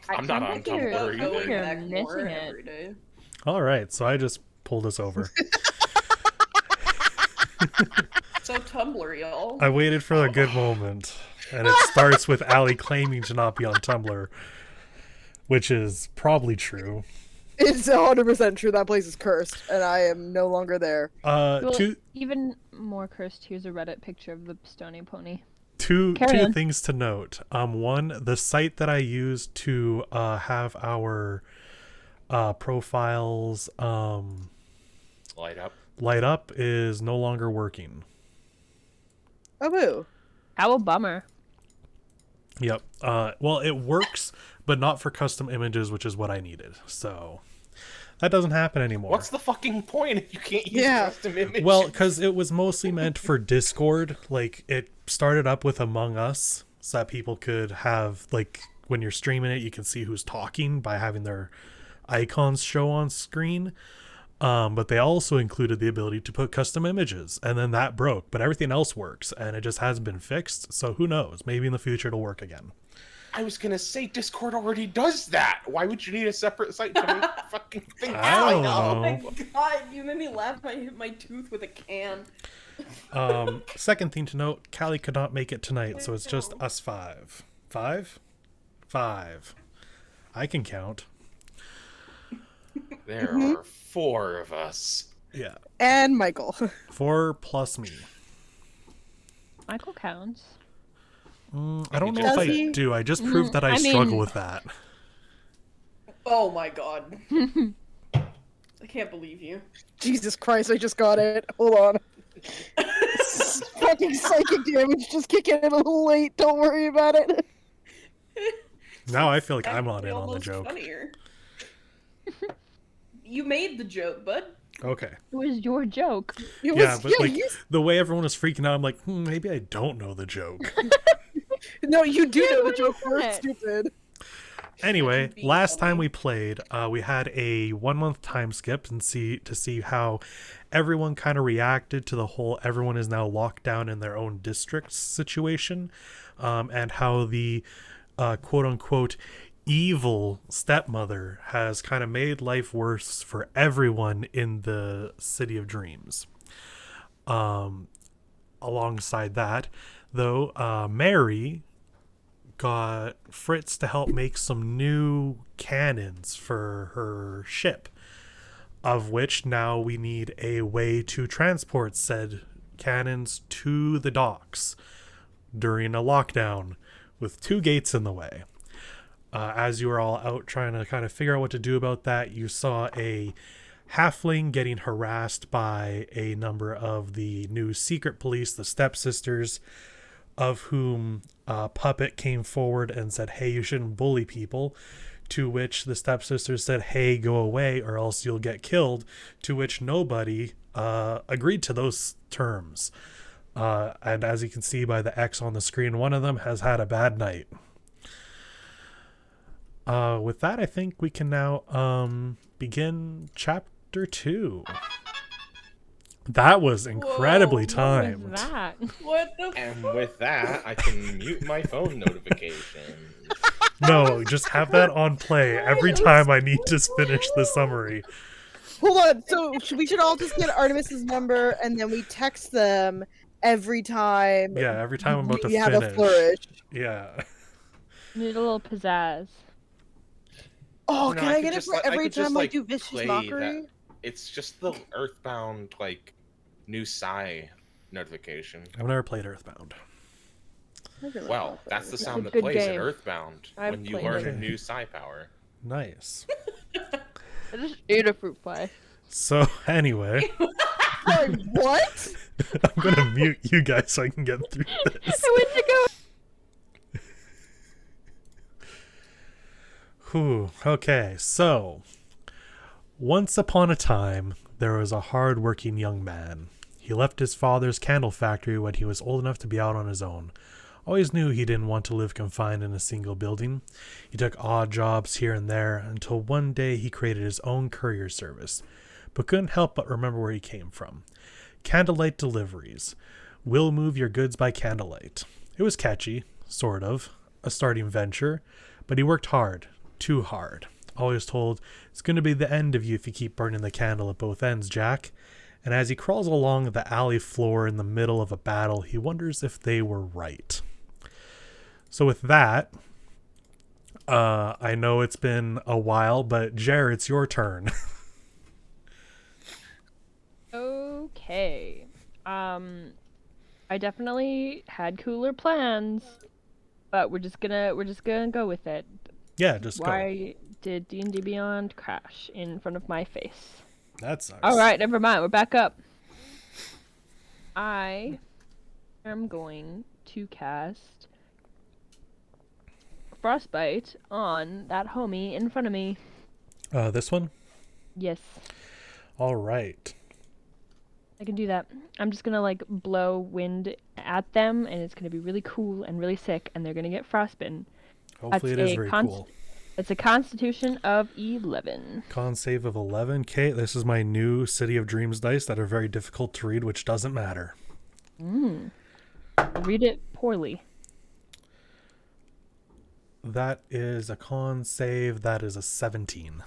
I'm not on Tumblr You're either. missing it. All right, so I just pulled us over. So Tumblr, y'all. I waited for a good moment, and it starts with Allie claiming to not be on Tumblr, which is probably true. It's 100% true. That place is cursed, and I am no longer there. Well, Two even more cursed. Here's a Reddit picture of the stony pony. two Carry on. things to note. One, the site that I use to have our profiles light up is no longer working. Oh, boo. How a bummer. Yep. Well, it works, but not for custom images, which is what I needed. So that doesn't happen anymore. What's the fucking point if you can't use custom images? Well, because it was mostly meant for Discord. Like, it started up with Among Us, so that people could have, like, when you're streaming it, you can see who's talking by having their icons show on screen. But they also included the ability to put custom images, and then that broke. But everything else works, and it just hasn't been fixed. So who knows? Maybe in the future it'll work again. I was gonna say Discord already does that. Why would you need a separate site to make the fucking thing? I don't Oh know. my god, you made me laugh. I hit my tooth with a can. Second thing to note, Callie could not make it tonight, so it's just us five. Five? I can count. There are 4 of us. Yeah. And Michael. 4 plus me. Michael counts. I don't know if I he? do. I just proved that I I struggle mean- with that. Oh my god. I can't believe you. Jesus Christ, I just got it. Hold on. Fucking psychic damage, just kicking in a little late. Don't worry about it. Now I feel like I'm not Actually in on the almost joke. Funnier. You made the joke, bud. Okay. It was your joke. It Yeah, was, but like you, the way everyone was freaking out, I'm like, maybe I don't know the joke. no, you do know the what joke. is We're it? stupid. Anyway, Be last funny. time we played, we had a 1-month time skip and see how everyone kind of reacted to the whole everyone is now locked down in their own districts situation, and how the quote unquote evil stepmother has kind of made life worse for everyone in the City of Dreams. Alongside that, though, Mary got Fritz to help make some new cannons for her ship, of which now we need a way to transport said cannons to the docks during a lockdown with 2 gates in the way. As you were all out trying to kind of figure out what to do about that, you saw a halfling getting harassed by a number of the new secret police, the stepsisters, of whom Puppet came forward and said, hey, you shouldn't bully people, to which the stepsisters said, hey, go away or else you'll get killed, to which nobody agreed to those terms. And as you can see by the X on the screen, one of them has had a bad night. With that, I think we can now begin chapter 2. That was incredibly Whoa, timed. What was that? What the And with that, I can mute my phone notifications. No, just have that on play every time I need to finish the summary. Hold on. So we should all just get Artemis's number, and then we text them every time. Yeah, every time I'm about to we have a finish. flourish. Yeah. Need a little pizzazz. Oh, You know, can I I could get it just for let- I every could just, time I like, do vicious play mockery? It's just the Earthbound, like, new Psy notification. I've never played Earthbound. Well, that's the sound that Good plays game. at Earthbound I've when you played learn it. a new Psy power. Nice. I just ate a fruit pie. So, anyway, Like, what? I'm going to mute you guys so I can get through this. I went to go. Whew. Okay, so once upon a time, there was a hard-working young man. He left his father's candle factory when he was old enough to be out on his own. Always knew he didn't want to live confined in a single building. He took odd jobs here and there until one day he created his own courier service, but couldn't help but remember where he came from. Candlelight Deliveries. We'll move your goods by candlelight. It was catchy, sort of, a starting venture, but he worked hard. too hard. Always told, it's going to be the end of you if you keep burning the candle at both ends, Jack. And as he crawls along the alley floor in the middle of a battle, he wonders if they were right. So with that, I know it's been a while, but Jer, it's your turn. Okay. I definitely had cooler plans, but we're just gonna go with it. Yeah, just go. Why did D&D Beyond crash in front of my face? That sucks. All right, never mind. We're back up. I am going to cast Frostbite on that homie in front of me. This one? Yes, All right. I can do that. I'm just gonna like blow wind at them, and it's gonna be really cool and really sick, and they're gonna get frostbitten. Hopefully it is very cool. It's a Constitution of 11. Con save of 11. Okay, this is my new City of Dreams dice that are very difficult to read, which doesn't matter. Read it poorly. That is a con save. That is a 17.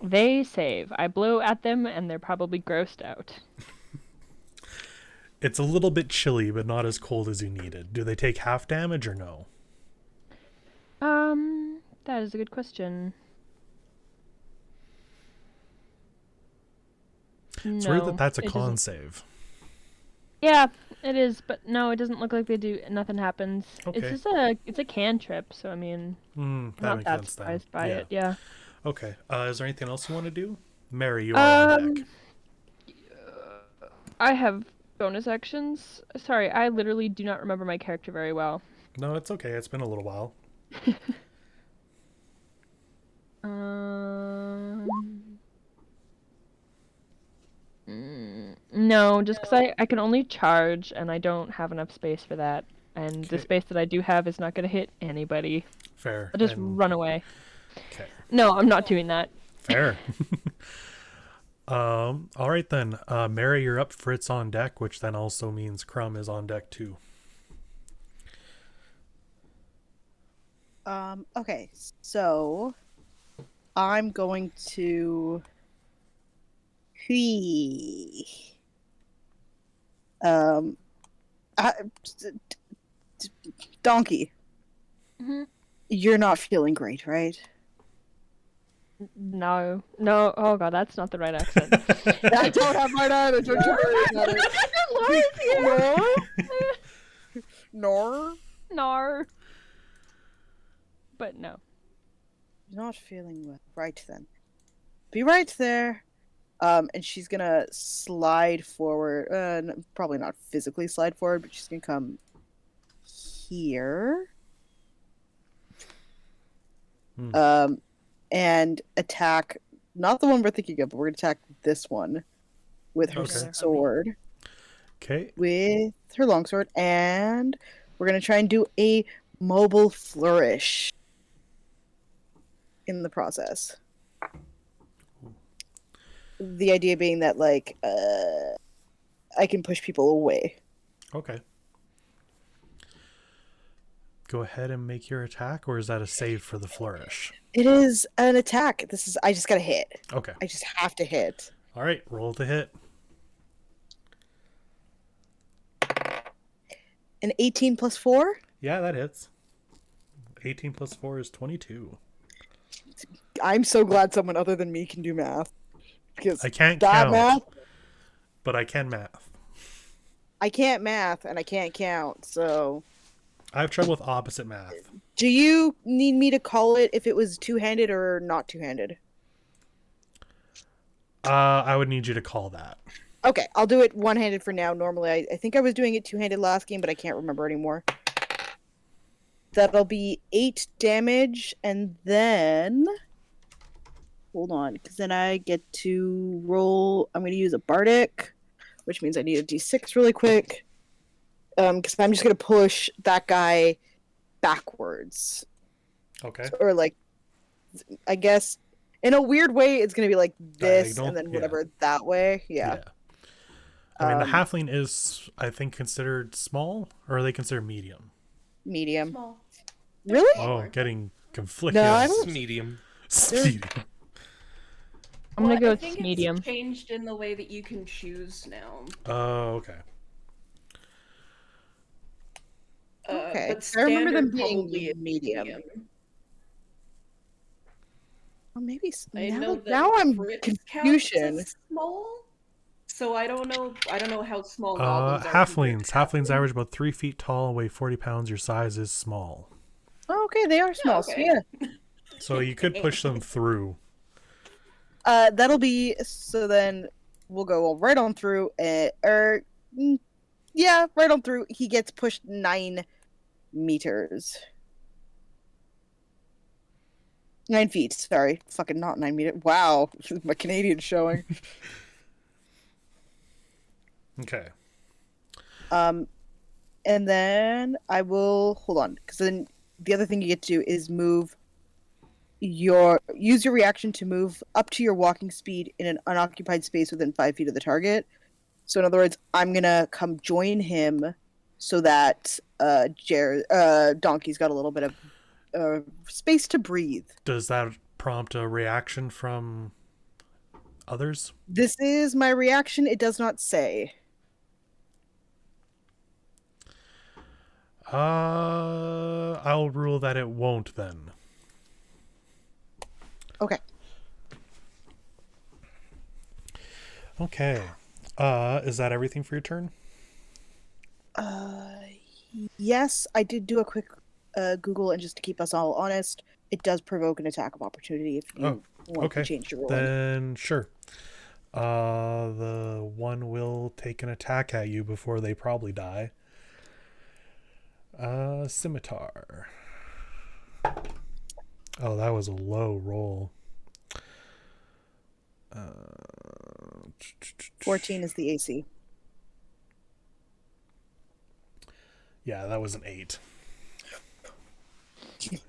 They save. I blow at them, and they're probably grossed out. It's a little bit chilly, but not as cold as you needed. Do they take half damage or no? That is a good question. It's No, weird that that's a it con doesn't- save. Yeah, it is, but no, it doesn't look like they do. Nothing happens. Okay. It's just it's a cantrip, so I mean, That I'm not makes that sense then. surprised by Yeah. it. Yeah. Okay. Is there anything else you want to do? Mary, you are on deck. I have bonus actions. Sorry, I literally do not remember my character very well. No, it's okay. It's been a little while. No, just because I can only charge, and I don't have enough space for that. And the Okay. space that I do have is not going to hit anybody. Fair. I'll just And- run away. Okay. No, I'm not doing that. Fair. All right then. Mary, you're up. Fritz on deck, which then also means Crumb is on deck too. Okay, so I'm going to I, Donkey. Mhm. You're not feeling great, right? No. Oh god, that's not the right accent. I don't have mine either. Don't you worry about it. Nor. Nar. But no. You're not feeling well. Right then. Be right there. And she's gonna slide forward. Probably not physically slide forward, but she's gonna come here. And attack not the one we're thinking of, but we're gonna attack this one with her Okay. sword. Okay. With her longsword, and we're gonna try and do a mobile flourish in the process. The idea being that I can push people away. Okay. Go ahead and make your attack, or is that a save for the flourish? It is an attack. I just gotta hit. Okay. I just have to hit. All right. Roll to hit. An 18 plus 4? Yeah, that hits. 18 plus 4 is 22. I'm so glad someone other than me can do math. Because I can't that count, math, but I can math. I can't math and I can't count, so... I have trouble with opposite math. Do you need me to call it if it was two-handed or not two-handed? I would need you to call that. Okay, I'll do it one-handed for now. Normally, I think I was doing it two-handed last game, but I can't remember anymore. That'll be 8 damage, and then... Hold on, because then I get to roll... I'm going to use a Bardic, which means I need a d6 really quick. Because I'm just going to push that guy backwards. Okay. Or, I guess... In a weird way, it's going to be like this, Diagonal? and then Yeah. whatever that way. Yeah. I mean, the halfling is, I think, considered small, or are they considered medium? Medium. Small. Really? Oh, getting Conflict. No, I yes. don't- It's medium. Speedy. I'm gonna go I with think medium. it's changed in the way that you can choose now. Oh, okay. Okay. But I remember them standard being probably is medium. Well, maybe I now, know that now I'm Fritz confusion. counts as small, so I don't know. I don't know how small goblins are. compared Halflings. to Halflings average about 3 feet tall and weigh 40 pounds. Your size is small. Oh, okay, they are small. So okay. yeah. So you could push them through. That'll be so. Then we'll go right on through. Yeah, right on through. He gets pushed 9 meters. 9 feet. Sorry, fucking not 9 meters. Wow, my Canadian showing. Okay. And then I will hold on because then the other thing you get to do is use your reaction to move up to your walking speed in an unoccupied space within 5 feet of the target. So in other words, I'm gonna come join him so that Donkey's got a little bit of space to breathe. Does that prompt a reaction from others? This is my reaction. It does not say. I'll rule that it won't then. Okay. Okay. Is that everything for your turn? Yes, I did do a quick Google, and just to keep us all honest, it does provoke an attack of opportunity if you want okay. to change your rule. Then sure. The one will take an attack at you before they probably die. Scimitar. Oh, that was a low roll. 14 is the AC. Yeah, that was an 8.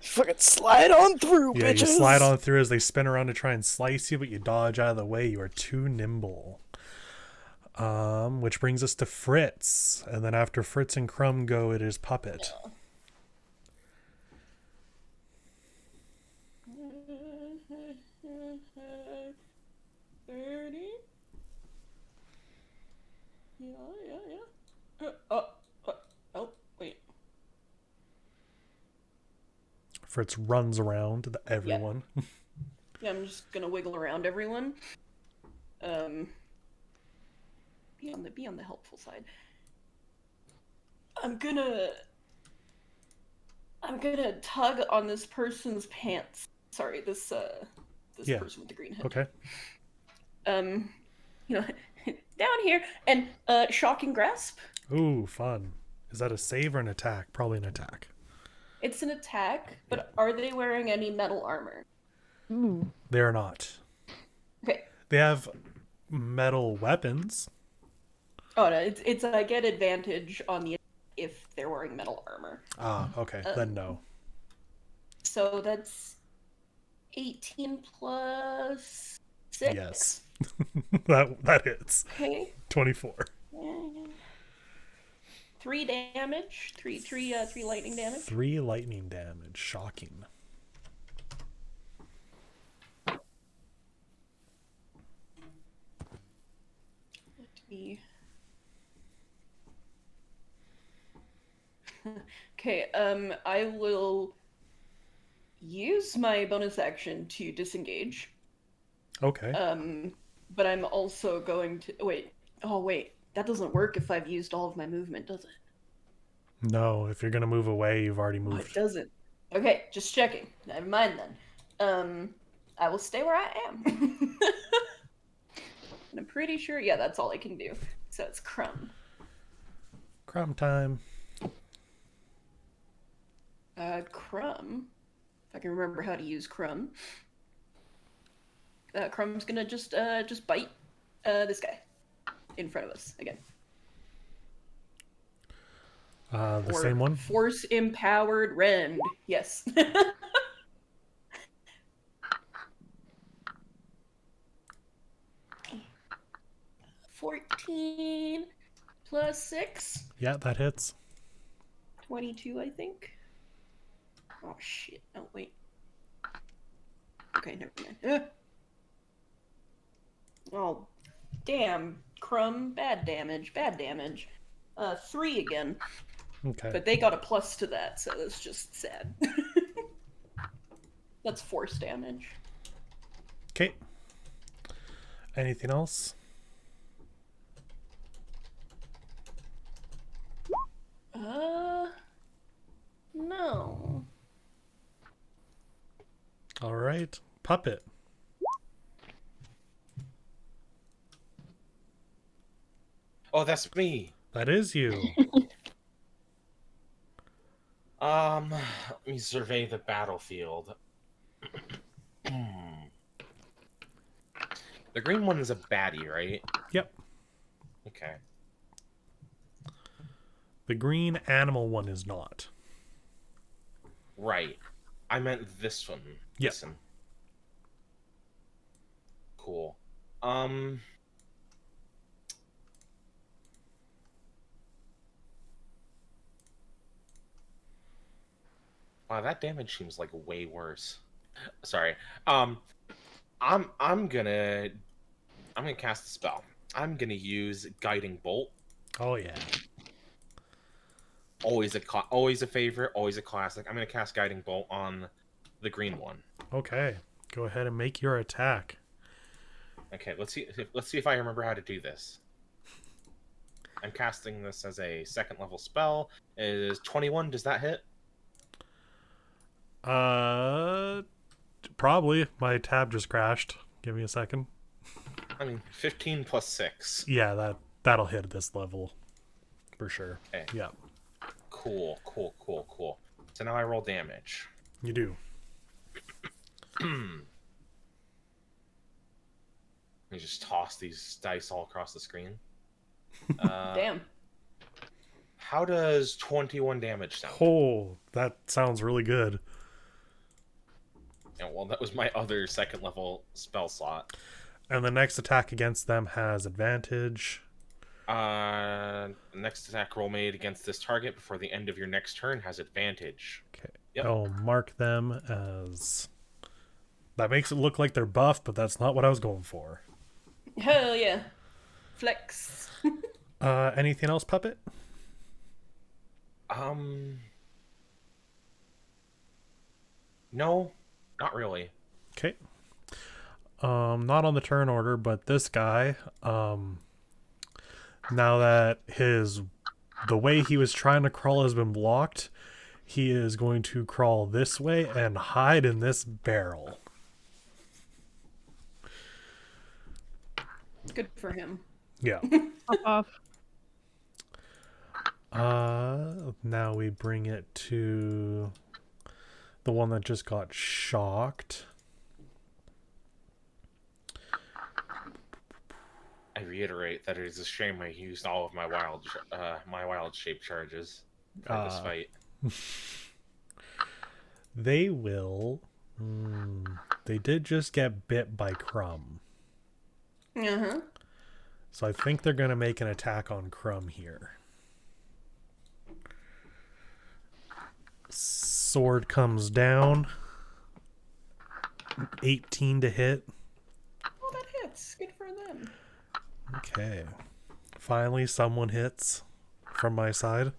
Fucking slide on through, Yeah, bitches. you slide on through as they spin around to try and slice you, but you dodge out of the way. You are too nimble. Which brings us to Fritz. And then after Fritz and Crumb go, it is Puppet. Yeah. Yeah. Oh, wait. Fritz runs around to everyone. Yeah, I'm just gonna wiggle around everyone. Be on the helpful side. I'm gonna tug on this person's pants. Sorry, this Yeah. person with the green head. Okay. Down here and shocking grasp. Ooh, fun. Is that a save or an attack? Probably an attack. It's an attack, but are they wearing any metal armor? Ooh. They are not. Okay. They have metal weapons. Oh no, it's I get advantage on the if they're wearing metal armor. Ah, okay. Then no. So that's 18 plus 6. Yes. that hits. Okay. 24. 3 damage. Three lightning damage. 3 lightning damage. Shocking. Let me. Okay, I will use my bonus action to disengage. Okay. But I'm also going to wait. Oh wait, that doesn't work if I've used all of my movement, does it? No, if you're going to move away, you've already Oh, moved. it doesn't. Okay, just checking. Never mind then. I will stay where I am. And I'm pretty sure, yeah, that's all I can do. So it's Crumb. Crumb time. Crumb. If I can remember how to use Crumb. Crumb's gonna just bite this guy in front of us again. The Or same one? Force empowered rend. Yes. 14 plus 6. Yeah, that hits. 22, I think. Oh shit. Oh wait. Okay, never mind. Oh, damn. Crumb, bad damage, bad damage. 3 again. Okay. But they got a plus to that, so that's just sad. That's force damage. Okay. Anything else? No. All right. Puppet. Oh, that's me. That is you. Let me survey the battlefield. The green one is a baddie, right? Yep. Okay. The green animal one is not. Right. I meant this one. Yep. This one. Cool. Wow, that damage seems like way worse. Sorry. I'm gonna cast a spell. I'm gonna use Guiding Bolt. Oh yeah. Always a favorite, always a classic. I'm gonna cast Guiding Bolt on the green one. Okay. Go ahead and make your attack. Okay, let's see if I remember how to do this. I'm casting this as a 2nd level spell. It is 21. Does that hit? Probably. My tab just crashed. Give me a second. I mean, 15 plus 6. Yeah, that'll hit at this level for sure. Okay. Yep. Cool. So now I roll damage. You do. Let me just toss these dice all across the screen. Damn. How does 21 damage sound? Oh, that sounds really good. Yeah, well, that was my other 2nd level spell slot. And the next attack against them has advantage. Next attack roll made against this target before the end of your next turn has advantage. Okay. Yep. I'll mark them as... That makes it look like they're buff, but that's not what I was going for. Hell yeah. Flex. Anything else, Puppet? No, not really. Okay. Not on the turn order, but this guy, now that the way he was trying to crawl has been blocked, he is going to crawl this way and hide in this barrel. Good for him. Yeah. Off. Now we bring it to the one that just got shocked. I reiterate that it is a shame I used all of my wild shape charges for this fight. They will. They did just get bit by Crumb. Uh-huh. So I think they're going to make an attack on Crumb here. Sword comes down. 18 to hit. Oh, that hits. Good for them. Okay. Finally, someone hits from my side.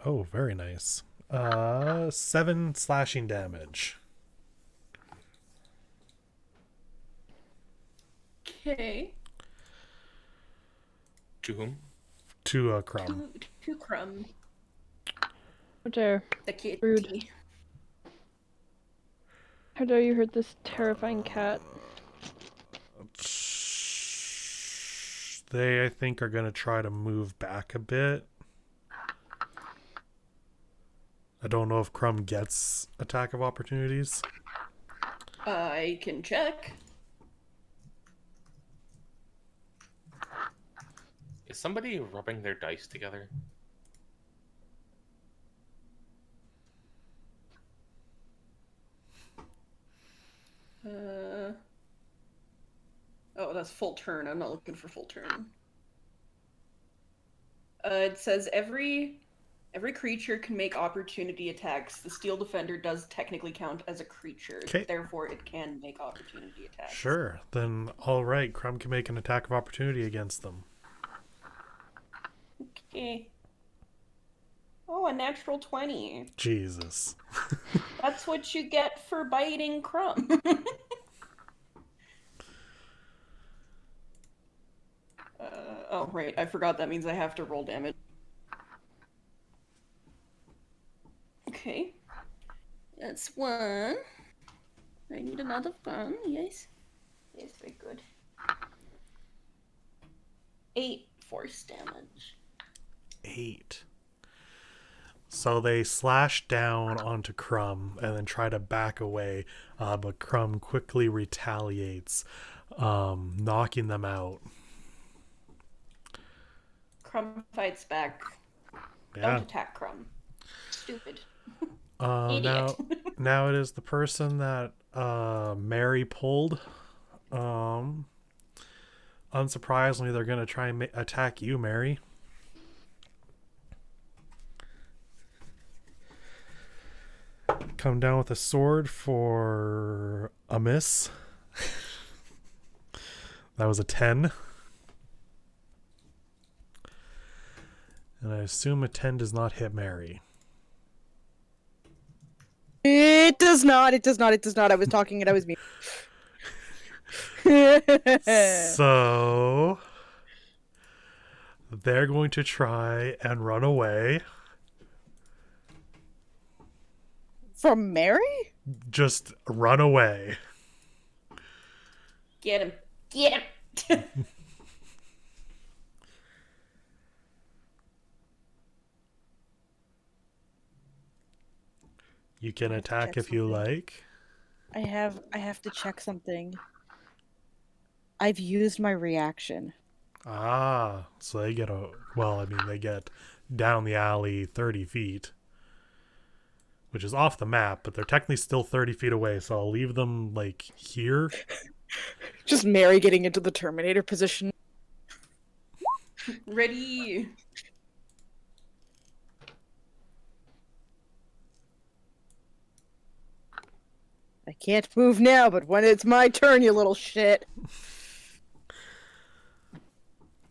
Oh, very nice. 7 slashing damage. Okay. To whom? To Crumb. Two Crumb. How dare. The kitty. Rude. How dare you hurt this terrifying cat? They, I think, are going to try to move back a bit. I don't know if Crumb gets attack of opportunities. I can check. Is somebody rubbing their dice together? Oh, that's full turn. I'm not looking for full turn. It says every Every creature can make opportunity attacks. The Steel Defender does technically count as a creature, 'Kay. therefore it can make opportunity attacks. Sure. Then, all right, Crumb can make an attack of opportunity against them. Okay. Oh, a natural 20. Jesus. That's what you get for biting Crumb. Oh, right. I forgot that means I have to roll damage. Okay. That's 1. I need another 1, yes. Yes, very good. 8 force damage. 8. So they slash down onto Crumb and then try to back away, but Crumb quickly retaliates, knocking them out. Crumb fights back. Yeah. Don't attack Crumb. Stupid. Now, Idiot. now it is the person that Mary pulled. Unsurprisingly, they're going to try and attack you, Mary. Come down with a sword for a miss. That was a 10. And I assume a 10 does not hit Mary. It does not. It does not. It does not. I was talking and I was mute. So they're going to try and run away. From Mary? Just run away. Get him. Get him. You can attack check if you something. like. I have to check something. I've used my reaction. Ah, so they get they get down the alley 30 feet. Which is off the map, but they're technically still 30 feet away, so I'll leave them, like, here. Just Mary getting into the Terminator position. Ready. I can't move now, but when it's my turn, you little shit.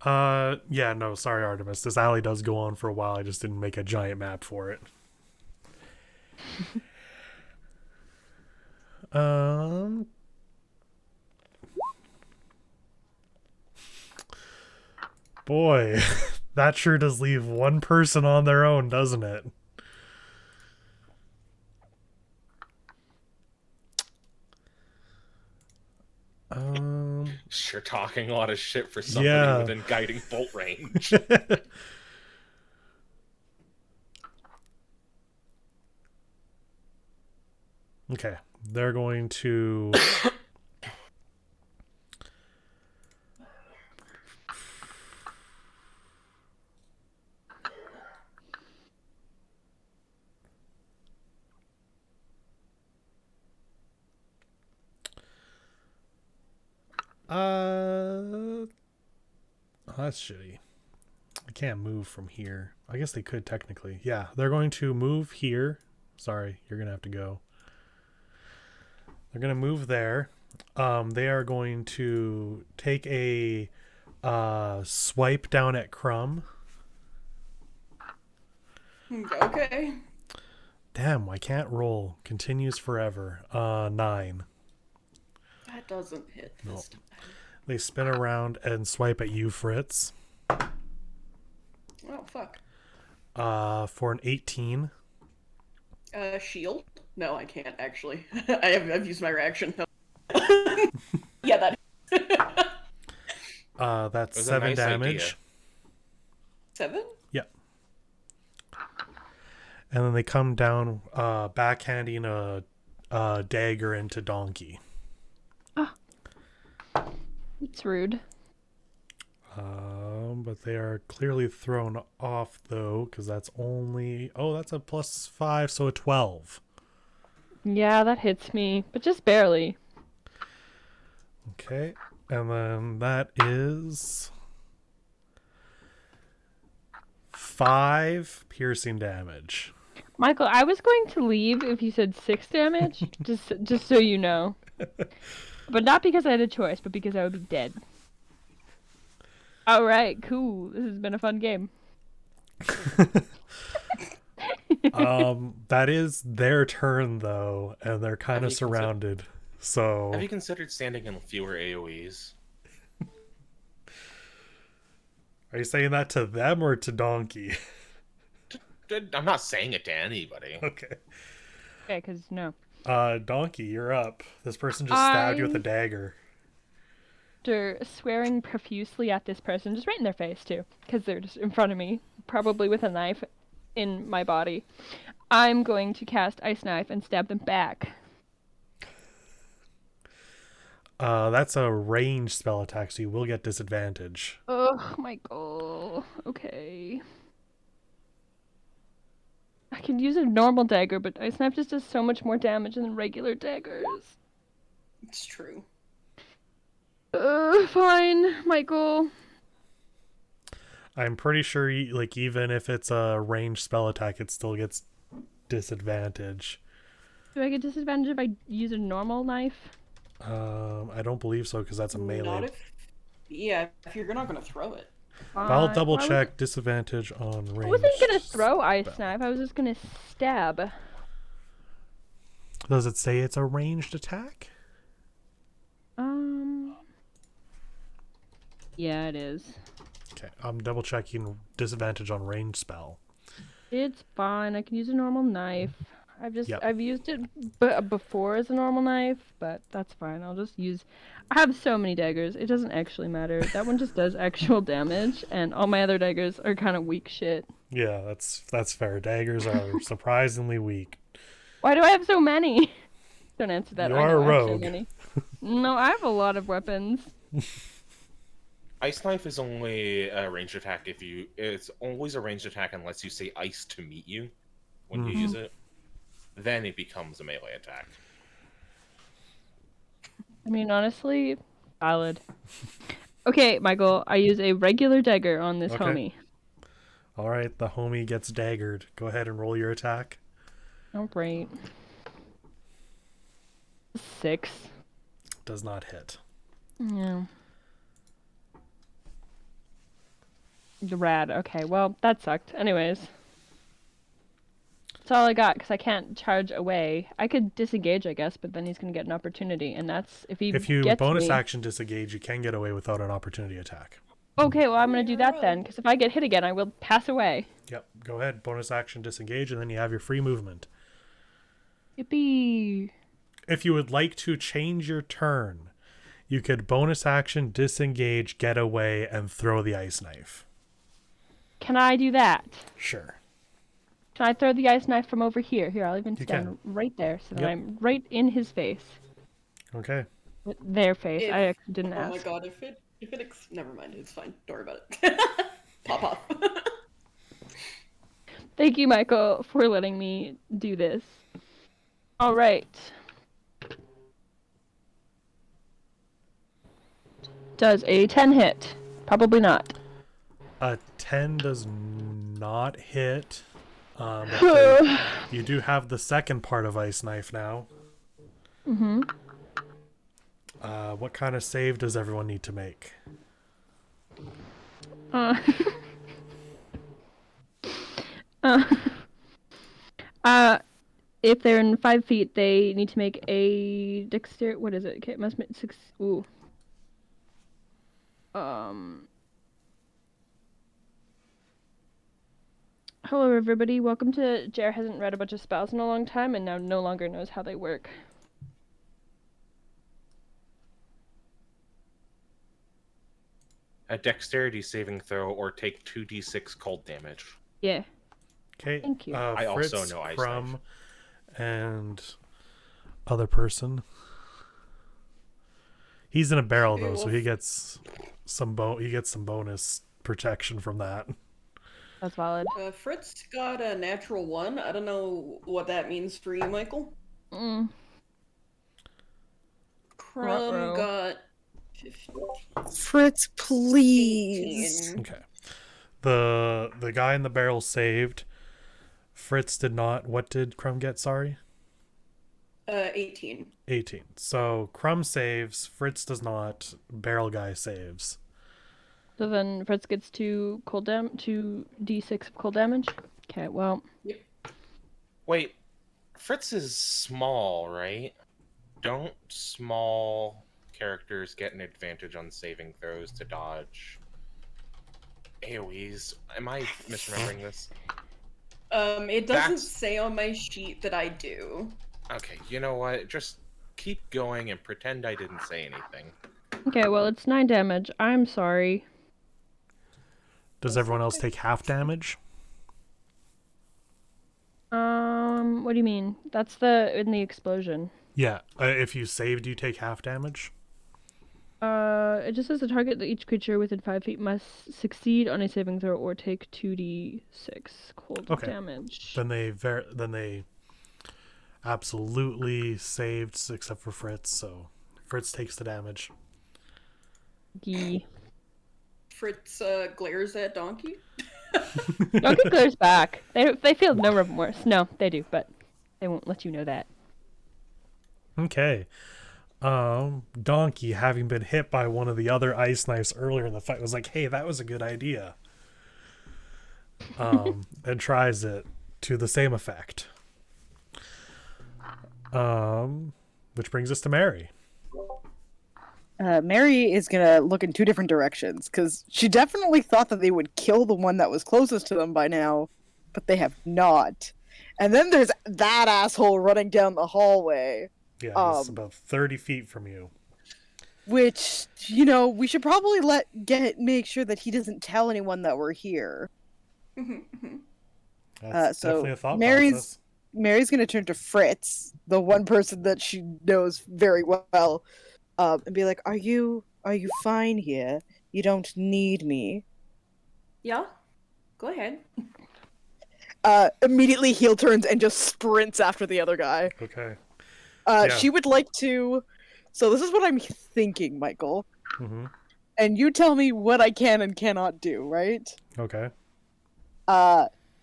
Yeah, no, sorry, Artemis. This alley does go on for a while. I just didn't make a giant map for it. Boy, that sure does leave one person on their own, doesn't it? Sure, talking a lot of shit for somebody within guiding bolt range. Okay, they're going to oh, that's shitty. I can't move from here. I guess they could technically. Yeah, they're going to move here. Sorry, you're going to have to go. They're going to move there. They are going to take a swipe down at Crumb. Okay. Damn, I can't roll. Continues forever. 9. That doesn't hit this time. They spin around and swipe at you, Fritz. Oh, fuck. For an 18. Shield? No, I can't, actually. I've used my reaction. Yeah, that... That's Was a 7 nice damage. idea. 7? Yeah. And then they come down, backhanding a dagger into Donkey. It's rude. But they are clearly thrown off, though, because that's only... Oh, that's a +5, so a 12. Yeah, that hits me, but just barely. Okay. And then that is... 5 piercing damage. Michael, I was going to leave if you said 6 damage, just so you know. But not because I had a choice, but because I would be dead. Alright, cool. This has been a fun game. That is their turn though, and they're kind Have of you surrounded. So Have you considered standing in fewer AoEs? are you saying that to them or to Donkey? I'm not saying it to anybody. Okay. Okay, because no. Donkey, you're up. This person just stabbed you with a dagger. After swearing profusely at this person, just right in their face too, because they're just in front of me, probably with a knife in my body, I'm going to cast Ice Knife and stab them back. That's a ranged spell attack, so you will get disadvantage. Oh, Michael. Okay. I can use a normal dagger, but Ice Knife just does so much more damage than regular daggers. It's true. Fine, Michael. I'm pretty sure, even if it's a ranged spell attack, it still gets disadvantage. Do I get disadvantage if I use a normal knife? I don't believe so, because that's a melee. Not if... Yeah, if you're not going to throw it. I'll double Why check disadvantage on range. I wasn't gonna throw Ice Knife, I was just gonna stab. Does it say it's a ranged attack? Yeah, it is. Okay, I'm double checking disadvantage on range spell. It's fine. I can use a normal knife. Yep. I've used it before as a normal knife, but that's fine. I'll just use. I have so many daggers. It doesn't actually matter. That one just does actual damage, and all my other daggers are kind of weak shit. Yeah, that's fair. Daggers are surprisingly weak. Why do I have so many? Don't answer that. You I are know a I have so rogue. many. No, I have a lot of weapons. Ice Knife is only a ranged attack if you... It's always a ranged attack unless you say ice to meet you when you use it. Then it becomes a melee attack. I mean, honestly, valid. Okay, Michael, I use a regular dagger on this Okay. homie. All right, the homie gets daggered. Go ahead and roll your attack. All right. 6. Does not hit. Yeah. Rad. Okay, well, that sucked. Anyways. That's all I got, because I can't charge away. I could disengage, I guess, but then he's going to get an opportunity, and that's... If you gets bonus me... action disengage, you can get away without an opportunity attack. Okay, well, I'm going to do that then, because if I get hit again, I will pass away. Yep, go ahead. Bonus action disengage, and then you have your free movement. Yippee! If you would like to change your turn, you could bonus action disengage, get away, and throw the ice knife. Can I do that? Sure. Can I throw the ice knife from over here? Here, I'll even You stand can. right there, so that Yep. I'm right in his face. Okay. With their face. I actually didn't Oh ask. my god, if it never mind, it's fine. Don't worry about it. Pop off. Thank you, Michael, for letting me do this. All right. Does a 10 hit? Probably not. A 10 does not hit. But you do have the second part of ice knife now. Mm-hmm. What kind of save does everyone need to make? Uh, if they're in 5 feet, they need to make a dexterity. What is it? Okay, it must make 6. Ooh. Hello, everybody. Welcome to Jer hasn't read a bunch of spells in a long time and now no longer knows how they work. A dexterity saving throw or take 2d6 cold damage. Yeah. Okay. Thank you. I also Fritz, know ice Crumb, knife. and other person. He's in a barrel though, so he gets some bonus protection from that. That's valid. Fritz got a natural 1. I don't know what that means for you, Michael. Mm. Crumb Ruh-roh. got 15. Fritz, please. 18. Okay. The guy in the barrel saved. Fritz did not. What did Crumb get? Sorry. 18. 18. So Crumb saves. Fritz does not. Barrel guy saves. So then Fritz gets 2 d6 of cold damage. Okay, well, Wait, Fritz is small, right? Don't small characters get an advantage on saving throws to dodge AoEs? Am I misremembering this? It doesn't That's- say on my sheet that I do. Okay, you know what? Just keep going and pretend I didn't say anything. okay, well, it's 9 damage. I'm sorry. Does everyone else take half damage? What do you mean? That's in the explosion. Yeah. If you saved, you take half damage. It just says the target that each creature within 5 feet must succeed on a saving throw or take 2d6 cold Okay. damage. Then they absolutely saved, except for Fritz. So Fritz takes the damage. Gee. Fritz glares at Donkey. Donkey glares back. They feel no remorse. No, they do, but they won't let you know that. Okay. Donkey, having been hit by one of the other ice knives earlier in the fight, was like, "Hey, that was a good idea." And tries it to the same effect. Which brings us to Mary. Mary is gonna look in 2 different directions because she definitely thought that they would kill the one that was closest to them by now, but they have not. And then there's that asshole running down the hallway, Yeah, he's about 30 feet from you. which we should probably make sure that he doesn't tell anyone that we're here. That's So definitely a thought Mary's- process. Mary's gonna turn to Fritz, the one person that she knows very well, and be like, "Are you fine here? You don't need me." Yeah? Go ahead. Immediately heel turns and just sprints after the other guy. Okay. Yeah. She would like to. So this is what I'm thinking, Michael. Mm-hmm. And you tell me what I can and cannot do, right? Okay.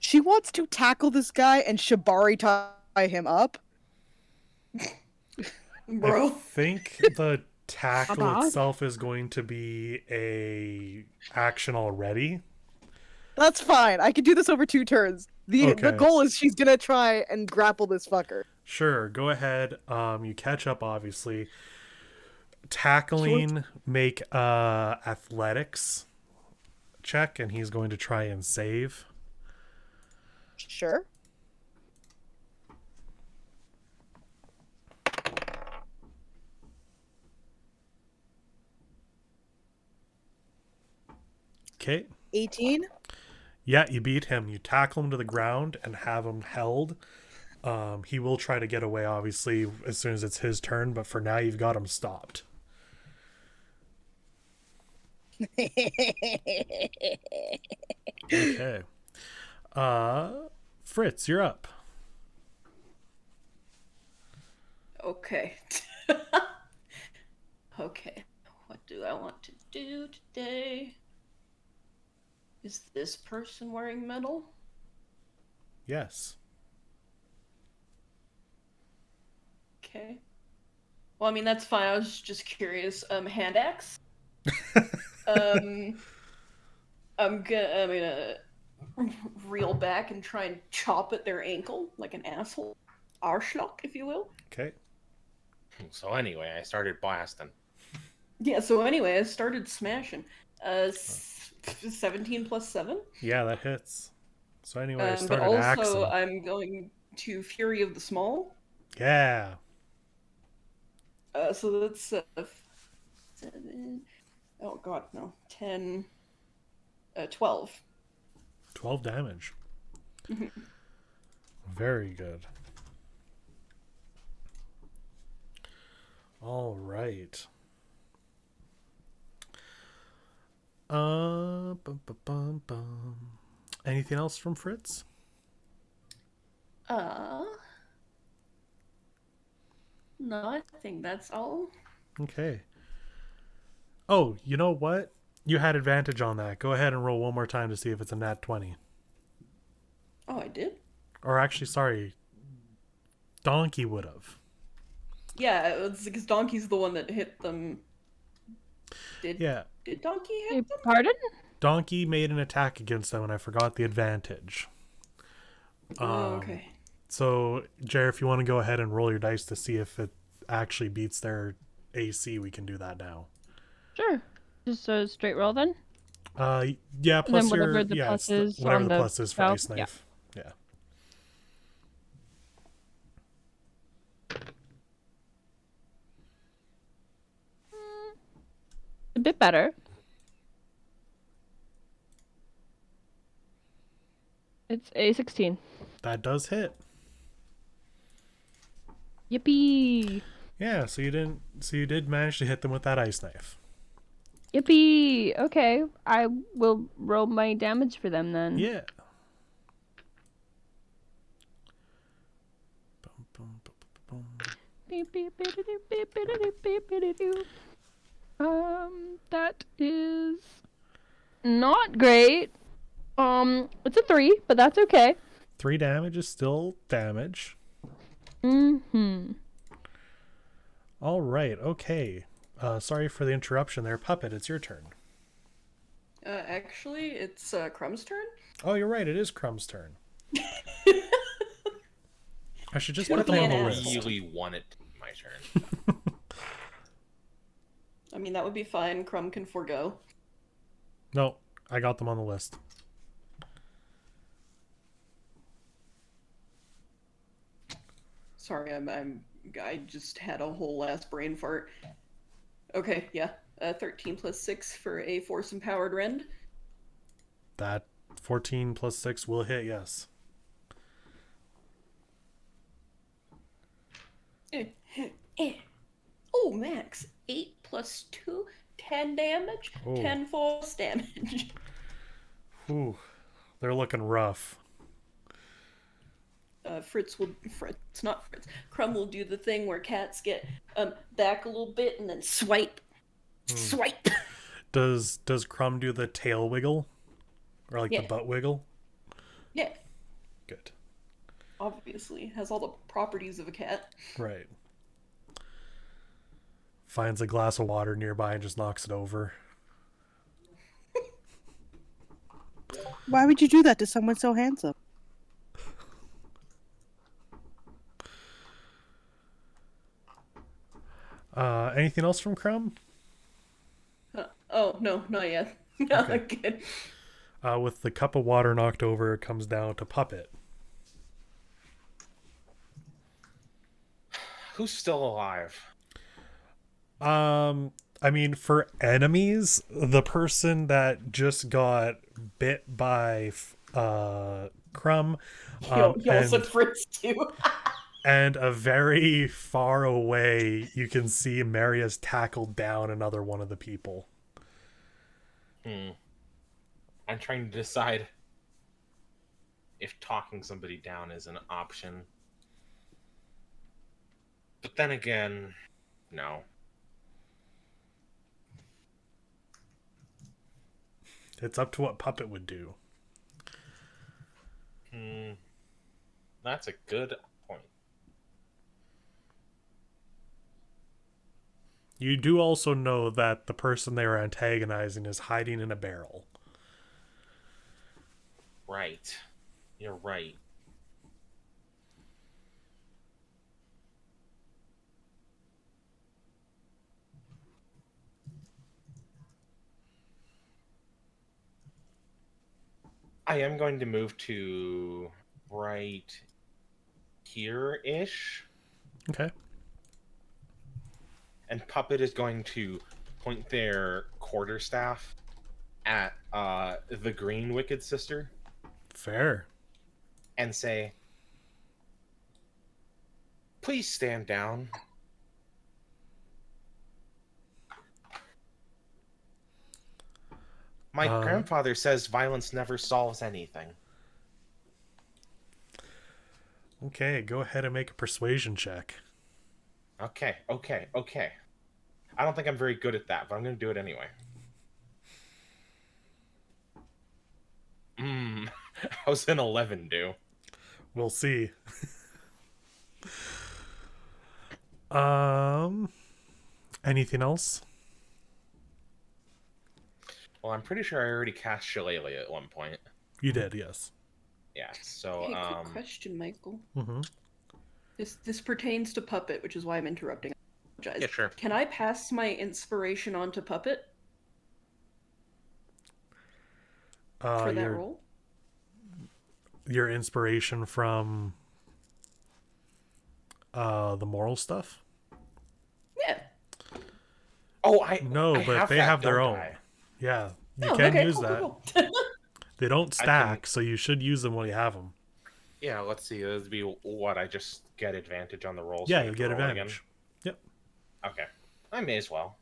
She wants to tackle this guy and shibari tie him up. Bro. I think the tackle Abad? itself is going to be a action already. That's fine. I can do this over 2 turns. The Okay. goal is she's gonna try and grapple this fucker. Sure, go ahead. You catch up, obviously. Tackling, make athletics check, and he's going to try and save. Sure. Okay. 18. Yeah, you beat him. You tackle him to the ground and have him held. He will try to get away, obviously, as soon as it's his turn, but for now, you've got him stopped. Okay. Fritz, you're up. Okay. Okay. What do I want to do today? Is this person wearing metal? Yes. Okay. Well, I mean, that's fine. I was just curious. Hand axe? I'm gonna reel back and try and chop at their ankle like an asshole. Arschloch, if you will. Okay. So anyway, I started blasting. Yeah, so anyway, I started smashing. 17 plus 7. Yeah, that hits. So anyway, I But started also, axing. I'm going to Fury of the Small. Yeah. So that's 7. Oh god, no. 10. 12. 12 damage. Very good. All right. Bum, bum, bum, bum. Anything else from Fritz? No, I think that's all. Okay. Oh, you know what? You had advantage on that. Go ahead and roll one more time to see if it's a nat 20. Oh, I did? Or actually, sorry, Donkey would have. Yeah, it's because Donkey's the one that hit them. Yeah. Did Donkey Hey, hit them? pardon? Donkey made an attack against them, and I forgot the advantage. Oh, okay. So, Jer, if you want to go ahead and roll your dice to see if it actually beats their AC, we can do that now. Sure. Just a straight roll then? Yeah, And then plus whatever your the yeah, plus it's is whatever on the the plus is for spell. ice knife. Yeah. A bit better. It's a 16. That does hit. Yippee! Yeah, so you did manage to hit them with that ice knife. Yippee! Okay, I will roll my damage for them then. Yeah. Boom, boom, boom, boom, boom. Beep, beep, beep, beep, beep, beep, beep, beep, beep, beep. That is not great. It's a 3, but that's okay. 3 damage is still damage. Mm-hmm. All right, okay. Sorry for the interruption there. Puppet, it's your turn. Actually, it's Crumb's turn. Oh, you're right. It is Crumb's turn. I should just What put if them I on the asked? list. really want it to be my turn? I mean, that would be fine. Crumb can forego. No, I got them on the list. Sorry, I just had a whole ass brain fart. Okay, yeah. 13 plus 6 for a force empowered rend. That 14 plus 6 will hit, yes. Oh, max. 8 plus 2, 10 damage. Oh. 10 force damage. Ooh, they're looking rough. Crumb will do the thing where cats get back a little bit and then swipe. Swipe! Does Crumb do the tail wiggle? Or like Yeah. the butt wiggle? Yeah, Good. obviously. Has all the properties of a cat. Right. Finds a glass of water nearby and just knocks it over. Why would you do that to someone so handsome? Anything else from Crumb? Oh, no, not yet. No, Okay. good. With the cup of water knocked over, it comes down to Puppet. Who's still alive? I mean, for enemies, the person that just got bit by Crumb, He also and, Fritz too. and a very far away, you can see Mary has tackled down another one of the people. I'm trying to decide if talking somebody down is an option. But then again, no. It's up to what Puppet would do. That's a good point. You do also know that the person they are antagonizing is hiding in a barrel. Right. You're right. I am going to move to right here-ish. Okay. And Puppet is going to point their quarterstaff at the green Wicked Sister Fair. and say, "Please stand down." My grandfather says violence never solves anything. Okay, go ahead and make a persuasion check. Okay. I don't think I'm very good at that, but I'm going to do it anyway. How's an 11 do? We'll see. Anything else? Well, I'm pretty sure I already cast Shillelagh at one point. You did, yes. Yeah, so, Hey, quick question, Michael. Mm-hmm. This pertains to Puppet, which is why I'm interrupting. I apologize. Yeah, sure. Can I pass my inspiration on to Puppet for that role? Your inspiration from the moral stuff? Yeah. Oh, No, I but they that, have their don't own. I? Yeah, you Oh, can okay, use cool, that. cool, cool. They don't I stack, can- so you should use them when you have them. Yeah, let's see. This would be what I just get advantage on the rolls. so Yeah, I you'll have to get roll again? advantage. Yep. Okay, I may as well.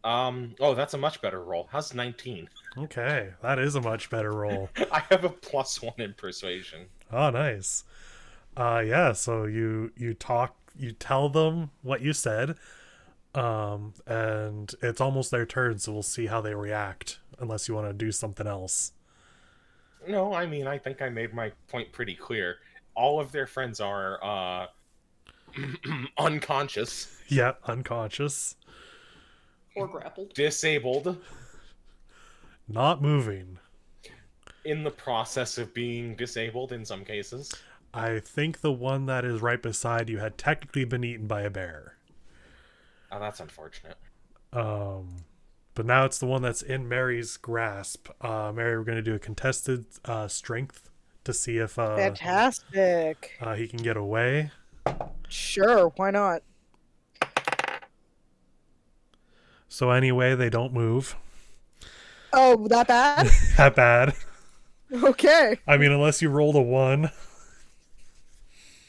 Oh, that's a much better roll. How's 19? Okay, that is a much better roll. I have a +1 in persuasion. Oh, nice. Yeah. So you tell them what you said, and it's almost their turn. So we'll see how they react, unless you want to do something else. No, I mean, I think I made my point pretty clear. All of their friends are, unconscious, Yeah, unconscious, Or grappled. disabled, not moving. in the process of being disabled in some cases. I think the one that is right beside you had technically been eaten by a bear. Oh, that's unfortunate. But now it's the one that's in Mary's grasp. Mary, we're going to do a contested strength to see if Fantastic. he can get away. Sure, why not? So anyway, they don't move. Oh, that bad? That bad. Okay. I mean, unless you rolled a 1.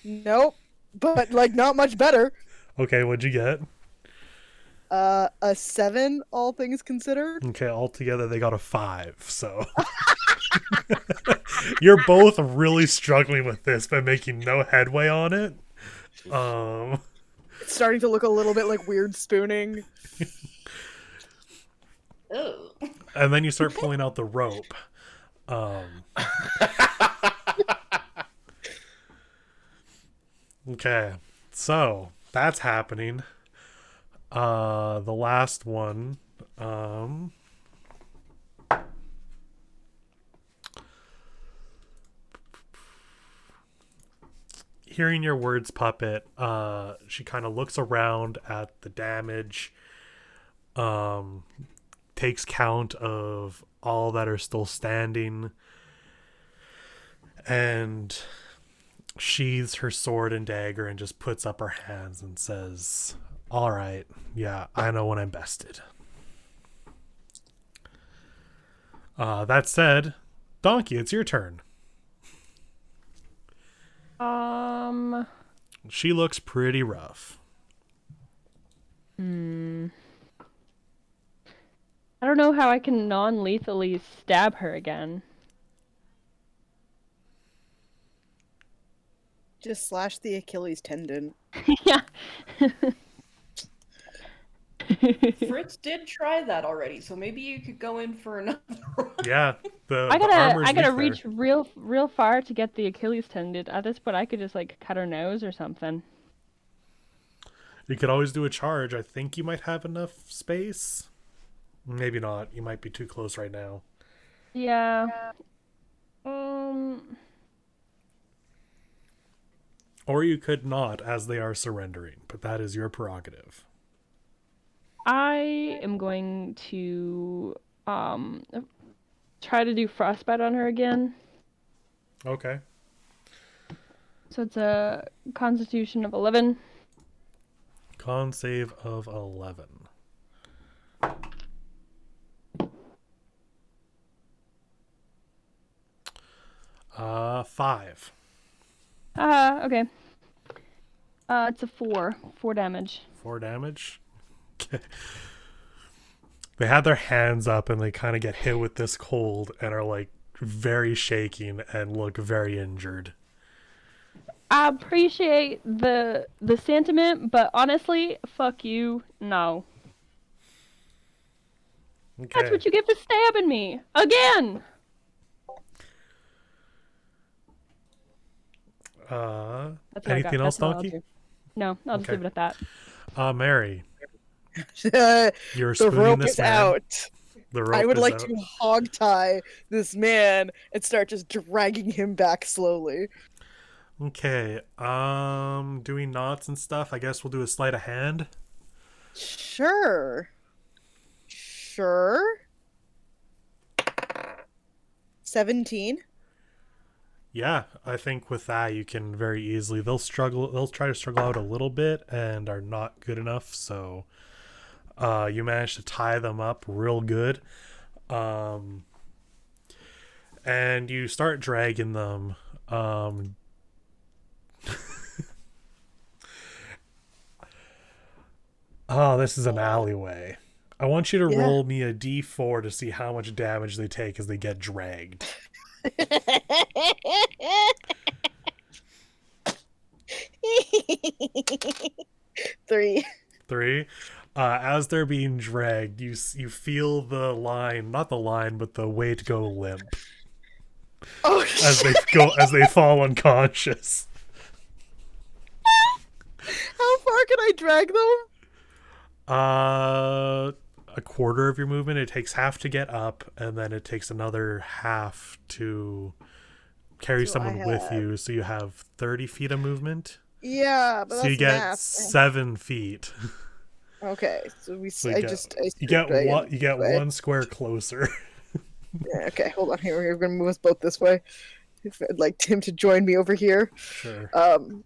Nope. But like not much better. Okay, what'd you get? A 7, all things considered. Okay, altogether they got a 5. So you're both really struggling with this by making no headway on it. It's starting to look a little bit like weird spooning. Oh. And then you start pulling out the rope. Okay, so that's happening. The last one. Hearing your words, Puppet, she kind of looks around at the damage, takes count of all that are still standing, and sheathes her sword and dagger and just puts up her hands and says, "All right, yeah, I know when I'm bested." That said, Donkey, it's your turn. She looks pretty rough. I don't know how I can non-lethally stab her again. Just slash the Achilles tendon. Yeah. Fritz did try that already, so maybe you could go in for another one. Yeah, the I armor's gotta weak reach there. real far to get the Achilles tendon. At this point, I could just like cut her nose or something. You could always do a charge. I think you might have enough space. Maybe not. You might be too close right now. Yeah. Or you could not, as they are surrendering. But that is your prerogative. I am going to try to do frostbite on her again. Okay. So it's a Constitution of 11. Con save of 11. Five. Okay. It's a 4. 4 damage. 4 damage. Okay. They had their hands up and they kind of get hit with this cold and are like very shaking and look very injured. I appreciate the sentiment, but honestly, fuck you, no. Okay. That's what you get for stabbing me again. Uh, That's all I got. anything else, That's all I'll Donkey? do. No, I'll just Okay. leave it at that. Mary, The you're spooning rope this is man. out. The rope I would is like out. to hog tie this man and start just dragging him back slowly. Okay. Doing knots and stuff. I guess we'll do a sleight of hand. Sure. 17. Yeah, I think with that you can very easily. They'll struggle. They'll try to struggle out a little bit and are not good enough. So, you manage to tie them up real good. And you start dragging them. Oh, this is an alleyway. I want you to Yeah. roll me a d4 to see how much damage they take as they get dragged. 3. 3. As they're being dragged, you feel the line, not the line, but the weight go limp Oh, as they fall unconscious. How far can I drag them? A quarter of your movement. It takes half to get up, and then it takes another half to carry So someone I with have- you. So you have 30 feet of movement. Yeah, but So that's you get math. 7 feet. Okay, so So I you get drag one. it You get this way. one square closer. Yeah, okay, hold on here. We're gonna move us both this way. If I'd like him to join me over here. Sure. Um,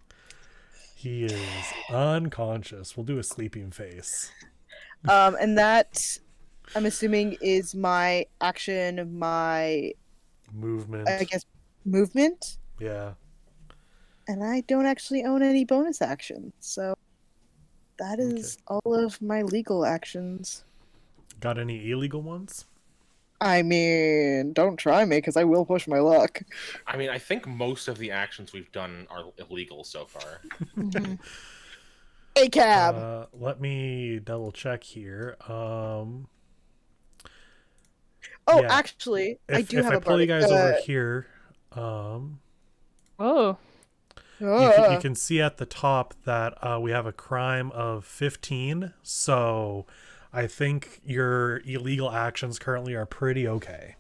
He is unconscious. We'll do a sleeping face. and that I'm assuming is my action, my Movement. I guess movement, Yeah. and I don't actually own any bonus actions, so that is all of my legal actions. Got any illegal ones? I mean, don't try me because I will push my luck. I mean, I think most of the actions we've done are illegal so far. A cab. Let me double check here. Oh, yeah. actually, I do if have I a pull you bardic- guys over here, Oh, you can see at the top that we have a crime of 15. So I think your illegal actions currently are pretty okay.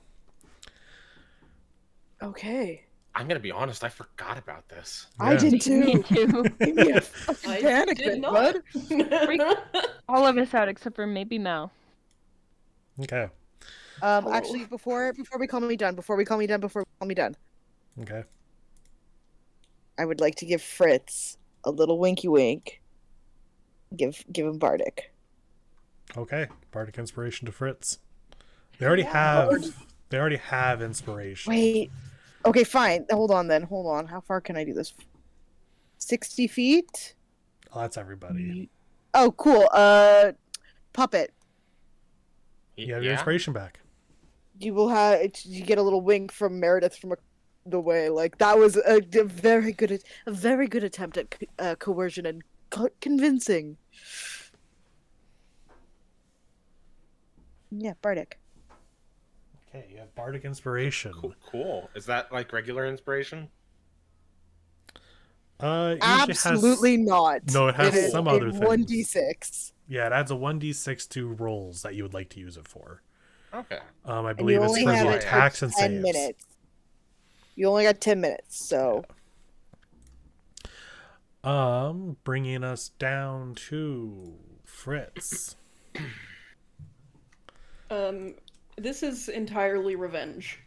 Okay. I'm gonna be honest, I forgot about this. I Yeah. did me too. too. Give me a fucking I panic did then, not. bud. Freak all of us out except for maybe Mel. Okay. Actually, before we call me done, Okay. I would like to give Fritz a little winky wink. Give him bardic. Okay. Bardic inspiration to Fritz. They already have inspiration. Wait. Okay, fine. Hold on then. Hold on. How far can I do this? 60 feet? Oh, that's everybody. Oh, cool. Puppet. You have your inspiration back. You get a little wink from Meredith from the way. Like that was a very good attempt at coercion and convincing. Yeah, bardic. Okay, you have bardic inspiration. Cool. Is that like regular inspiration? It usually Absolutely not. No, it has is some a other things. 1d6. Yeah, it adds a 1d6 to rolls that you would like to use it for. Okay. I And you believe it's only for have the it for attacks and 10 saves. minutes. You only got 10 minutes, so Bringing us down to Fritz. This is entirely revenge.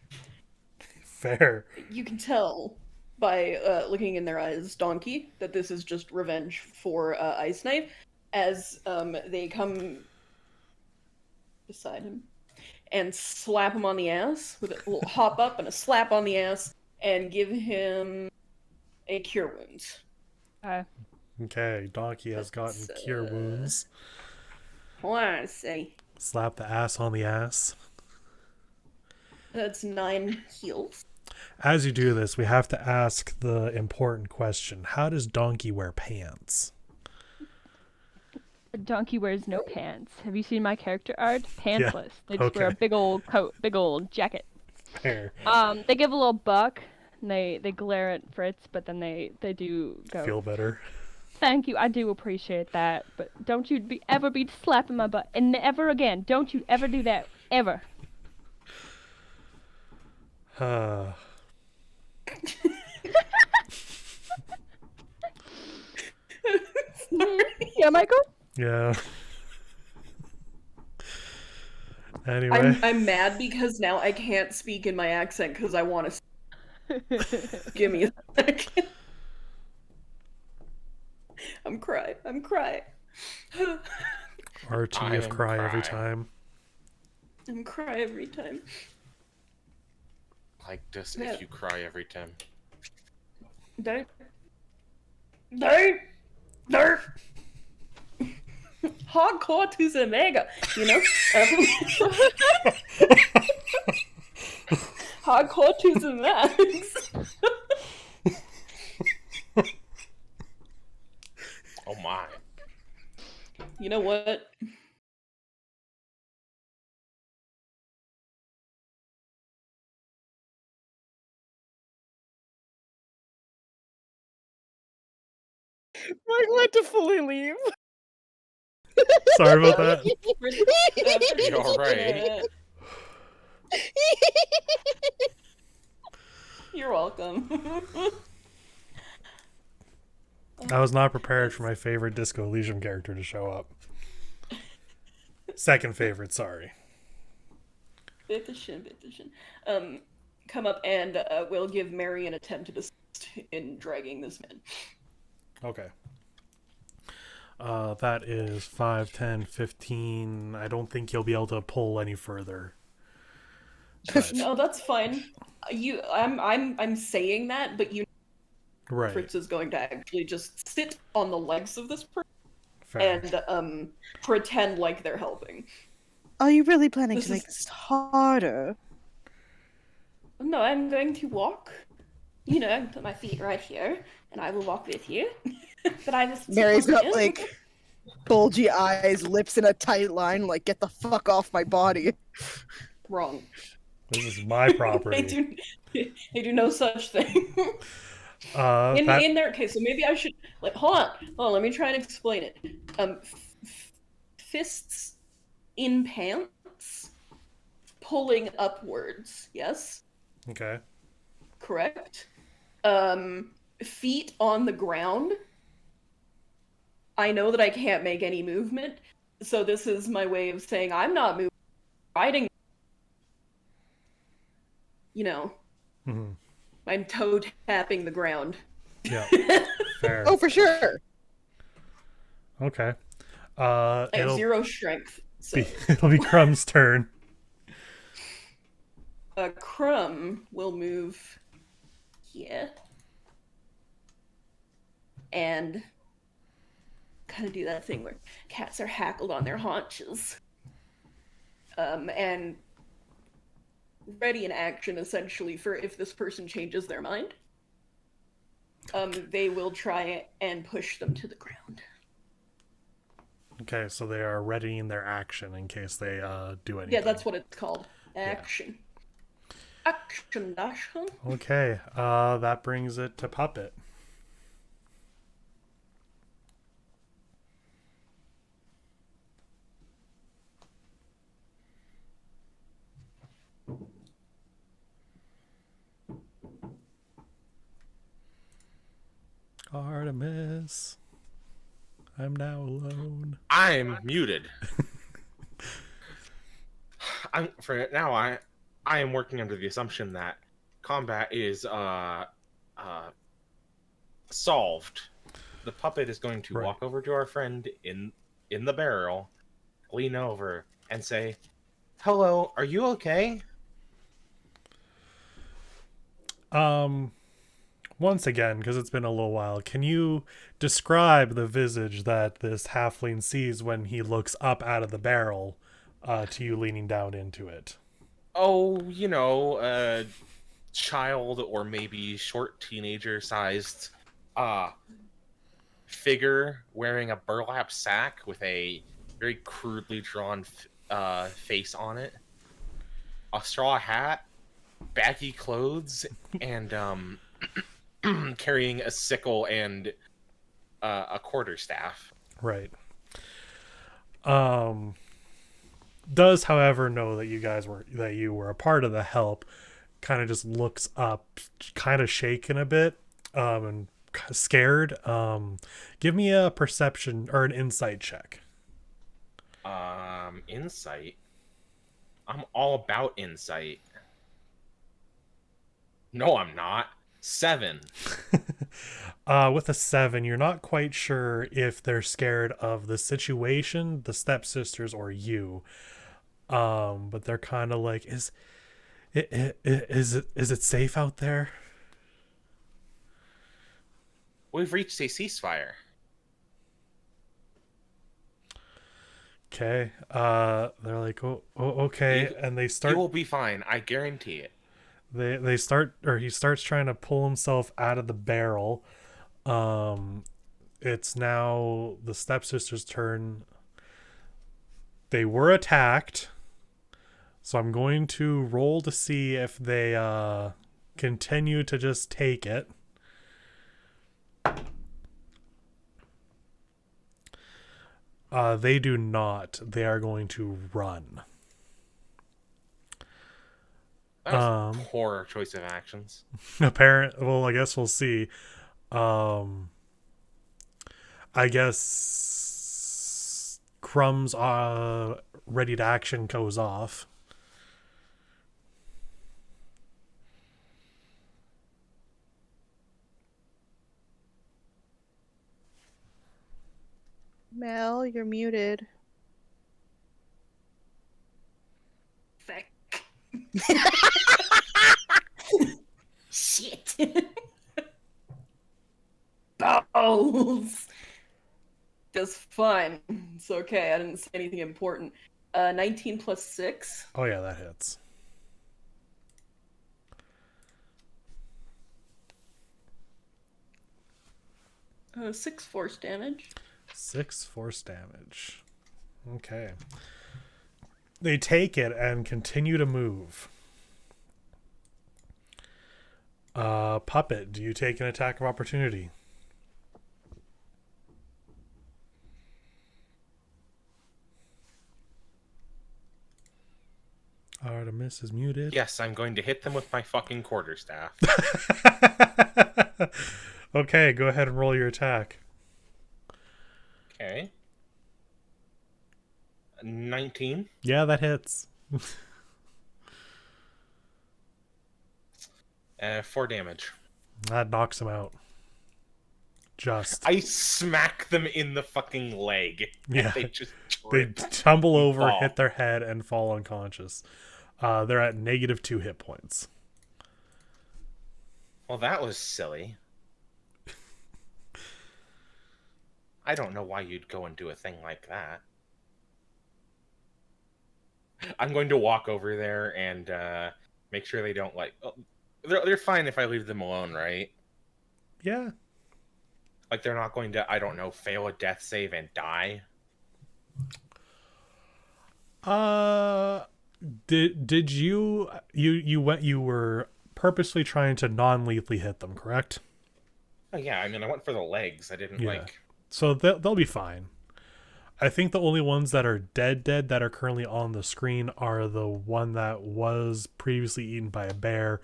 Fair. You can tell by looking in their eyes, Donkey, that this is just revenge for Ice Knife, as they come beside him and slap him on the ass with a little hop up and a slap on the ass and give him a cure wounds. Okay, Donkey has gotten That's, cure wounds. Hold on, say Slap the ass on the ass. that's 9 heals. As you do this, we have to ask the important question. How does Donkey wear pants? Donkey wears no pants. Have you seen my character art? Pantsless. They just wear a okay. big old coat, big old jacket. Fair. They give a little buck. And they glare at Fritz, but then they do go. Feel better. Thank you, I do appreciate that. But don't you ever be slapping my butt, and never again. Don't you ever do that, ever. Yeah, Michael? Yeah. Anyway. I'm mad because now I can't speak in my accent because I want to. Give me a second. I'm crying. RTF cry every crying. time. I'm crying every time. Like this Yeah. if you cry every time. Don't. Hardcore to the mega, you know? Hardcore to the max. Oh my. You know what? Michael had to fully leave. Sorry about that. You alright? You're welcome. I was not prepared for my favorite Disco Elysium character to show up. Second favorite, sorry. Bitteschön. Come up and we'll give Mary an attempt to assist in dragging this man. Okay. That is 5, 10, 15. I don't think you'll be able to pull any further. But, No, that's fine. I'm saying that, but right. Fritz is going to actually just sit on the legs of this person Fair. and pretend like they're helping. Are you really planning This to make is- this harder? No, I'm going to walk. You know, put my feet right here, and I will walk with you. But I just Mary's got like bulgy eyes, lips in a tight line, like get the fuck off my body. wrong. This is my property. They do no such thing. That, In their case, so maybe I should like hold on, let me try and explain it. Fists in pants, pulling upwards. Yes, okay. correct. Feet on the ground. I know that I can't make any movement, so this is my way of saying I'm not moving. Riding. You know, Mm-hmm. I'm toe tapping the ground. Yeah. Fair. Oh, for sure. Okay. I have It'll 0 strength. So. it'll be Crumb's turn. Crumb will move here and kind of do that thing where cats are hackled on their haunches. And ready in action essentially for if this person changes their mind. They will try and push them to the ground. Okay, so they are readying their action in case they do anything. Yeah, that's what it's called. Action. Action. Okay, that brings it to Puppet. Artemis, I'm now alone. I'm muted. For now I am working under the assumption that combat is solved. The puppet is going to Right. walk over to our friend in the barrel, lean over, and say, "Hello, are you okay?" Once again, because it's been a little while, can you describe the visage that this halfling sees when he looks up out of the barrel to you leaning down into it? Oh, you know, a child or maybe short teenager-sized figure wearing a burlap sack with a very crudely drawn face on it, a straw hat, baggy clothes, and carrying a sickle and a quarterstaff. Right. Does, however, know that you were a part of the help. Kind of just looks up, kind of shaken a bit, and scared. Give me a perception or an insight check. Insight. I'm all about insight. No, I'm not. 7. With a 7, you're not quite sure if they're scared of the situation, the stepsisters, or you. But they're kind of like, is it safe out there? We've reached a ceasefire. Okay. They're like, oh okay, and they start. You will be fine. I guarantee it. They start, or he starts trying to pull himself out of the barrel. It's now the stepsister's turn. They were attacked, so I'm going to roll to see if they continue to just take it. They do not. They are going to run. That's a poor choice of actions. Well, I guess we'll see. I guess Crumb's ready to action goes off. Mel, you're muted. Fuck. Shit. Balls. That's fine. It's okay. I didn't say anything important. 19 plus 6. Oh yeah, that hits. Uh, 6 force damage. 6 force damage. Okay. They take it and continue to move. Puppet, do you take an attack of opportunity? Artemis is muted. Yes, I'm going to hit them with my fucking quarterstaff. Okay, go ahead and roll your attack. Okay. 19. Yeah, that hits. 4 damage. That knocks him out. Just. I smack them in the fucking leg. Yeah. They just They trip. tumble over, fall. hit their head, and fall unconscious. They're at -2 hit points. Well, that was silly. I don't know why you'd go and do a thing like that. I'm going to walk over there and make sure they don't like. Oh, they're fine if I leave them alone, right? Yeah. Like they're not going to, I don't know, fail a death save and die. Did you were purposely trying to non-lethally hit them, correct? Oh yeah, I mean I went for the legs. I didn't Yeah. like. So they'll be fine. I think the only ones that are dead that are currently on the screen are the one that was previously eaten by a bear,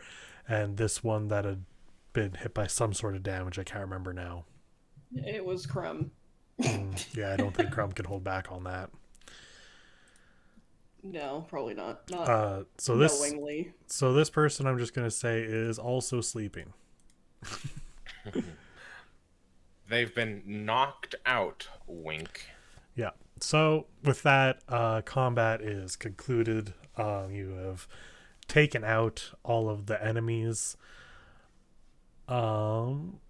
and this one that had been hit by some sort of damage. I can't remember now. It was Crumb. Yeah, I don't think Crumb can hold back on that. No, probably not. Not So knowingly. this person, I'm just gonna say, is also sleeping. They've been knocked out. Wink. Yeah. So with that, combat is concluded. You have taken out all of the enemies. So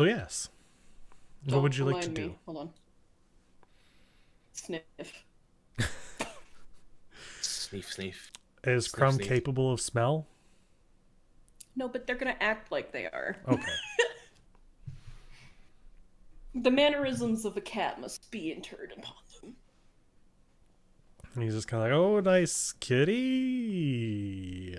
yes. What would you like to Remind do? me. Hold on. Sniff. Sneef, sneef. Is Sniff, Crumb sniff. capable of smell? No, but they're gonna act like they are. Okay. The mannerisms of a cat must be interred upon them. And he's just kind of like, oh, nice kitty.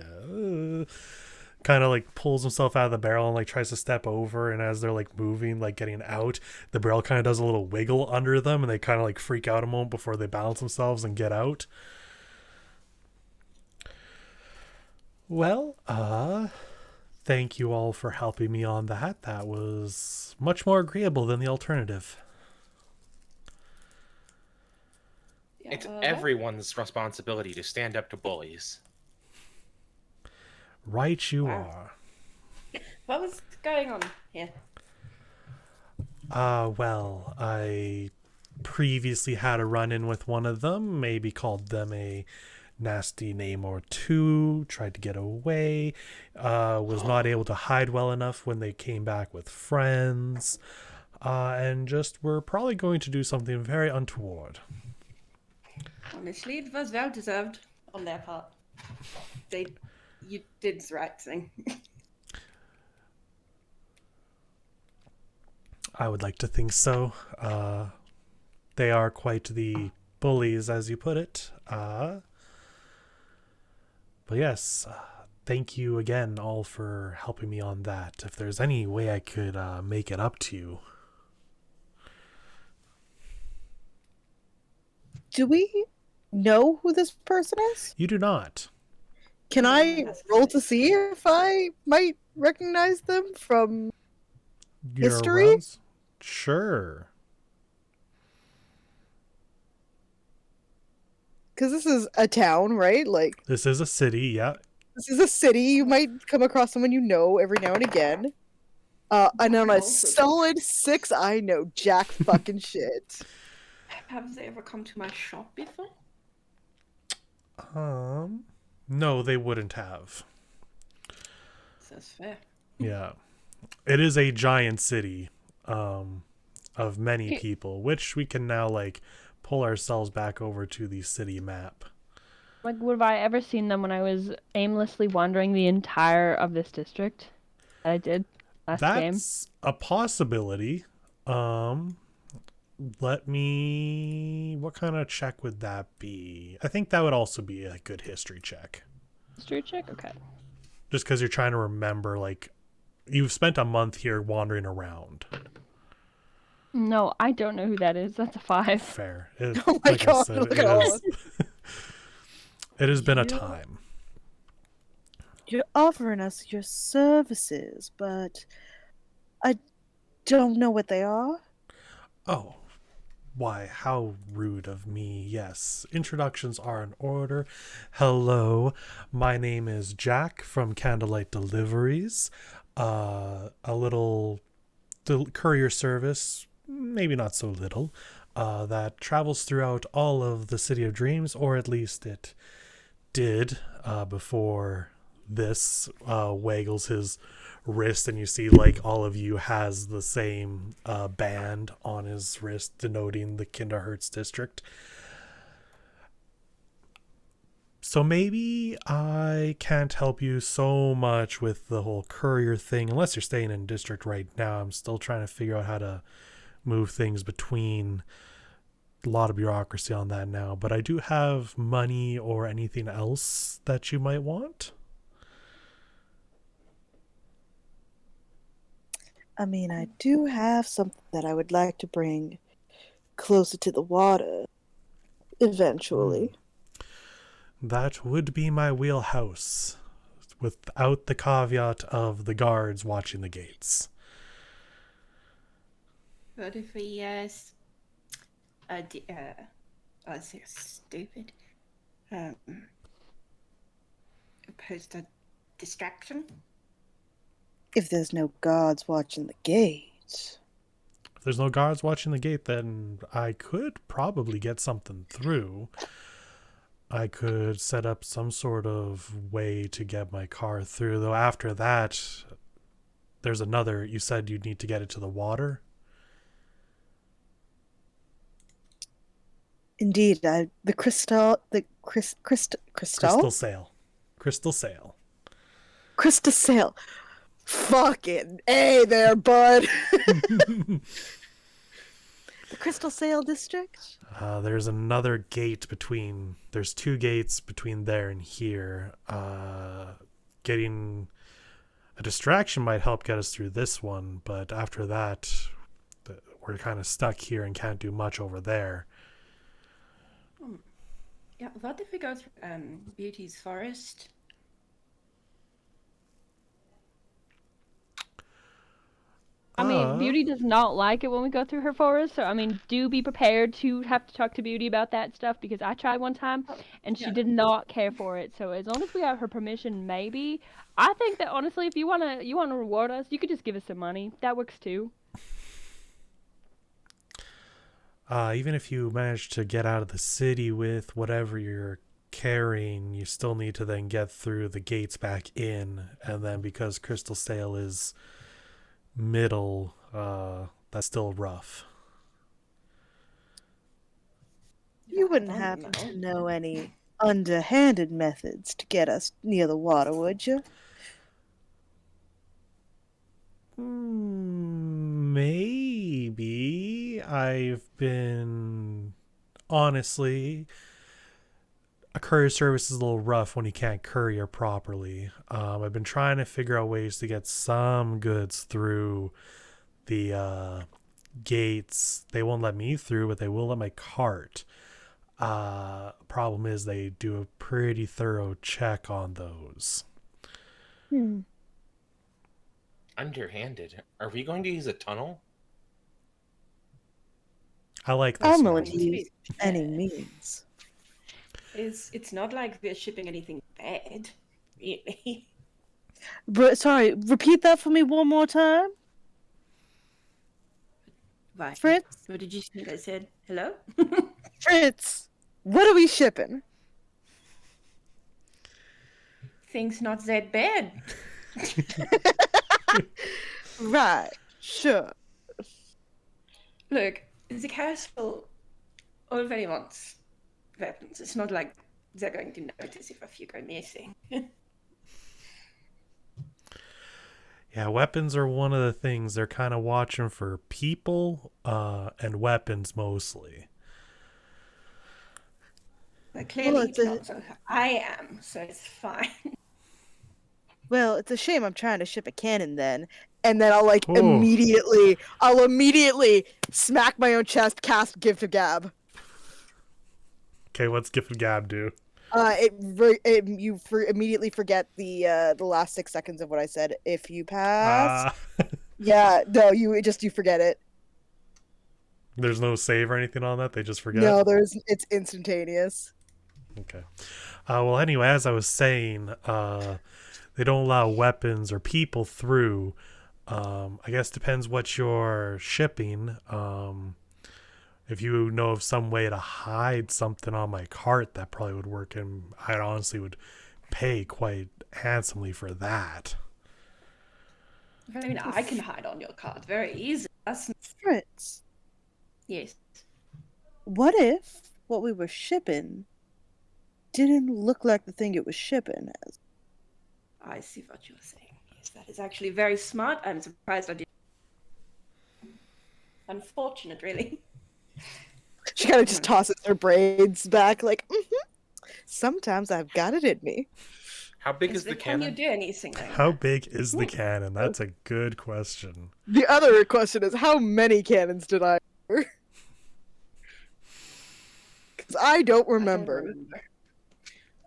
Kind of like pulls himself out of the barrel and like tries to step over. And as they're like moving, like getting out, the barrel kind of does a little wiggle under them. And they kind of like freak out a moment before they balance themselves and get out. Well, thank you all for helping me on that. That was much more agreeable than the alternative. It's everyone's responsibility to stand up to bullies. Right you Wow. are. What was going on here? Well, I previously had a run-in with one of them, maybe called them a nasty name or two, tried to get away, was not able to hide well enough when they came back with friends, and just were probably going to do something very untoward. Honestly, it was well deserved on their part. You did the right thing. I would like to think so. They are quite the bullies, as you put it. But yes, thank you again all for helping me on that. If there's any way I could make it up to you. Do we know who this person is? You do not. Can I That's roll nice. to see if I might recognize them from Your History? rounds? Sure. because this is a town, right? Like This is a city, yeah. this is a city. You might come across someone you know every now and again. And on a Also- solid 6, I know jack fucking shit. Have they ever come to my shop before? No, they wouldn't have. That's fair. Yeah. It is a giant city of many people, which we can now like pull ourselves back over to the city map. Like, would have I ever seen them when I was aimlessly wandering the entire of this district that I did last game? That's a possibility. Let me... What kind of check would that be? I think that would also be a good history check. History check? Okay. Just because you're trying to remember, like, you've spent a month here wandering around. No, I don't know who that is. That's a 5. Fair. Oh my like I god, said, look it at all is- it has been a You- time. You're offering us your services, but I don't know what they are. Oh, why, how rude of me. Yes, introductions are in order. Hello, my name is Jack from Candlelight Deliveries. A little courier service, maybe not so little, that travels throughout all of the City of Dreams, or at least it did before this. Waggles his wrist, and you see like all of you has the same band on his wrist denoting the Kinderhertz district. So maybe I can't help you so much with the whole courier thing unless you're staying in district right now. I'm still trying to figure out how to move things between. A lot of bureaucracy on that now, but I do have money or anything else that you might want. I mean, I do have something that I would like to bring closer to the water eventually. That would be my wheelhouse, without the caveat of the guards watching the gates. What if we, so stupid. Post a distraction? If there's no guards watching the gate. If there's no guards watching the gate, then I could probably get something through. I could set up some sort of way to get my car through, though after that, there's another. You said you'd need to get it to the water? Indeed, the crystal Crystal sail. Crystal sail. crystal sail. Fucking A there, bud. The Crystal Sail District? There's another gate between. There's 2 gates between there and here. Getting a distraction might help get us through this one, but after that, we're kind of stuck here and can't do much over there. Yeah, what if we go through Beauty's forest? I mean, Beauty does not like it when we go through her forest, so I mean, do be prepared to have to talk to Beauty about that stuff because I tried one time and she yeah. did not care for it. So as long as we have her permission, maybe. I think that honestly, if you wanna reward us, you could just give us some money. That works too. Even if you manage to get out of the city with whatever you're carrying, you still need to then get through the gates back in, and then because Crystal Sail is middle, that's still rough. You wouldn't I don't happen to know. know any underhanded methods to get us near the water, would you? Maybe. I've been honestly, a courier service is a little rough when you can't courier properly. I've been trying to figure out ways to get some goods through the gates. They won't let me through, but they will let my cart. Problem is they do a pretty thorough check on those. Underhanded. Are we going to use a tunnel? I like this I'm one. willing to use any means. It's not like we're shipping anything bad, really. Sorry, repeat that for me one more time, Why? Fritz. What did you think I said? Hello? Fritz, what are we shipping? Things not that bad. Right, sure. Look, the castle already wants weapons. It's not like they're going to notice if a few go missing. Yeah, weapons are one of the things they're kind of watching for people and weapons mostly. But clearly, Well, it's a- not so I am, so it's fine. Well, it's a shame I'm trying to ship a cannon then. And then I'll Ooh. immediately smack my own chest, cast Gift of Gab. Okay, what's Gift of Gab do? Immediately forget the last 6 seconds of what I said. If you pass, Ah, yeah, no, you forget it. there's no save or anything on that. They just forget. No, it's instantaneous. Okay. Well, anyway, as I was saying, they don't allow weapons or people through. I guess depends what you're shipping. If you know of some way to hide something on my cart, that probably would work, and I honestly would pay quite handsomely for that. I mean, I can hide on your cart very easily. That's Fritz, yes. what if what we were shipping didn't look like the thing it was shipping as? I see what you're saying. Yes, that is actually very smart. I'm surprised I did. Unfortunate, really. She kind of just tosses her braids back, like, sometimes I've got it in me. How big is the Can you cannon? do anything like How that? big is the cannon? That's a good question. The other question is, how many cannons did I order? Because I don't remember.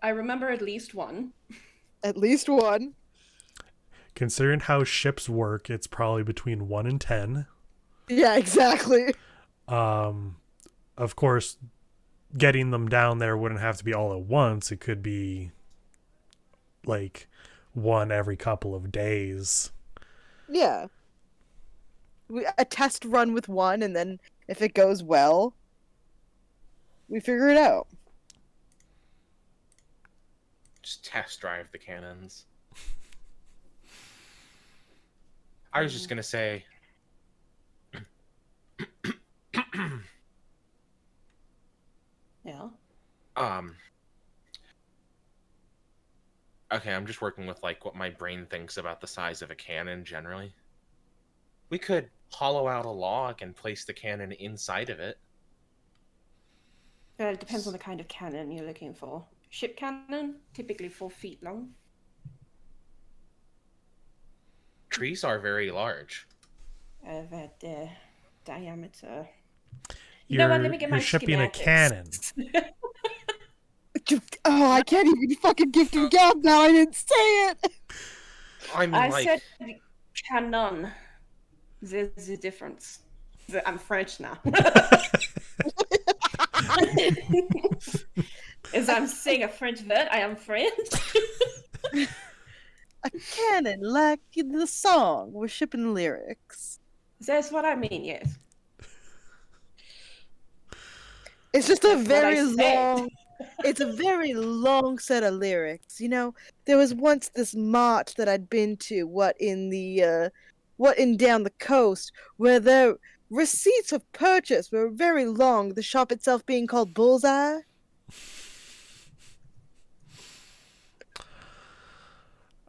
I remember at least one. At least one. Considering how ships work, it's probably between 1 and 10. Yeah, exactly. Of course, getting them down there wouldn't have to be all at once. It could be like one every couple of days. Yeah. A test run with one, and then if it goes well, we figure it out. Just test drive the cannons. I was just gonna say. Yeah. Okay, I'm just working with like what my brain thinks about the size of a cannon generally. We could hollow out a log and place the cannon inside of it. It depends on the kind of cannon you're looking for. Ship cannon, typically 4 feet long. Trees are very large. Their diameter. You know what? Let me get my You're shipping a schematics. cannon. Oh, I can't even fucking gift and gab now. I didn't say it. I mean, I like, said canon. There's a difference. I'm French now. As I'm saying a French word, I am French. A cannon, like the song. We're shipping lyrics. That's what I mean, yes. It's just a That's what I very said. long. It's a very long set of lyrics. You know, there was once this mart that I'd been to. What in down the coast, where the receipts of purchase were very long. The shop itself being called Bullseye.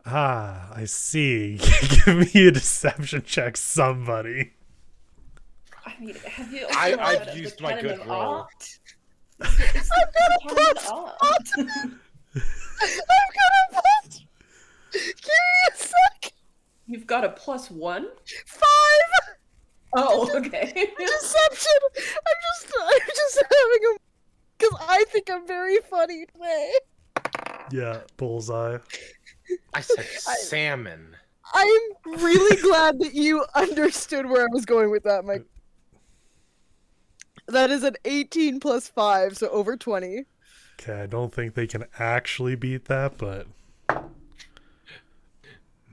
Ah, I see. Give me a deception check, somebody. I mean, have you also I've heard of used the my canon good of roll. art? It's the canon of art. I've got a plus. Give me a sec. You've got a +1? 5 Oh, okay. deception. I'm just having a because I think I'm very funny today. Yeah, bullseye. I said salmon. I'm really glad that you understood where I was going with that, Mike. That is an 18 plus 5, so over 20. Okay, I don't think they can actually beat that, but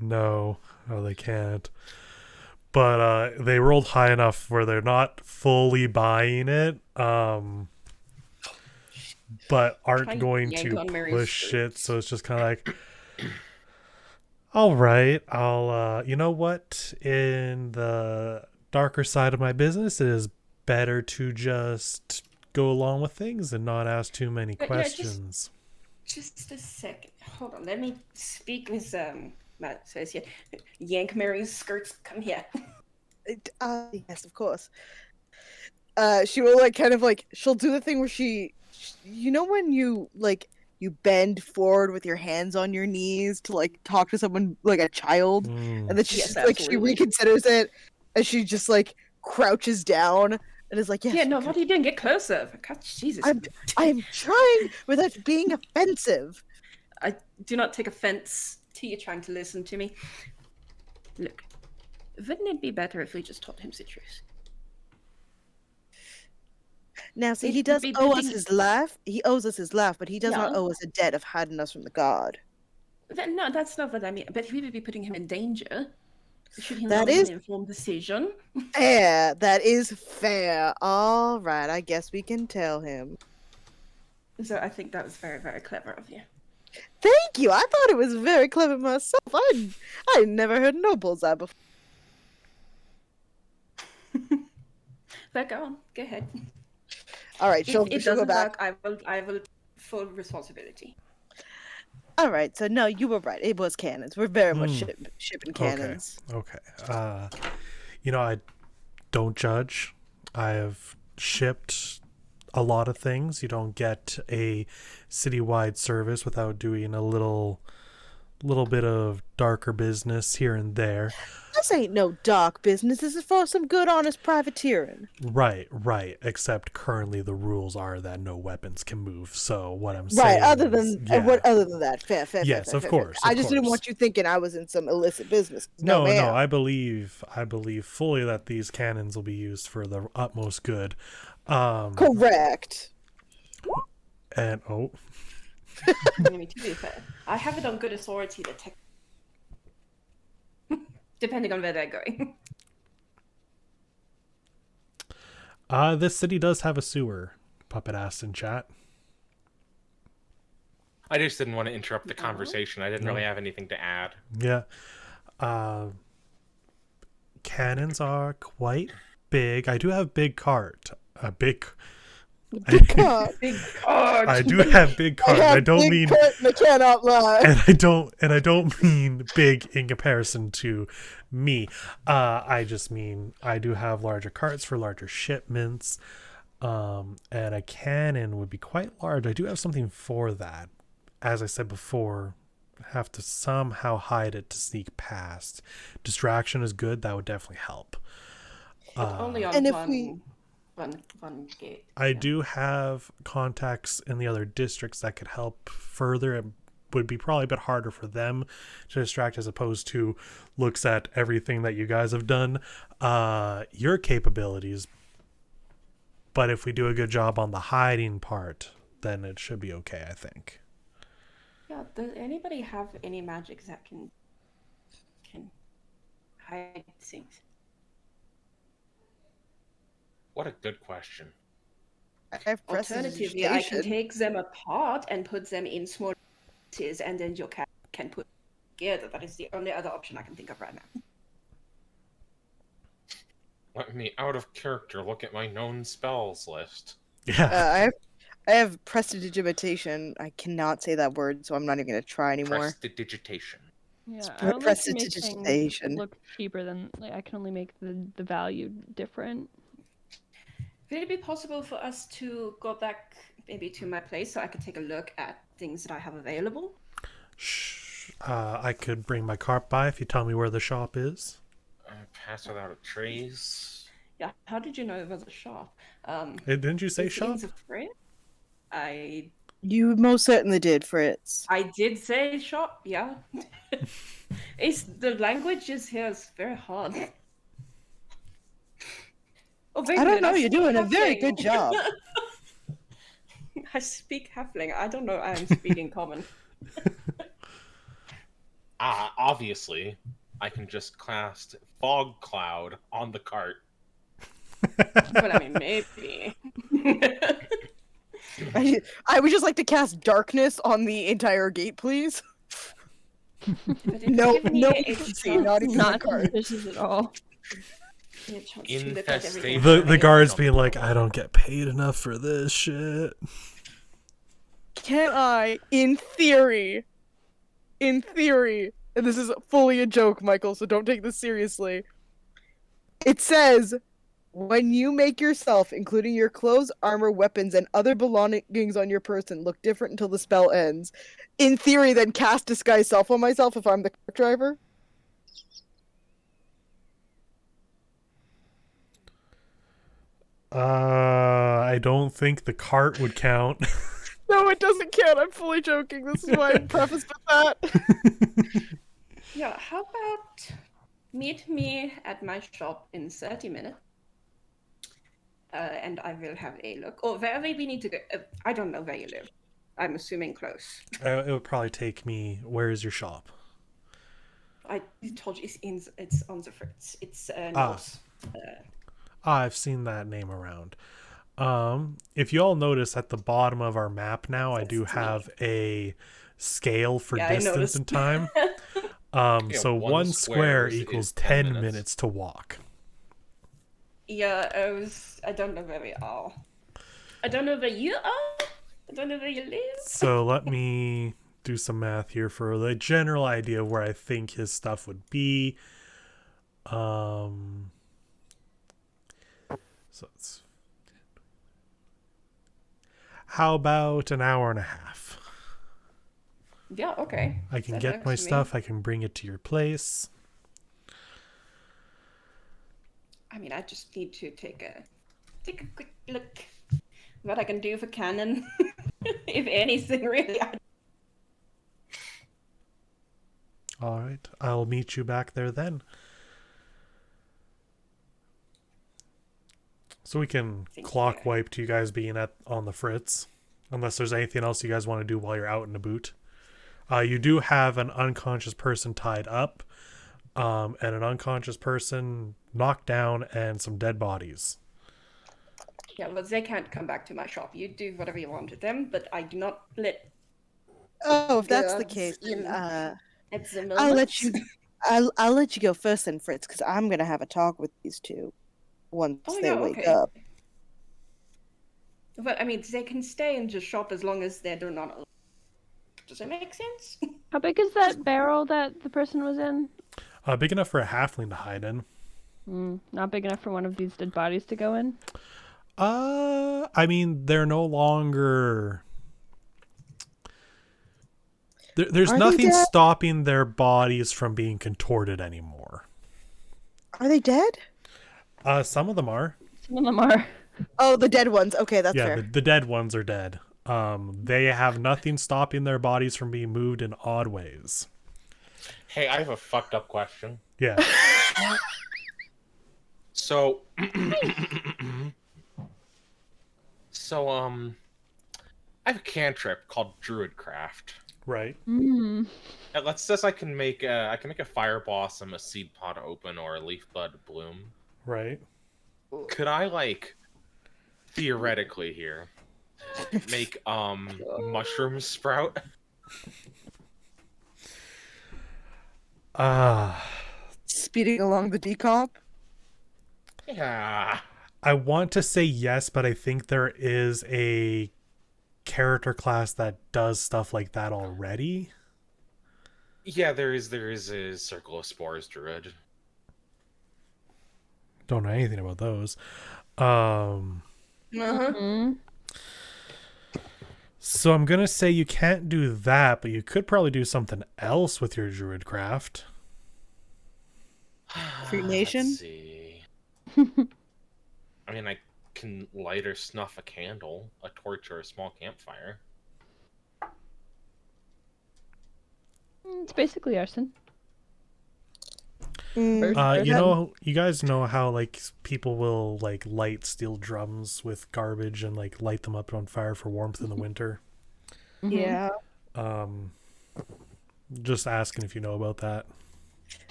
no, they can't. But they rolled high enough where they're not fully buying it, but aren't Trying to going yank to on Mary's push it. skirts. So it's just kind of like, all right, I'll. You know what? In the darker side of my business, it is better to just go along with things and not ask too many But yeah, questions. Just a second. Hold on. Let me speak with my associate. Yank Mary's skirts. Come here. Yes, of course. She will she'll do the thing where you know when you bend forward with your hands on your knees to talk to someone like a child, and then she Yes, she absolutely. reconsiders it, and she just crouches down and is like, yes. Yeah, no, what are you doing? Get closer. God, Jesus. I'm trying without being offensive. I do not take offense to you trying to listen to me. Look, wouldn't it be better if we just told him the truth? Now, see, It he would does be owe us putting- his life. He owes us his life, but he does not Yeah. owe us a debt of hiding us from the god. No, that's not what I mean. But we would be putting him in danger. Should he That not make is- an informed decision? Fair. That is fair. All right, I guess we can tell him. So I think that was very, very clever of you. Thank you. I thought it was very clever myself. I never heard no bullseye before. But go on, go ahead. All right, she'll If it go doesn't back. work, I will full responsibility. All right, so no, you were right. It was cannons. We're very much shipping cannons. Okay. I don't judge. I have shipped a lot of things. You don't get a citywide service without doing a little bit of darker business here and there. This ain't no dark business. This is for some good, honest privateering. Right. Except currently the rules are that no weapons can move. So what I'm saying Right. Other is, than other than that, fair. Yes, fair, of fair, course, fair. I of just didn't course. want you thinking I was in some illicit business. No, ma'am. I believe fully that these cannons will be used for the utmost good. Correct. And I mean, to be fair, I have it on good authority that depending on where they're going. this city does have a sewer. Puppet asked in chat. I just didn't want to interrupt the conversation. I didn't really have anything to add. Yeah. Cannons are quite big. I do have big cart. Big cart. Big card. I do have big I cards. have I don't big mean cart and I cannot lie. and I don't mean big in comparison to me. I just mean I do have larger carts for larger shipments. And a cannon would be quite large. I do have something for that. As I said before, have to somehow hide it to sneak past. Distraction is good. That would definitely help. But only on And if one gate. I do have contacts in the other districts that could help further. It would be probably a bit harder for them to distract as opposed to looks at everything that you guys have done, your capabilities. But if we do a good job on the hiding part, then it should be okay, I think. Yeah, does anybody have any magic that can hide things? What a good question. I have Alternatively, I can prestidigitation. take them apart and put them in small pieces, and then your cat can put together. That is the only other option I can think of right now. Let me out of character look at my known spells list. Yeah. I have prestidigitation. I cannot say that word, so I'm not even gonna try anymore. Prestidigitation. Yeah, I don't like to make things Prestidigitation. look cheaper than like I can only make the value different. Would it be possible for us to go back maybe to my place so I could take a look at things that I have available? I could bring my cart by if you tell me where the shop is. Pass without a trace. Yeah, how did you know it was a shop? Didn't you say it's shop? in the Fritz? You most certainly did, Fritz. I did say shop, yeah. The language here is very hard. Oh, wait I a don't minute, know. You're speak doing a very Halfling. good job. I speak Halfling. I don't know. I am speaking Common. Obviously, I can just cast Fog Cloud on the cart. But I mean, maybe. I would just like to cast darkness on the entire gate, please. But No, give me no, a see, not even Not the card. suspicious at all. a chance to look at Infestation. everything. The guards being like, I don't get paid enough for this shit. Can I, in theory, and this is fully a joke, Michael, so don't take this seriously. It says, when you make yourself, including your clothes, armor, weapons, and other belongings on your person, look different until the spell ends. In theory, then cast Disguise Self on myself if I'm the truck driver. I don't think the cart would count. No, it doesn't count. I'm fully joking. This is why I prefaced with that. Yeah, how about meet me at my shop in 30 minutes? And I will have a look. Or wherever we need to go. I don't know where you live. I'm assuming close. It would probably take me. Where is your shop? I told you it's on the Fritz. It's north. I've seen that name around. If you all notice at the bottom of our map now, I do have a scale for Yeah, I distance noticed. and time. So one square equals 10 minutes to walk. Yeah, I don't know where we are. I don't know where you are. I don't know where you live. So let me do some math here for the general idea of where I think his stuff would be. So it's... How about an hour and a half? Yeah, okay. I can That get works my for me. stuff. I can bring it to your place. I mean, I just need to take a quick look what I can do for canon, if anything, really. All right. I'll meet you back there then. So we can Thank clock you. wipe to you guys being on the Fritz. Unless there's anything else you guys want to do while you're out in a boot. You do have an unconscious person tied up. And an unconscious person knocked down and some dead bodies. Yeah, well, they can't come back to my shop. You do whatever you want with them, but I do not let. Oh, if that's the Guards case, then, at the moment. I'll let you. I'll let you go first, then, Fritz, because I'm gonna have a talk with these two once Oh, they yeah, wake okay. up. But I mean, they can stay in the shop as long as they're not alone. Does that make sense? How big is that barrel that the person was in? Big enough for a halfling to hide in. Not big enough for one of these dead bodies to go in? I mean, they're no longer. There's Are they nothing dead? stopping their bodies from being contorted anymore. Are they dead? Some of them are. Some of them are. Oh, the dead ones. Okay, that's Yeah, fair. the dead ones are dead. They have nothing stopping their bodies from being moved in odd ways. Hey, I have a fucked up question. Yeah. So, I have a cantrip called Druidcraft. Right. It lets us I can make a fire blossom, a seed pod open, or a leaf bud bloom. Right. Could I theoretically here make mushrooms sprout? Speeding along the decomp. Yeah. I want to say yes, but I think there is a character class that does stuff like that already. Yeah, there is a circle of spores druid. Don't know anything about those. So I'm gonna say you can't do that, but you could probably do something else with your druid craft. Cremation? Let's see. I mean, I can light or snuff a candle, a torch, or a small campfire. It's basically arson. You guys know how people will light steel drums with garbage and light them up on fire for warmth in the winter. Yeah. Just asking if you know about that.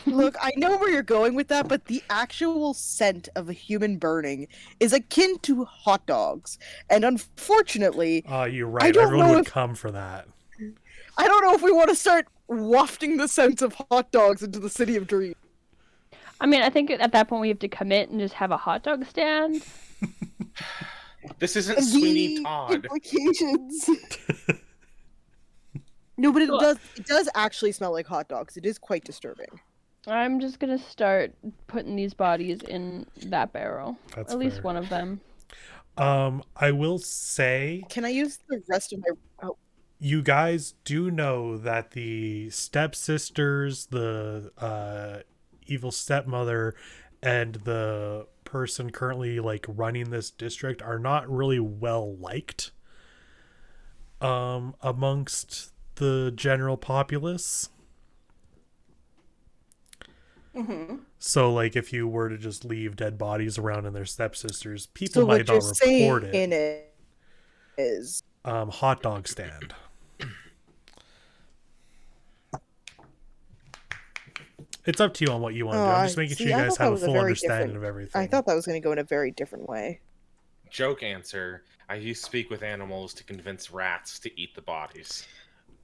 Look, I know where you're going with that, but the actual scent of a human burning is akin to hot dogs. And unfortunately, You're I right. don't Everyone know would if- come for that. I don't know if we want to start wafting the scent of hot dogs into the city of dreams. I mean, I think at that point we have to commit and just have a hot dog stand. This isn't Sweeney The Todd. implications. No, but it does actually smell like hot dogs. It is quite disturbing. I'm just gonna start putting these bodies in that barrel. That's At least fair. one of them. I will say Can I use the rest of my... Oh, you guys do know that the stepsisters, the evil stepmother, and the person currently running this district are not really well liked amongst the general populace. So if you were to just leave dead bodies around in their stepsisters, people so might what you're not report saying it. is... Hot dog stand. It's up to you on what you want to do. I'm just making sure you guys have a full understanding of everything. I thought that was going to go in a very different way. Joke answer. I used to speak with animals to convince rats to eat the bodies.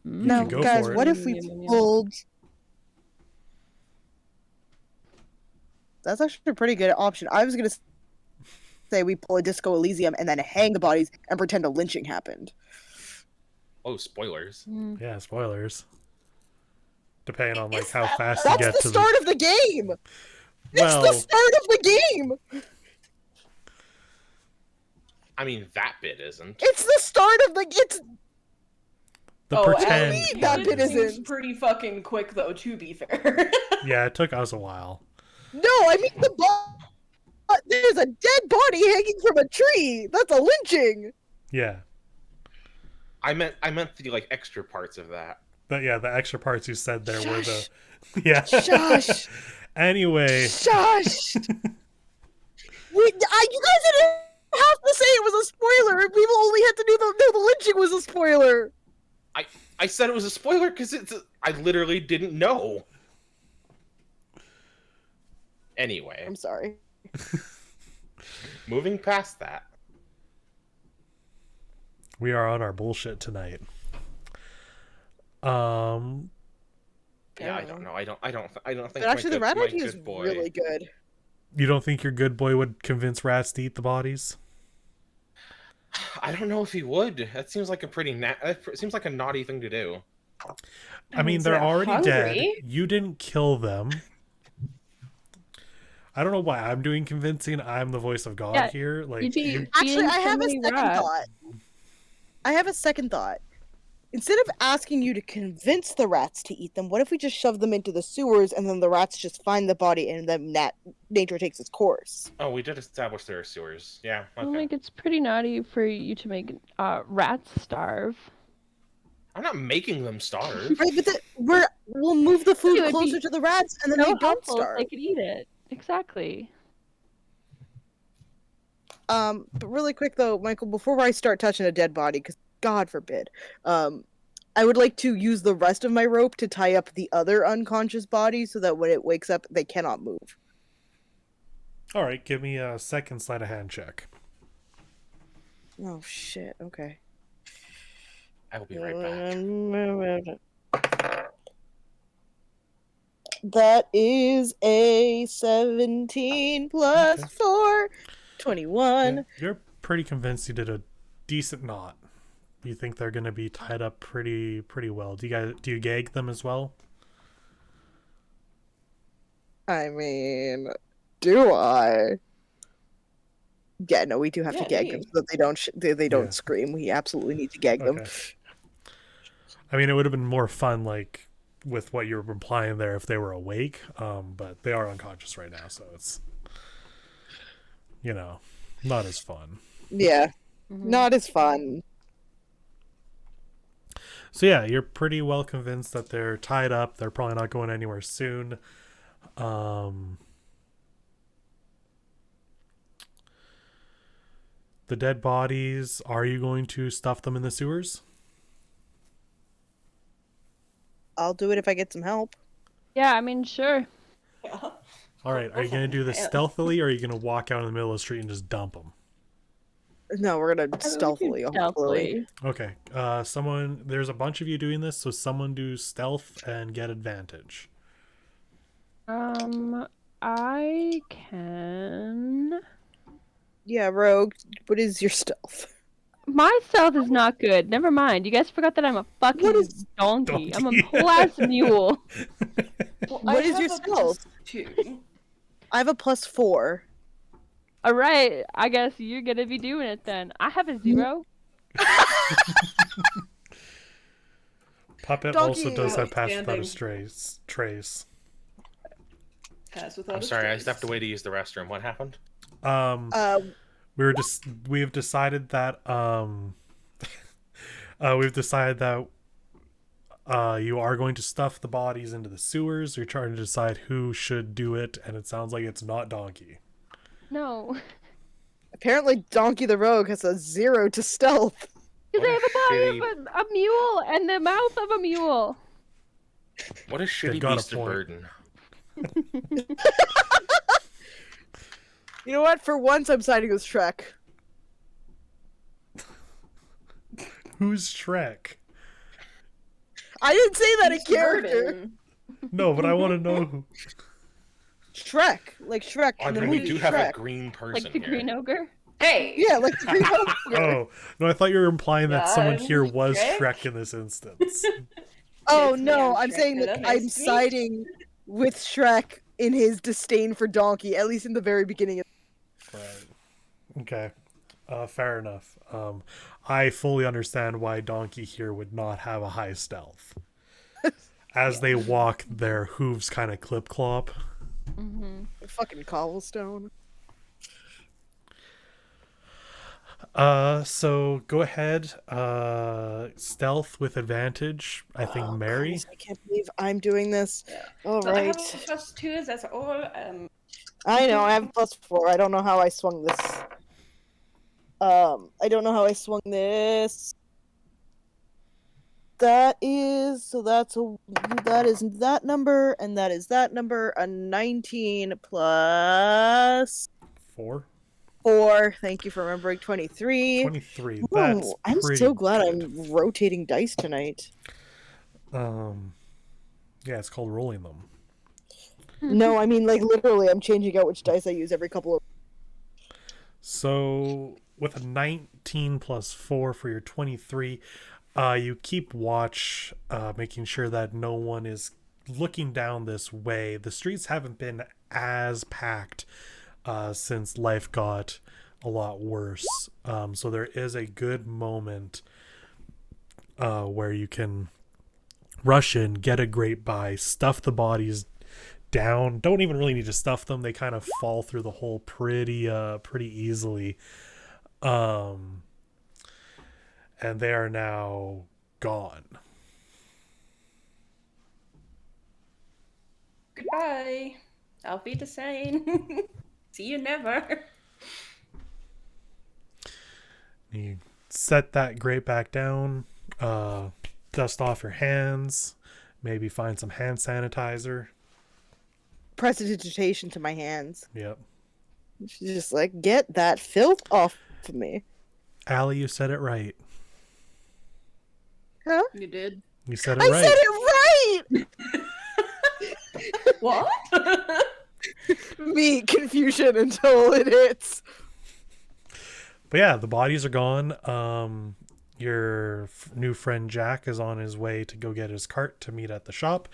Now, can go guys, for it. what if we pulled... That's actually a pretty good option. I was going to say we pull a Disco Elysium and then hang the bodies and pretend a lynching happened. Oh, spoilers. Yeah, spoilers. Depending on Is how that- fast you That's get the to start of the game! Well, It's the start of the game! I mean, that bit isn't. It's the start of the... It's... the pretend. Ellie, that bit It seems isn't. pretty fucking quick, though, to be fair. Yeah, it took us a while. No, I mean there's a dead body hanging from a tree! That's a lynching! Yeah. I meant the extra parts of that. But yeah, the extra parts you said there were the... Yeah. Shush! Anyway. Shush! You guys didn't have to say it was a spoiler. People only had to know the lynching was a spoiler. I said it was a spoiler because I literally didn't know. Anyway, I'm sorry. moving past that. We are on our bullshit tonight. Yeah, I don't know. I don't think. But actually, the rat my idea is good boy. really good. You don't think your good boy would convince rats to eat the bodies? I don't know if he would. That seems like a pretty it seems like a naughty thing to do. I mean, they're already dead. You didn't kill them. I don't know why I'm doing convincing. I'm the voice of God Yeah, here. Like, you'd be you, Actually, eating I so have a many second rats. thought. I have a second thought. Instead of asking you to convince the rats to eat them, what if we just shove them into the sewers and then the rats just find the body and then nature takes its course? Oh, we did establish there are sewers. Yeah. Well, Okay. like, it's pretty naughty for you to make rats starve. I'm not making them starve. Right, but we'll move the It food would closer be to the rats and then So they don't helpful if starve. they could eat it. Exactly. But really quick though, Michael, before I start touching a dead body, because God forbid, I would like to use the rest of my rope to tie up the other unconscious body so that when it wakes up, they cannot move. all right, give me a second sleight of hand check. Oh shit. Okay. I will be right back. That is a 17 plus Okay. 4, 21. Yeah, you're pretty convinced you did a decent knot. You think they're going to be tied up pretty well. Do you gag them as well? I mean, do I? Yeah, no, we do have to gag them so that they don't Yeah. scream. We absolutely need to gag them. Okay. I mean, it would have been more fun, like, with what you were implying there if they were awake, but they are unconscious right now, so it's, not as fun. Yeah, Mm-hmm. not as fun. So yeah, you're pretty well convinced that they're tied up. They're probably not going anywhere soon. The dead bodies, are you going to stuff them in the sewers? I'll do it if I get some help. Yeah, I mean, sure. Yeah. All right, are you going to do this stealthily, or are you going to walk out in the middle of the street and just dump them? No, we're gonna I mean, we can stealthily, hopefully. stealthily. Okay, there's a bunch of you doing this, so someone do stealth and get advantage. I can. Yeah, Rogue, what is your stealth? My stealth is not good. Never mind. You guys forgot that I'm a fucking What is- donkey. I'm a Donkey. plus mule. Well, What I is have your a stealth? +2. I have a +4. All right, I guess you're gonna be doing it then. I have a 0. Puppet Donkey. also does have pass without a Outstanding. trace. Pass without I'm a sorry, I just trace. have to wait to use the restroom. What happened? We have decided that we've decided that you are going to stuff the bodies into the sewers. You're trying to decide who should do it, and it sounds like it's not Donkey. No. Apparently, Donkey the Rogue has a 0 to stealth. Because I What have a a body shitty- of a mule and the mouth of a mule. What a shitty got a beast of point. burden. You know what? For once, I'm siding with Shrek. Who's Shrek? I didn't say that in Beast of character. burden. No, but I want to know who. Shrek, like Shrek Oh, in the then we movie do have a Shrek. green person Like the here. green ogre. Hey! Yeah, like the green ogre. Oh no, I thought you were implying that Yeah, someone I'm here was Shrek. Shrek in this instance. Oh It's me, no, I'm I'm Shrek. saying that Hello, I'm nice to meet siding with Shrek in his disdain for Donkey, at least in the very beginning. Right. Okay. Fair enough. I fully understand why Donkey here would not have a high stealth. As they walk, their hooves kind of clip clop. Mm-hmm. Fucking cobblestone. So go ahead. Stealth with advantage. I think Oh, Mary. Christ, I can't believe I'm doing this. Yeah. All So I right. have a +2, that's all. I know, I have a +4. I don't know how I swung this. I don't know how I swung this. That is that number, and that is that number. A 19 plus 4. 4. Thank you for remembering. 23. 23. Ooh, That's I'm pretty so glad good. I'm rotating dice tonight. Yeah, it's called rolling them. No, I mean like literally, I'm changing out which dice I use every couple of. So with a 19 plus 4 for your 23, you keep watch, making sure that no one is looking down this way. The streets haven't been as packed since life got a lot worse. So there is a good moment where you can rush in, get a great buy, stuff the bodies down. Don't even really need to stuff them. They kind of fall through the hole pretty easily. And they are now gone. Goodbye. Auf Wiedersehen. See you never. You set that grate back down, dust off your hands, maybe find some hand sanitizer. Prestidigitation to my hands. Yep. She's just like, get that filth off of me. Allie, you said it right. Huh? You did. You said it I right. said it right! What? Me, confusion until it hits. But yeah, the bodies are gone. Your new friend Jack is on his way to go get his cart to meet at the shop.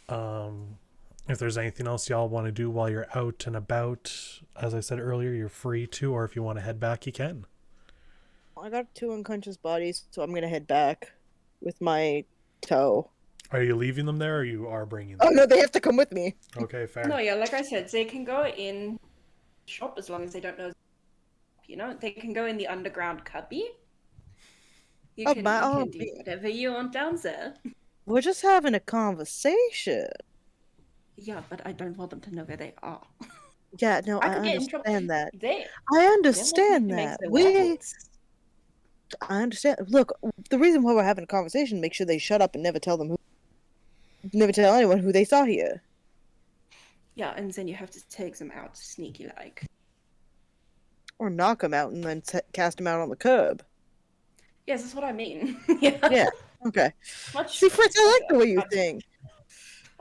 If there's anything else y'all want to do while you're out and about, as I said earlier, you're free to, or if you want to head back, you can. I got 2 unconscious bodies, so I'm gonna head back with my toe. Are you leaving them there, or you are bringing Oh them? no, they have to come with me. Okay, fair. No, yeah, like I said, they can go in shop as long as they don't know. You know, they can go in the underground cubby. You Oh, can, by you all can do means. whatever you want down there. We're just having a conversation. Yeah, but I don't want them to know where they are. Yeah, no, I could get in trouble. understand that. They. I understand that. I understand. Look, the reason why we're having a conversation, make sure they shut up and never tell anyone who they saw here. Yeah, and then you have to take them out sneaky like. Or knock them out and then cast them out on the curb. Yes, that's what I mean. Yeah. Yeah, okay. Much See, Fritz, I like the way you I- think.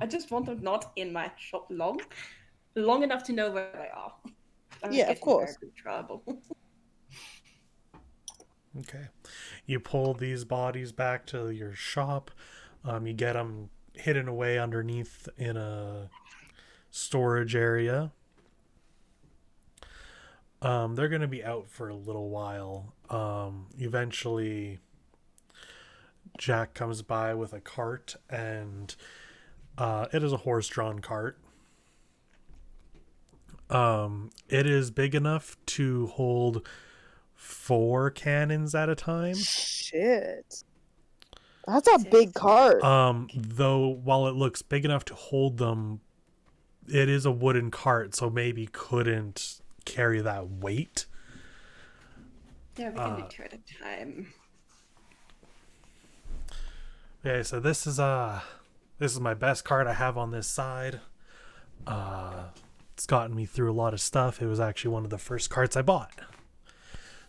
I just want them not in my shop long enough to know where they are. I'm Yeah, of getting course. very in trouble. Okay. You pull these bodies back to your shop. You get them hidden away underneath in a storage area. They're going to be out for a little while. Eventually, Jack comes by with a cart, and it is a horse-drawn cart. It is big enough to hold 4 cannons at a time. Shit. That's a big cart. Though while it looks big enough to hold them, it is a wooden cart, so maybe couldn't carry that weight. Yeah, we can do 2 at a time. Okay, so this is my best cart I have on this side. It's gotten me through a lot of stuff. It was actually one of the first carts I bought.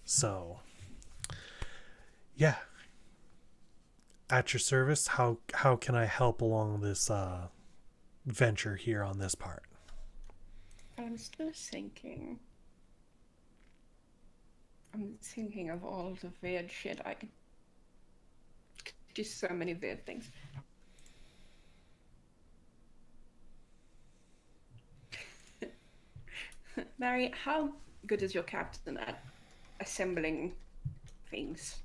So, yeah. At your service, how can I help along this venture here on this part? I'm still thinking. I'm thinking of all the weird shit I could do. So many weird things. Mary, how good is your captain at assembling things?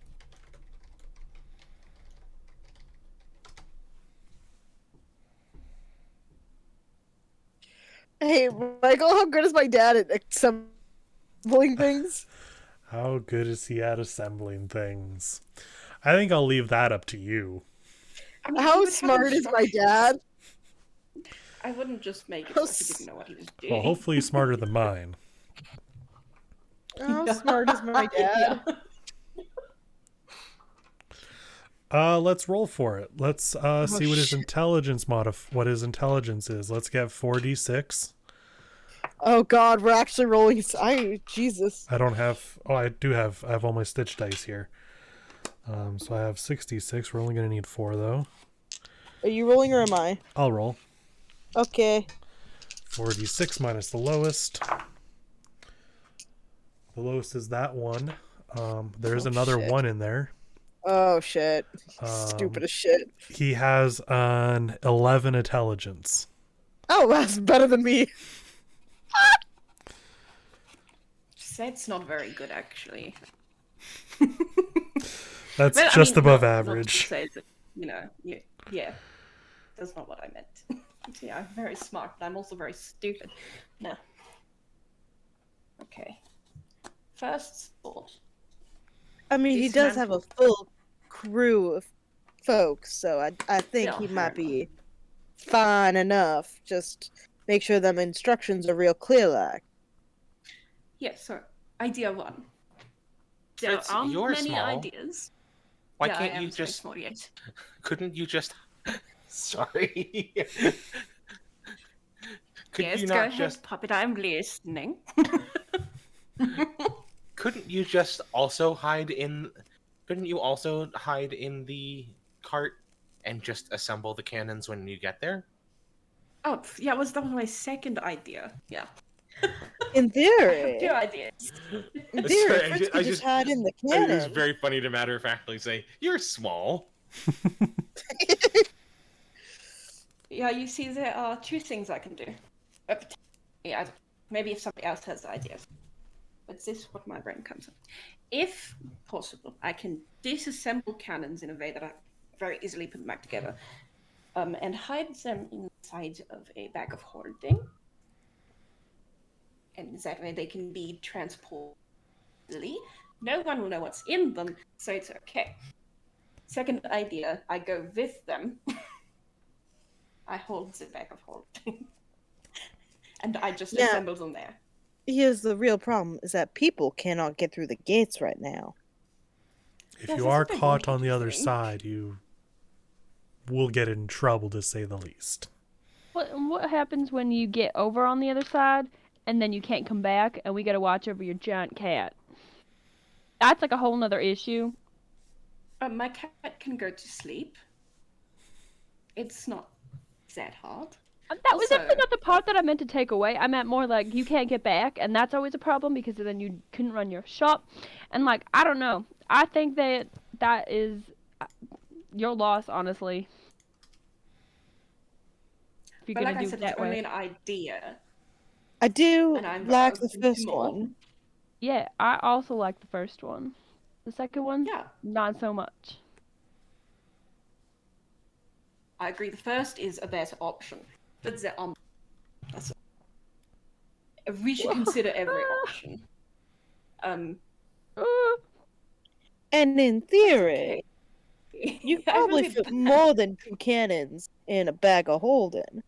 Hey, Michael, how good is my dad at assembling things? How good is he at assembling things? I think I'll leave that up to you. I mean, he How would have smart is my instructions. dad? I wouldn't just make it How so he didn't know what he was doing. Well, hopefully he's smarter than mine. How smart is my dad? Let's roll for it. Let's see what his shit. intelligence what his intelligence is. Let's get 4d6. Oh god, we're actually rolling. Jesus. I don't have. Oh, I do have. I have all my stitch dice here. So I have 66. We're only gonna need 4 though. Are you rolling or am I? I'll roll. Okay. 4d6 minus the lowest. The lowest is that one. There's Oh, another shit. one in there. Oh shit. Stupid as shit. He has an 11 intelligence. Oh, that's better than me. That's not very good, actually. That's Well, I just mean, above not to average. say that, yeah, that's not what I meant. Yeah, I'm very smart, but I'm also very stupid. No. Okay. First thought. I mean, he does have a full crew of folks, so I think Yeah, he fair might be fine enough. Just make sure them instructions are real clear, like. Yeah, so idea one. There Fritz, aren't you're many small. ideas. Why Yeah, can't I am you very just? small, yes. Couldn't you just? Sorry. Could Yes, you go not ahead, just? Puppet, I'm listening. Couldn't you just also hide in? Couldn't you also hide in the cart and just assemble the cannons when you get there? Oh, yeah, that was my second idea. Yeah. In I have theory, two ideas. in theory, Sorry, Fritz could just hide in the it was cannon. very funny to matter of factly say, "You're small." Yeah, you see, there are two things I can do. Yeah, maybe if somebody else has ideas. But this is what my brain comes up. If possible, I can disassemble cannons in a way that I very easily put them back together, and hide them inside of a bag of holding. And that way they can be transported easily. No one will know what's in them, so it's okay. Second idea, I go with them. I hold the bag of holding. And I just Now, assemble them there. here's the real problem: is that people cannot get through the gates right now. If Yes, you that's are what I want caught you on the to other think. side, you will get in trouble, to say the least. What happens when you get over on the other side and then you can't come back and we gotta watch over your giant cat? That's like a whole nother issue. My cat can go to sleep. It's not that hard. That was Also, definitely not the part that I meant to take away. I meant more like you can't get back, and that's always a problem because then you couldn't run your shop. And like I don't know, I think that is your loss, honestly. If you're but gonna like I do it said, it's that only way. an idea, I do and I'm like the open to first more. one. Yeah, I also like the first one. The second one, Yeah, not so much. I agree. The first is a better option, but that's we should consider every option. Um, And in that's theory, okay. you could I feel a probably bit fit bad. more than 2 cannons in a bag of holding.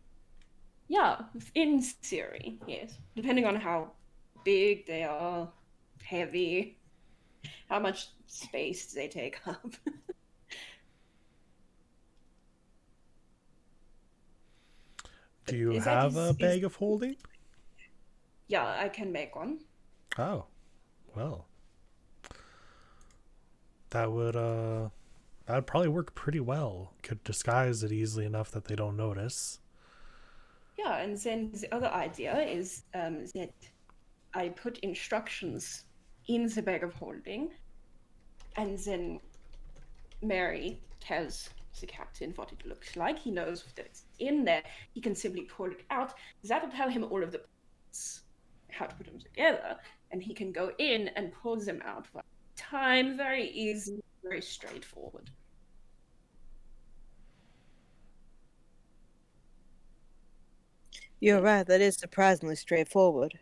Yeah, in theory, yes. Depending on how big they are, heavy, how much space they take up. Do you Is have a bag of holding? Yeah, I can make one. Oh, well. That would probably work pretty well. Could disguise it easily enough that they don't notice. Yeah, and then the other idea is that I put instructions in the bag of holding, and then Mary tells the captain what it looks like. He knows that it's in there. He can simply pull it out. That'll tell him all of the parts, how to put them together, and he can go in and pull them out one time, very easy, very straightforward. You're right, that is surprisingly straightforward.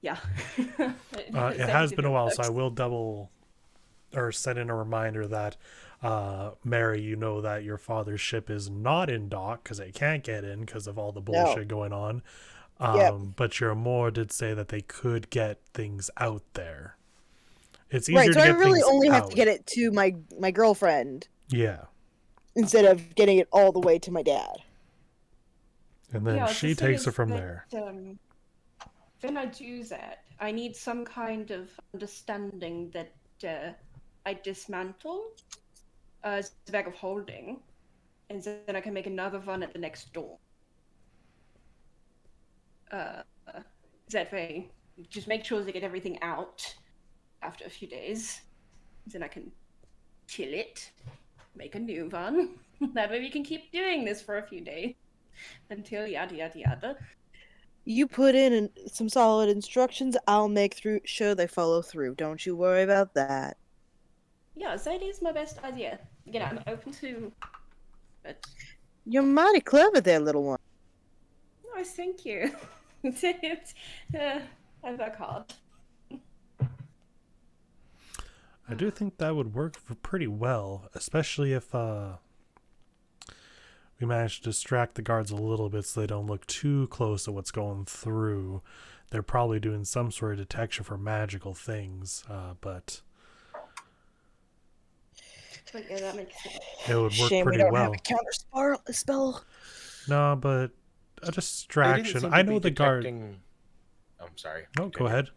Yeah. It has been a while, so I will double or send in a reminder that Mary, you know that your father's ship is not in dock because it can't get in because of all the bullshit going on. Yep. But your Moore did say that they could get things out there. It's Right, easier so to I get really things only have out. to get it to my girlfriend Yeah. instead of getting it all the way to my dad. And then Yeah, she the thing takes is it from that, there. When I do that, I need some kind of understanding that I dismantle the bag of holding, and then I can make another run at the next door. that way, just make sure they get everything out after a few days. Then I can kill it, make a new one. That way we can keep doing this for a few days until yada yada yada. You put in some solid instructions, I'll make sure they follow through. Don't you worry about that. Yeah, that is my best idea. Again, I'm open to it. You're mighty clever there, little one. Oh, thank you. I work hard. I do think that would work for pretty well, especially if we manage to distract the guards a little bit so they don't look too close to what's going through. They're probably doing some sort of detection for magical things, but Yeah, that makes sense. it would work Shame we pretty don't well. have a counter spell. No, but a They didn't distraction. seem I to know be the guard. detecting... I'm sorry. No, go ahead.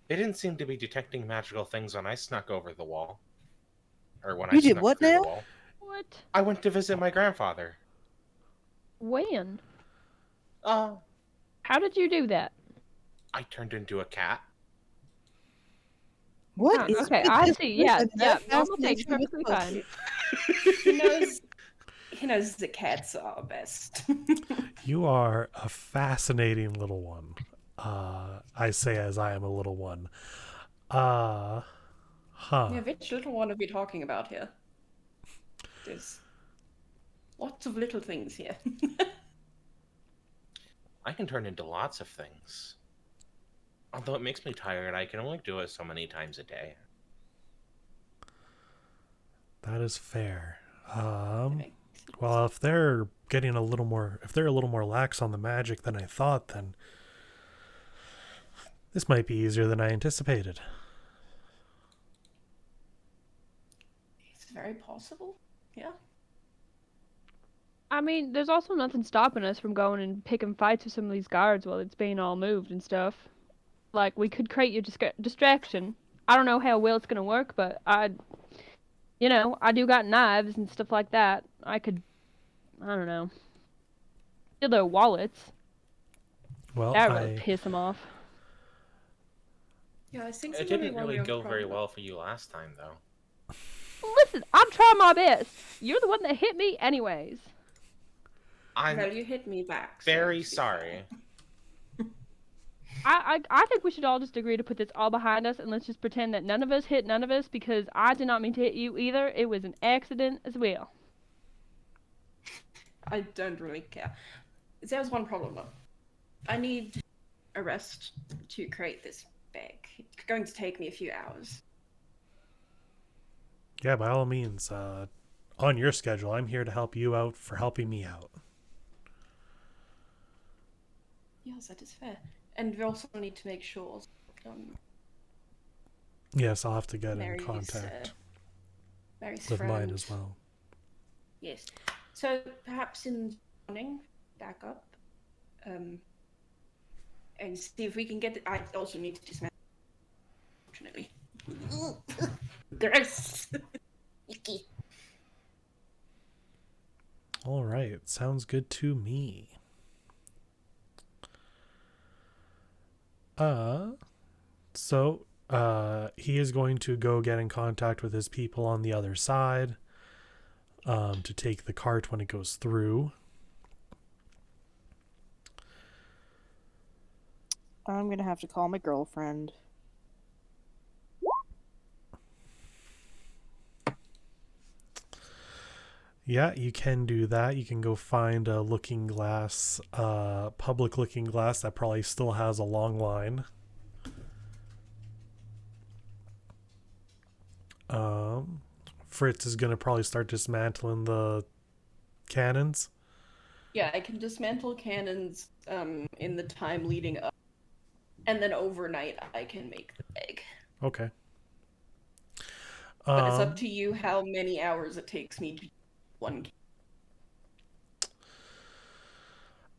They didn't seem to be detecting magical things when I snuck over the wall. Or when You I did snuck what through now? the wall. What? I went to visit my grandfather. When? Oh. How did you do that? I turned into a cat. What Huh, is okay, with I this see. Yeah, person? yeah. That Normal thing, fascinates me with perfectly books. fine. He knows the cats are best. You are a fascinating little one. I say as I am a little one. Huh. Yeah, which little one are we talking about here? There's lots of little things here. I can turn into lots of things. Although it makes me tired, I can only do it so many times a day. That is fair. Well, if they're getting a little more, if they're a little more lax on the magic than I thought, then this might be easier than I anticipated. It's very possible. Yeah. I mean, there's also nothing stopping us from going and picking fights with some of these guards while it's being all moved and stuff. Like, we could create your distraction. I don't know how well it's gonna work, but I do got knives and stuff like that. I don't know, steal their wallets. Well, That really piss them off. Yeah, I think It didn't really go very well for you last time, though. Listen, I'm trying my best. You're the one that hit me anyways. I'm Well, you hit me back. so very to be sorry. fair. I think we should all just agree to put this all behind us and let's just pretend that none of us hit none of us because I did not mean to hit you either. It was an accident as well. I don't really care. There's one problem though. I need a rest to create this bag. It's going to take me a few hours. yeah, by all means, on your schedule, I'm here to help you out for helping me out. Yes, that is fair. And we also need to make sure Yes, I'll have to get Mary's, in contact Mary's with friend. mine as well. Yes. So perhaps in the morning, back up, and see if we can get. I also need to dismantle. Unfortunately. Gross. Icky. All right, sounds good to me. So he is going to go get in contact with his people on the other side to take the cart when it goes through. I'm gonna have to call my girlfriend. Yeah, you can do that. You can go find a looking glass, public looking glass that probably still has a long line. Fritz is going to probably start dismantling the cannons. Yeah, I can dismantle cannons in the time leading up, and then overnight I can make the bag. Okay. But it's up to you how many hours it takes me to do one.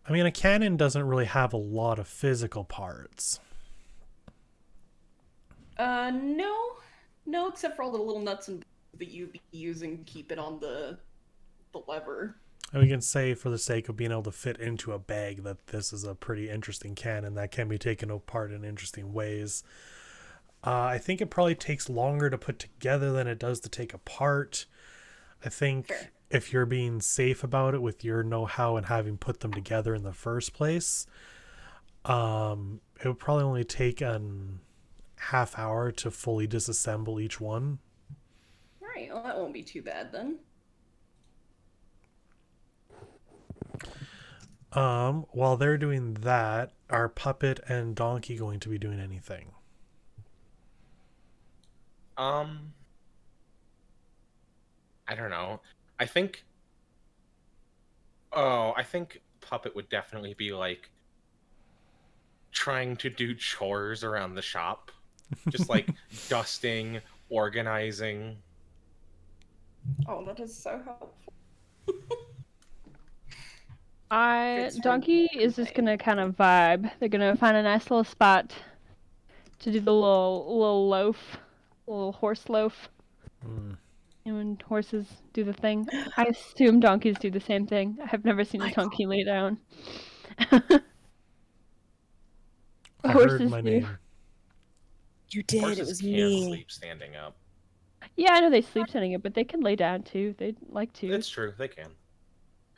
I mean, a cannon doesn't really have a lot of physical parts. No, except for all the little nuts and bolts that you'd be using to keep it on the lever. And we can say, for the sake of being able to fit into a bag, that this is a pretty interesting cannon that can be taken apart in interesting ways. I think it probably takes longer to put together than it does to take apart. I think Fair. if you're being safe about it with your know-how and having put them together in the first place, it would probably only take an half hour to fully disassemble each one. Right, well, that won't be too bad then. While they're doing that, are Puppet and Donkey going to be doing anything? I don't know. I think. Oh, I think Puppet would definitely be like trying to do chores around the shop, just like dusting, organizing. Oh, that is so helpful. Fritz Donkey will is just complain. gonna kind of vibe. They're gonna find a nice little spot to do the little loaf, little horse loaf. Mm. And when horses do the thing, I assume donkeys do the same thing. I have never seen a Michael. donkey lay down. I heard Horses my do. name. You did. Horses It was can't me. sleep standing up. Yeah, I know they sleep standing up, but they can lay down too. They like to. It's true, they can.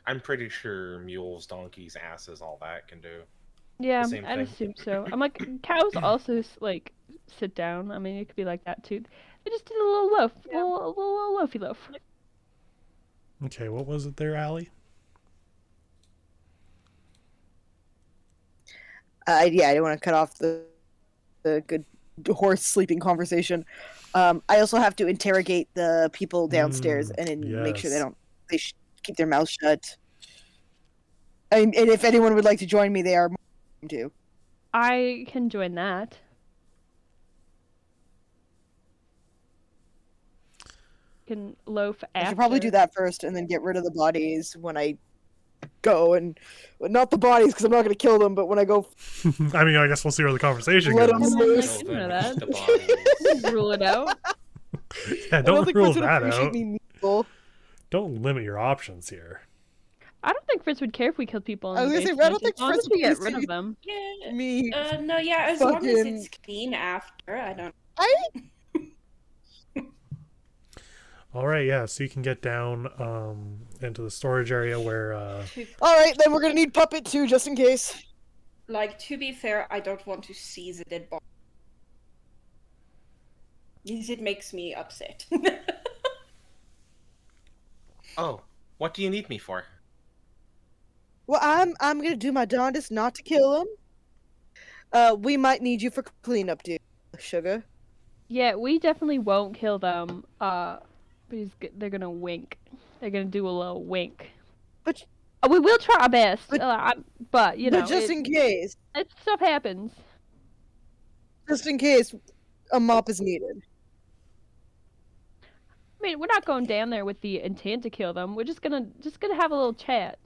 I'm pretty sure mules, donkeys, asses, all that can do. Yeah, same I'd thing. assume so. I'm like, cows also like sit down. I mean, it could be like that too. They just did a little loaf, little loafy loaf. Okay, what was it there, Allie? Yeah, I don't want to cut off the good horse sleeping conversation. I also have to interrogate the people downstairs and make sure yes. they keep their mouths shut. And if anyone would like to join me, they are welcome to. I can join that. Can loaf after. I should probably do that first and then get rid of the bodies when I go, and well, not the bodies because I'm not going to kill them, but when I go I mean, I guess we'll see where the conversation Let goes. them I'm loose. like, you know Kill that. them, eat the bodies. Rule it out. Yeah, I don't think rule Fritz would that appreciate out. me meaningful. Don't limit your options here. I don't think Fritz would care if we killed people in I was the gonna say, basement. I don't think as long Fritz as we would get rid see of them. Yeah. Me. No, yeah, as long as Fucking- it's clean after, I don't. All right, yeah. So you can get down into the storage area where. All right, then we're gonna need Puppet too, just in case. Like, to be fair, I don't want to see the dead body. Because it makes me upset. Oh, what do you need me for? Well, I'm gonna do my darndest not to kill him. We might need you for cleanup, dude. Sugar. Yeah, we definitely won't kill them. But they're gonna wink. They're gonna do a little wink. But We will try our best. But- But you know, but just in case, stuff happens. a mop is needed. I mean, we're not going down there with the intent to kill them. We're just gonna have a little chat.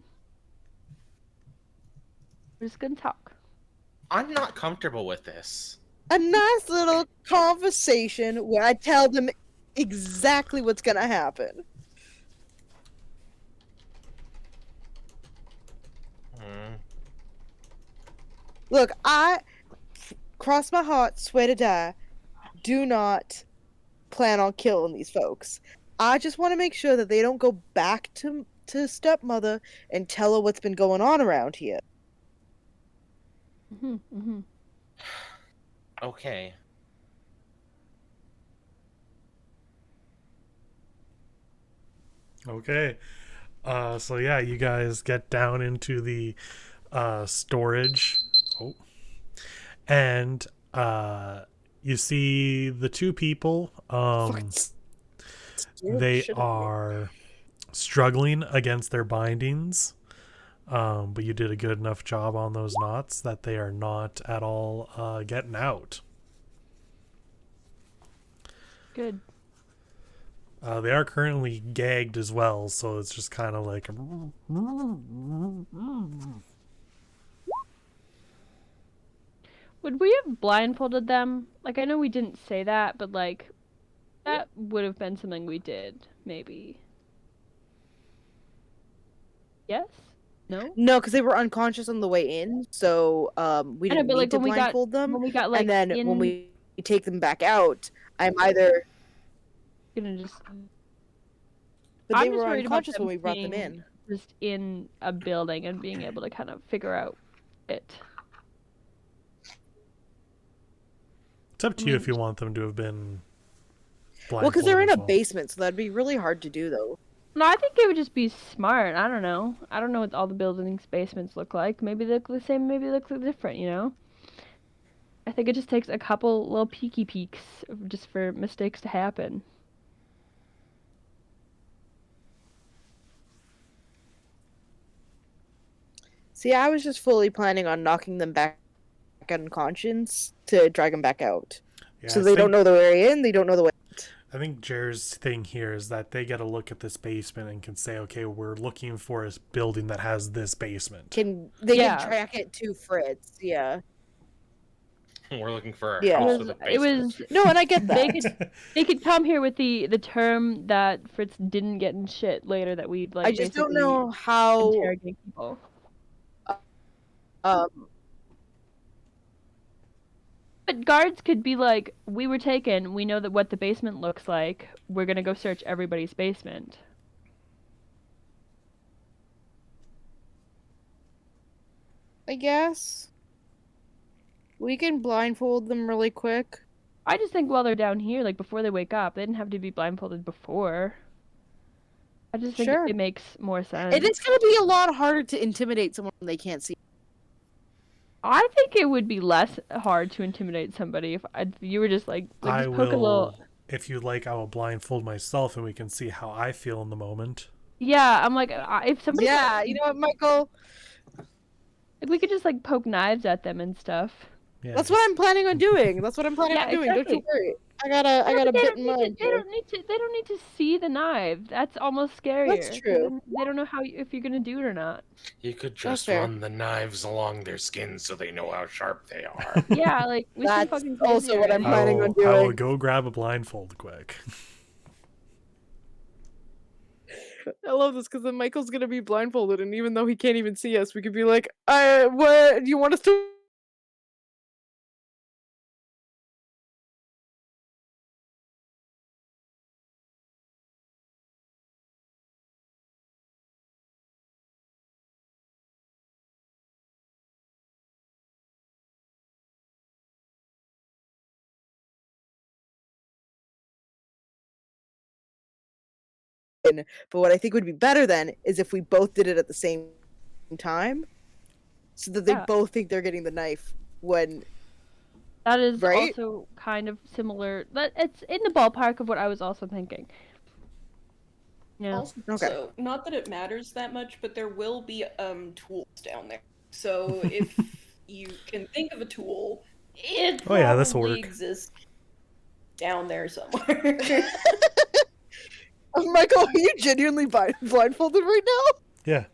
We're just gonna talk. I'm not comfortable with this. A nice little conversation where I tell them exactly what's gonna happen. Hmm. Look, I cross my heart, swear to die, do not plan on killing these folks. I just want to make sure that they don't go back to stepmother and tell her what's been going on around here. Okay. Okay. So yeah, you guys get down into the storage. Oh. And you see the two people. They are struggling against their bindings. But you did a good enough job on those knots that they are not at all getting out. Good. They are currently gagged as well, so it's just kind of like. Would we have blindfolded them? Like, I know we didn't say that, but like, that would have been something we did, maybe. Yes? No? No, because they were unconscious on the way in, so we I know, didn't but need like to when we got blindfold them. when we got like And then in when we take them back out, I'm either. gonna just But I'm they just were worried about unconscious them when we brought them being in. just in a building and being able to kind of figure out it. It's up to you if you want them to have been Well, because they're in blindfolded a as well. basement, so that'd be really hard to do, though. No, I think it would just be smart. I don't know. I don't know what all the buildings' basements look like. Maybe they look the same, maybe they look different, you know? I think it just takes a couple little peeky peeks just for mistakes to happen. See, I was just fully planning on knocking them back unconscious to drag them back out. Yeah, So they don't know the way in, they don't know the way out. I think Jer's thing here is that they get a look at this basement and can say, okay, we're looking for a building that has this basement. They Yeah. can track it to Fritz, yeah. We're looking for a Yeah. house with a basement. No, and I get that. They could come here with the term that Fritz didn't get in shit later that we'd like I just don't basically know how interrogate people. But guards could be like, we were taken, we know that what the basement looks like, we're gonna go search everybody's basement. I guess we can blindfold them really quick. I just think while they're down here, like before they wake up, they didn't have to be blindfolded before. I just think Sure. it makes more sense. It is going to be a lot harder to intimidate someone when they can't see. I think it would be less hard to intimidate somebody if you were just like I just poke a little. will, if you like, I will blindfold myself and we can see how I feel in the moment. Yeah, I'm like, if somebody. Yeah, you know what, Michael? Like, we could just like poke knives at them and stuff. Yeah, That's what I'm planning on doing. That's what I'm planning Yeah, on doing. exactly. Don't you worry. I got a They bit don't in need to. mind. They don't need to. They don't need to see the knife. That's almost scarier. That's 'cause true. then they don't know if you're gonna do it or not. You could just fair. run the knives along their skin so they know how sharp they are. Yeah, like we That's fucking also what I'm crazy planning on I will doing. go grab a blindfold quick. I love this because then Michael's gonna be blindfolded, and even though he can't even see us, we could be like, what do you want us to?" But what I think would be better then is if we both did it at the same time, so that they Yeah. both think they're getting the knife when. That is Right? also kind of similar. But it's in the ballpark of what I was also thinking. Yeah. Also, Okay. not that it matters that much, but there will be tools down there. So if you can think of a tool, it Oh, yeah, this'll probably work. exists down there somewhere. Michael, are you genuinely blindfolded right now? Yeah.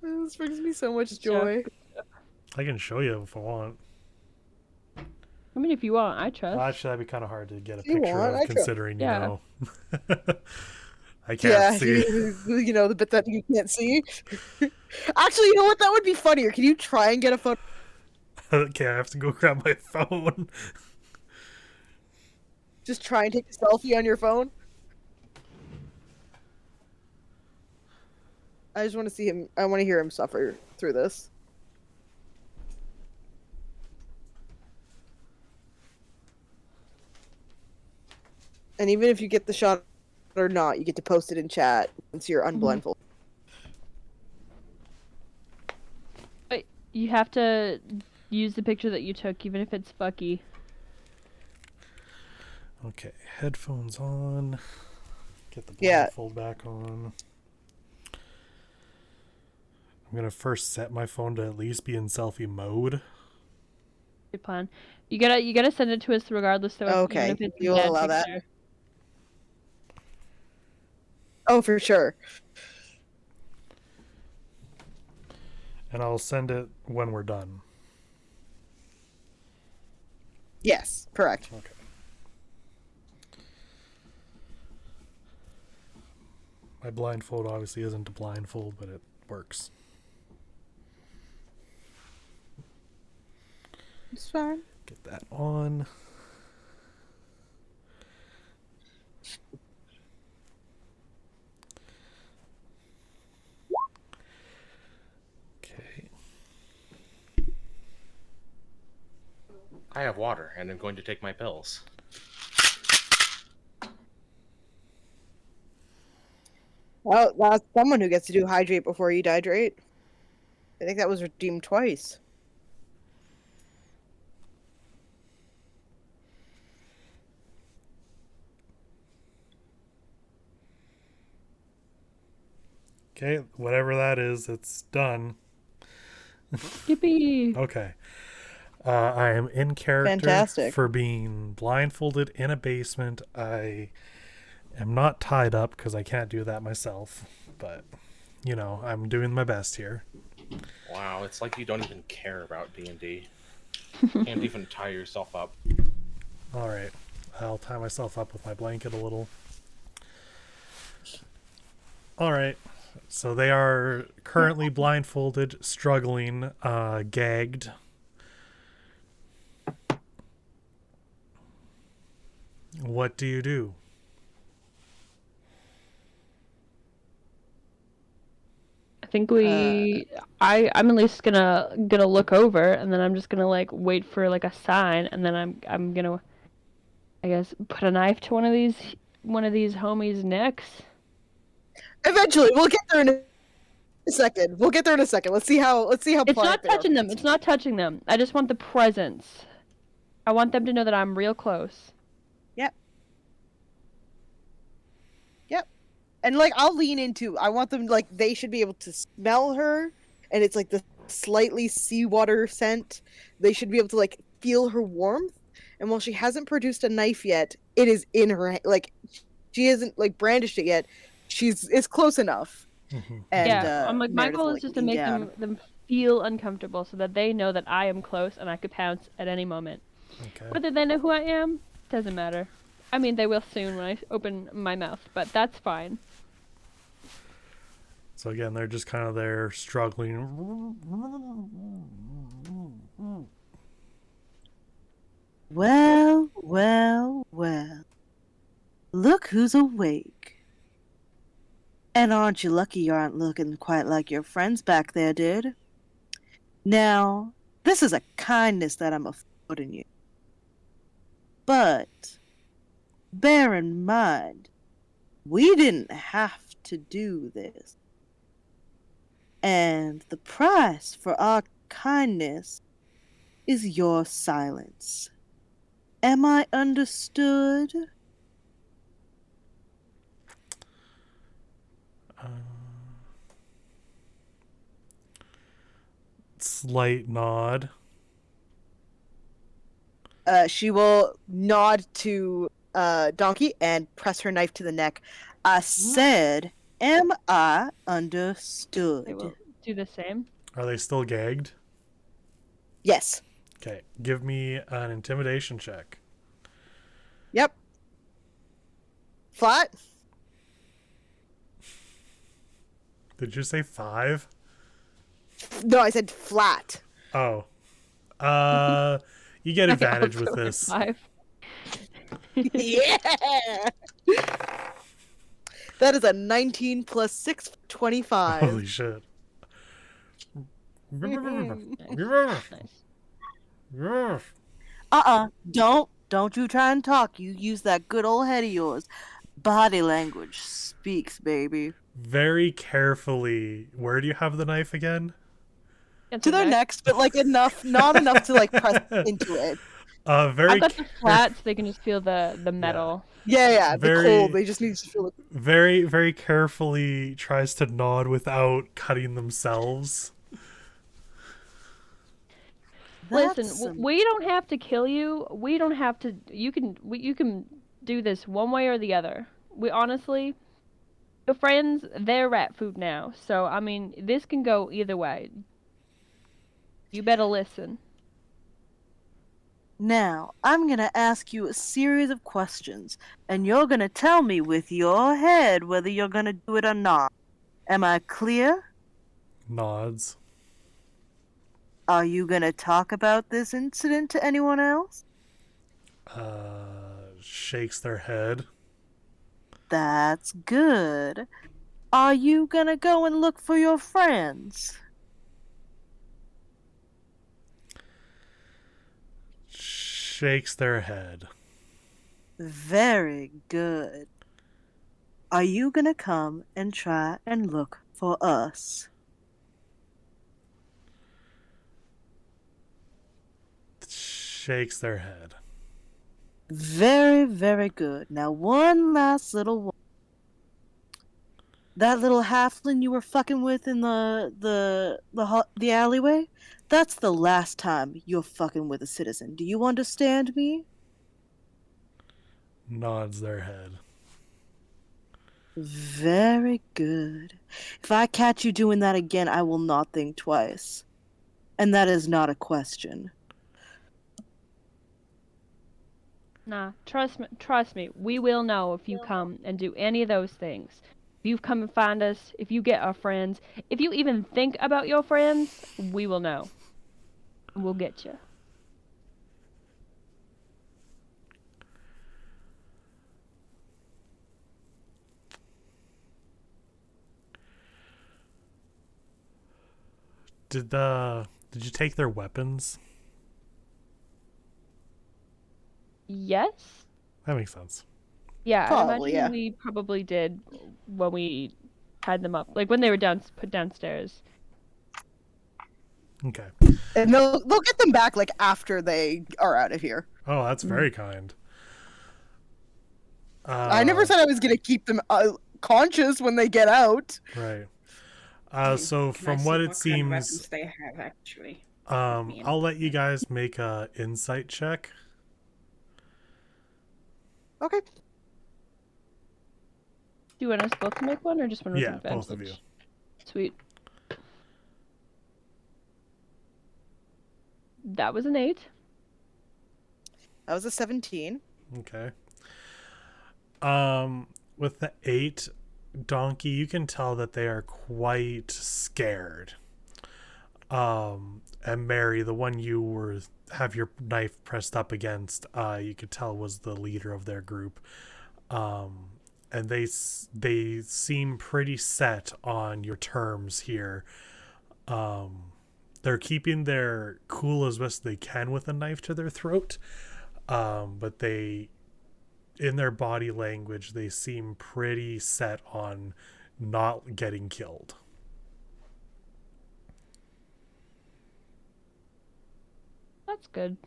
This brings me so much joy. I can show you if I want. I mean, if you want, I trust. Well, actually, that'd be kind of hard to get a If you picture want, of, I trust. considering, Yeah. you know. I can't see. You know, the bit that you can't see. Actually, you know what? That would be funnier. Can you try and get a photo? Okay, I have to go grab my phone. Just try and take a selfie on your phone. I just want to see him. I want to hear him suffer through this. And even if you get the shot or not, you get to post it in chat once you're unblindfolded. But you have to use the picture that you took, even if it's fucky. Okay, headphones on. Get the Yeah. blindfold back on. I'm gonna first set my phone to at least be in selfie mode. Good plan. You gotta send it to us regardless, though. Okay, Even if it's a you'll bad allow that? picture. Oh, for sure. And I'll send it when we're done. Yes, correct. Okay. My blindfold obviously isn't a blindfold, but it works. It's fine. Get that on. Okay. I have water, and I'm going to take my pills. Well, that's someone who gets to do hydrate before you dehydrate. I think that was redeemed twice. Okay, whatever that is, it's done. Yippee! Okay. I am in character Fantastic. for being blindfolded in a basement. I am not tied up because I can't do that myself. But, you know, I'm doing my best here. Wow, it's like you don't even care about D&D. Can't even tie yourself up. All right. I'll tie myself up with my blanket a little. All right. So they are currently blindfolded, struggling, gagged. What do you do? I think I'm at least gonna look over, and then I'm just gonna like wait for like a sign, and then I'm gonna, I guess, put a knife to one of these homies' necks. Eventually, we'll get there in a second. We'll get there in a second. Let's see how It's pliant not they are. touching them. It's not touching them. I just want the presence. I want them to know that I'm real close. And like I'll lean into. I want them like they should be able to smell her, and it's like the slightly seawater scent. They should be able to like feel her warmth. And while she hasn't produced a knife yet, it is in her like she hasn't like brandished it yet. It's close enough. Mm-hmm. And Yeah, I'm like my Meredith goal will, is just to lean make down. them feel uncomfortable, so that they know that I am close and I could pounce at any moment. Okay. Whether they know who I am doesn't matter. I mean, they will soon when I open my mouth, but that's fine. So again, they're just kind of there struggling. Well, well, well. Look who's awake. And aren't you lucky you aren't looking quite like your friends back there did? Now, this is a kindness that I'm affording you. But, bear in mind, we didn't have to do this. And the price for our kindness is your silence. Am I understood? Slight nod. She will nod to Donkey and press her knife to the neck. I said, am I understood? They will do the same. Are they still gagged? Yes. Okay. Give me an intimidation check. Yep. Flat? Did you say 5? No, I said flat. Oh. You get advantage with this. 5. Yeah! That is a 19 plus 6, 25. Holy shit. Nice. Don't you try and talk. You use that good old head of yours. Body language speaks, baby. Very carefully. Where do you have the knife again? To their necks, but like not enough to like press into it. Very I've got the flat so they can just feel the metal. Yeah, Very- the cold. They just need to feel it. very, very carefully tries to nod without cutting themselves. Listen, we don't have to kill you. We don't have to. You can do this one way or the other. We honestly, your friends, they're rat food now. So I mean, this can go either way. You better listen. Now, I'm gonna ask you a series of questions, and you're gonna tell me with your head whether you're gonna do it or not. Am I clear? Nods. Are you gonna talk about this incident to anyone else? Shakes their head. That's good. Are you gonna go and look for your friends? Shakes their head. Very good. Are you gonna come and try and look for us? Shakes their head. Very, very good. Now, one last little one. That little halfling you were fucking with in the alleyway? That's the last time you're fucking with a citizen. Do you understand me? Nods their head. Very good. If I catch you doing that again, I will not think twice. And that is not a question. Nah, trust me. We will know if you come and do any of those things. If you come and find us, if you get our friends, if you even think about your friends, we will know. We'll get you. Did you take their weapons? Yes? That makes sense. Yeah, I Probably, imagine yeah. we probably did when we had them up. Like when they were put downstairs. Okay. And they'll get them back like after they are out of here. Oh, that's very kind. I never said I was gonna keep them conscious when they get out. Right. Can So I from see what it kind of seems, weapons they have actually. I'll let you guys make a insight check. Okay. Do you want us both to make one or just one with Yeah, advantage? both of you. Sweet. That was an 8. That was a 17. Okay. With the 8, Donkey, you can tell that they are quite scared. And Mary, the one you have your knife pressed up against, you could tell was the leader of their group. And they seem pretty set on your terms here. They're keeping their cool as best they can with a knife to their throat, but in their body language, they seem pretty set on not getting killed. That's good.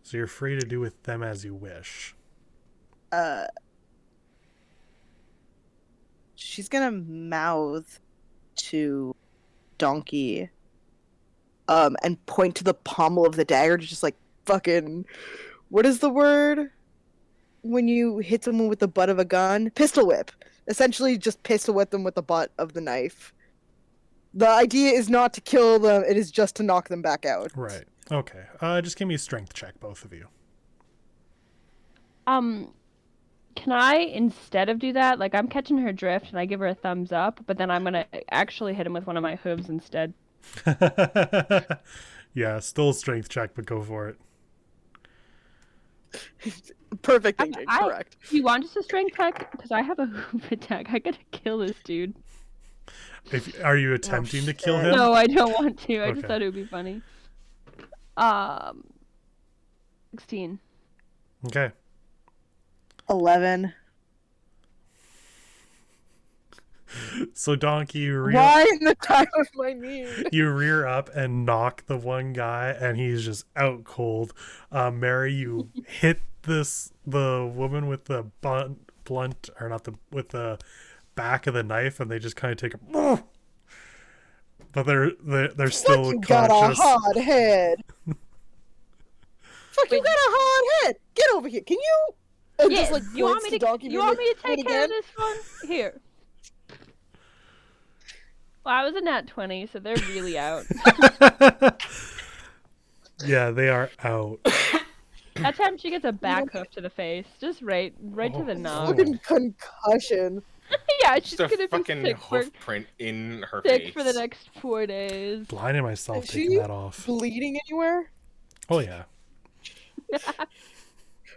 So you're free to do with them as you wish. She's gonna mouth to Donkey, and point to the pommel of the dagger to just like fucking, what is the word when you hit someone with the butt of a gun? Pistol whip. Essentially, just pistol whip them with the butt of the knife. The idea is not to kill them; it is just to knock them back out. Right. Okay. Just give me a strength check, both of you. Can I, instead of do that, like I'm catching her drift and I give her a thumbs up, but then I'm gonna actually hit him with one of my hooves instead. Yeah, still a strength check, but go for it. Perfect thinking. Correct. Do you want just a strength check? Because I have a hoof attack. I gotta kill this dude. Are you attempting to kill him? No, I don't want to. I just Okay. thought it would be funny. 16. Okay. 11. So Donkey, you Why in the time of my need? you rear up and knock the one guy, and he's just out cold. Mary, you hit the woman with the blunt, or not with the back of the knife, and they just kind of take a. But they're still Fuck, you got a conscious. hard head. Fuck, you got a hard head. Get over here. Can you? And Yeah, just, like, you want points me to Donkey you want me to do it take care of again? this one? Here. Well, I was a nat 20, so they're really out. Yeah, they are out. That time she gets a back hoof to the face, just right to the Oh. knob. Fucking concussion. Yeah, she's Just a gonna be fucking sick for hoof print in her sick face. for the next 4 days. Blinding myself Is taking she that off. bleeding anywhere? Oh yeah.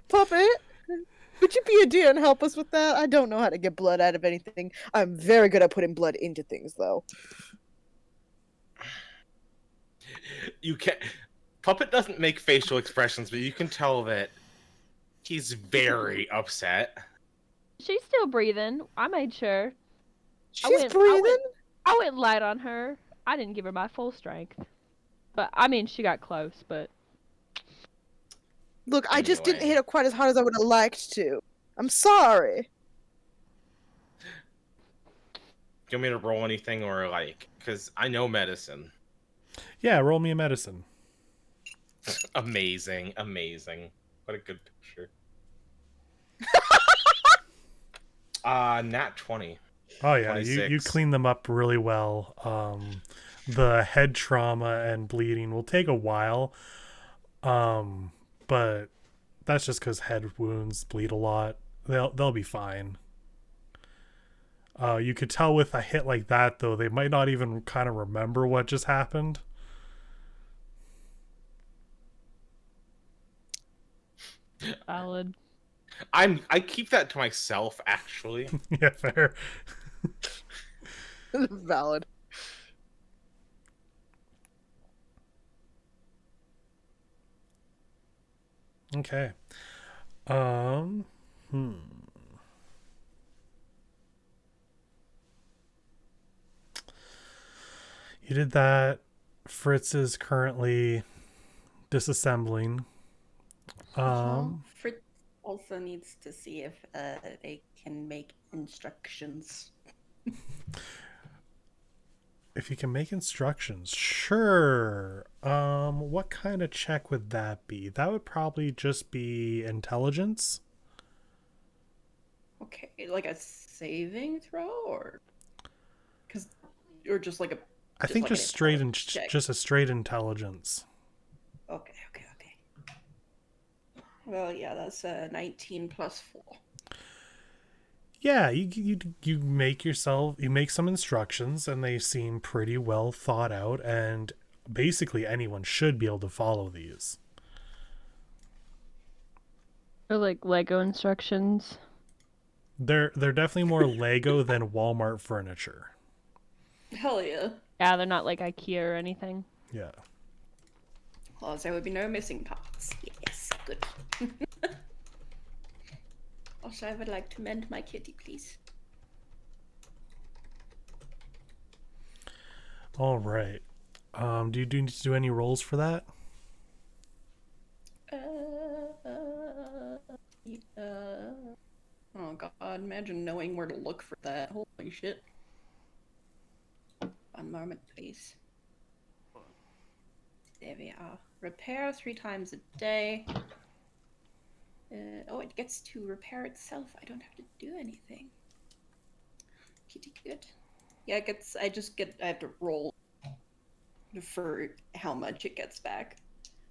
Puppet, would you be a dear and help us with that? I don't know how to get blood out of anything. I'm very good at putting blood into things, though. You can Puppet doesn't make facial expressions, but you can tell that he's very upset. She's still breathing. I made sure. She's breathing? I went light on her. I didn't give her my full strength. But I mean, she got close, but Look, I just didn't Anyway. hit her quite as hard as I would have liked to. I'm sorry. Do you want me to roll anything or like? Because I know medicine. Yeah, roll me a medicine. Amazing, amazing. What a good picture. Nat 20. Oh yeah, you 26. clean them up really well. The head trauma and bleeding will take a while. But that's just because head wounds bleed a lot. They'll be fine. You could tell with a hit like that though, they might not even kind of remember what just happened. valid. I keep that to myself actually. Yeah, fair. Valid. Okay. You did that. Fritz is currently disassembling. Fritz also needs to see if they can make instructions. If you can make instructions, sure. What kind of check would that be? That would probably just be intelligence. Okay, like a saving throw, or or just like a. I think like an just straight intelligence check? just a straight intelligence. Okay. Well, yeah, that's 19 plus 4. Yeah, you make some instructions, and they seem pretty well thought out, and basically anyone should be able to follow these. Or like Lego instructions. They're definitely more Lego than Walmart furniture. Hell yeah. Yeah, they're not like IKEA or anything. Yeah. Well, there would be no missing parts. Yes, good. Also, I would like to mend my kitty, please. All right. Do you need to do any rolls for that? Oh god, imagine knowing where to look for that. Holy shit. 1 moment, please. There we are. Repair 3 times a day. Oh, it gets to repair itself. I don't have to do anything. Kitty good. Yeah, it gets. I have to roll for how much it gets back.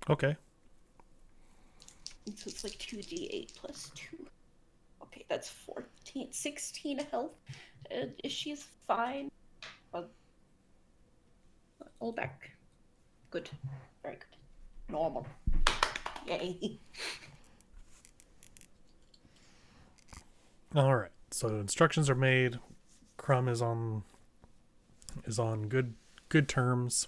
Okay. So it's like 2d8 plus 2. Okay, that's 14, 16 health. She's fine. All back. Good. Very good. Normal. Yay. All right. So instructions are made. Crumb is on good terms.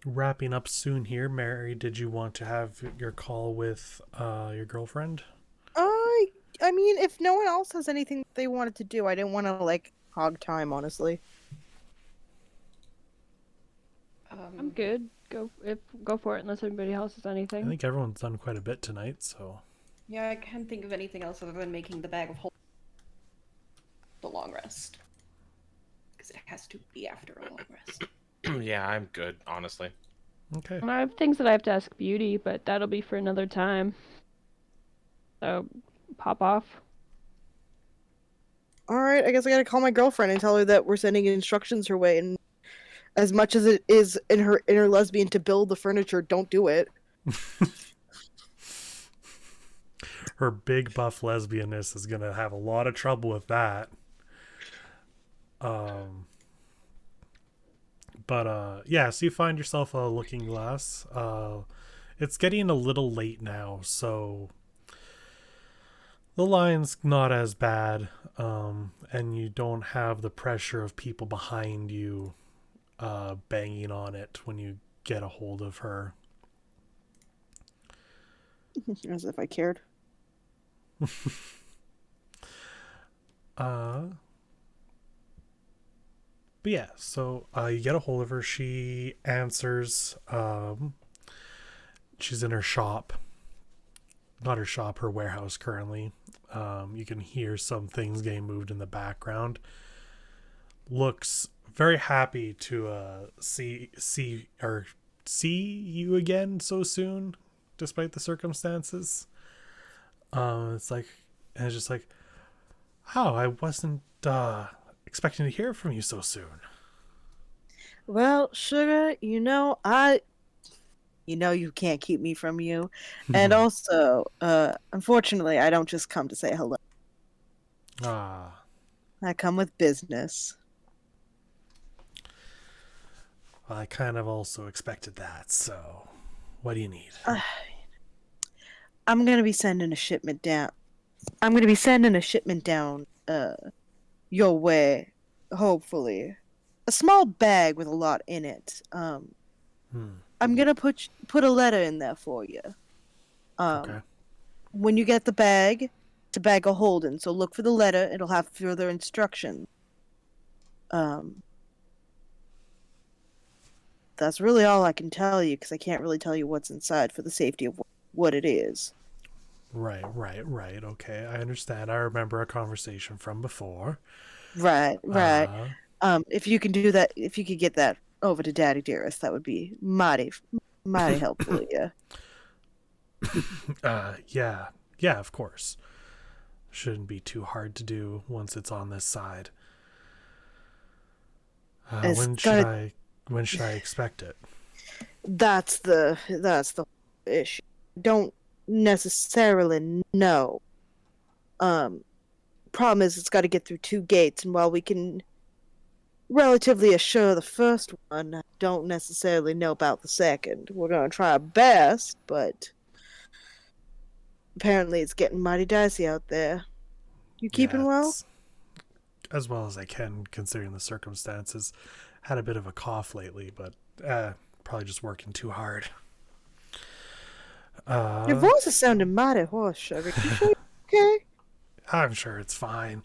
Wrapping up soon here. Mary, did you want to have your call with your girlfriend? I mean, if no one else has anything they wanted to do, I didn't want to like hog time, honestly. I'm good. Go for it unless anybody else has anything. I think everyone's done quite a bit tonight, so. Yeah, I can't think of anything else other than making the bag of holding the long rest. Because it has to be after a long rest. Yeah, I'm good, honestly. Okay. And I have things that I have to ask Beauty, but that'll be for another time. So, pop off. all right, I guess I gotta call my girlfriend and tell her that we're sending instructions her way. And as much as it is in her inner lesbian to build the furniture, don't do it. Her big buff lesbianness is gonna have a lot of trouble with that. Yeah, so you find yourself a looking glass. It's getting a little late now, so the line's not as bad, and you don't have the pressure of people behind you banging on it when you get a hold of her. As if I cared. But yeah, so you get a hold of her. She answers. She's in her shop. Not her shop, her warehouse currently. You can hear some things getting moved in the background. Looks very happy to see you again so soon, despite the circumstances. It's just like, oh, I wasn't expecting to hear from you so soon. Well, sugar, you can't keep me from you. And also, unfortunately, I don't just come to say hello. Ah, I come with business. I kind of also expected that, so what do you need? I'm gonna be sending a shipment down. I'm gonna be sending a shipment down, your way, hopefully. A small bag with a lot in it. I'm gonna put a letter in there for you. Okay. When you get the bag, it's a bag of holding, so look for the letter. It'll have further instructions. That's really all I can tell you, because I can't really tell you what's inside for the safety of what it is. Right. Okay, I understand. I remember a conversation from before. Right. If you can do that, if you could get that over to Daddy Dearest, that would be mighty helpful, yeah. Yeah, of course. Shouldn't be too hard to do once it's on this side. When should I expect it? That's the issue. Don't necessarily know. Problem is, it's got to get through 2 gates, and while we can relatively assure the first one, I don't necessarily know about the second. We're gonna try our best, but apparently it's getting mighty dicey out there. You keeping well? As well as I can, considering the circumstances. Had a bit of a cough lately, but probably just working too hard. Your voice is sounding mighty hoarse, Sugar. You sure you're okay? I'm sure it's fine.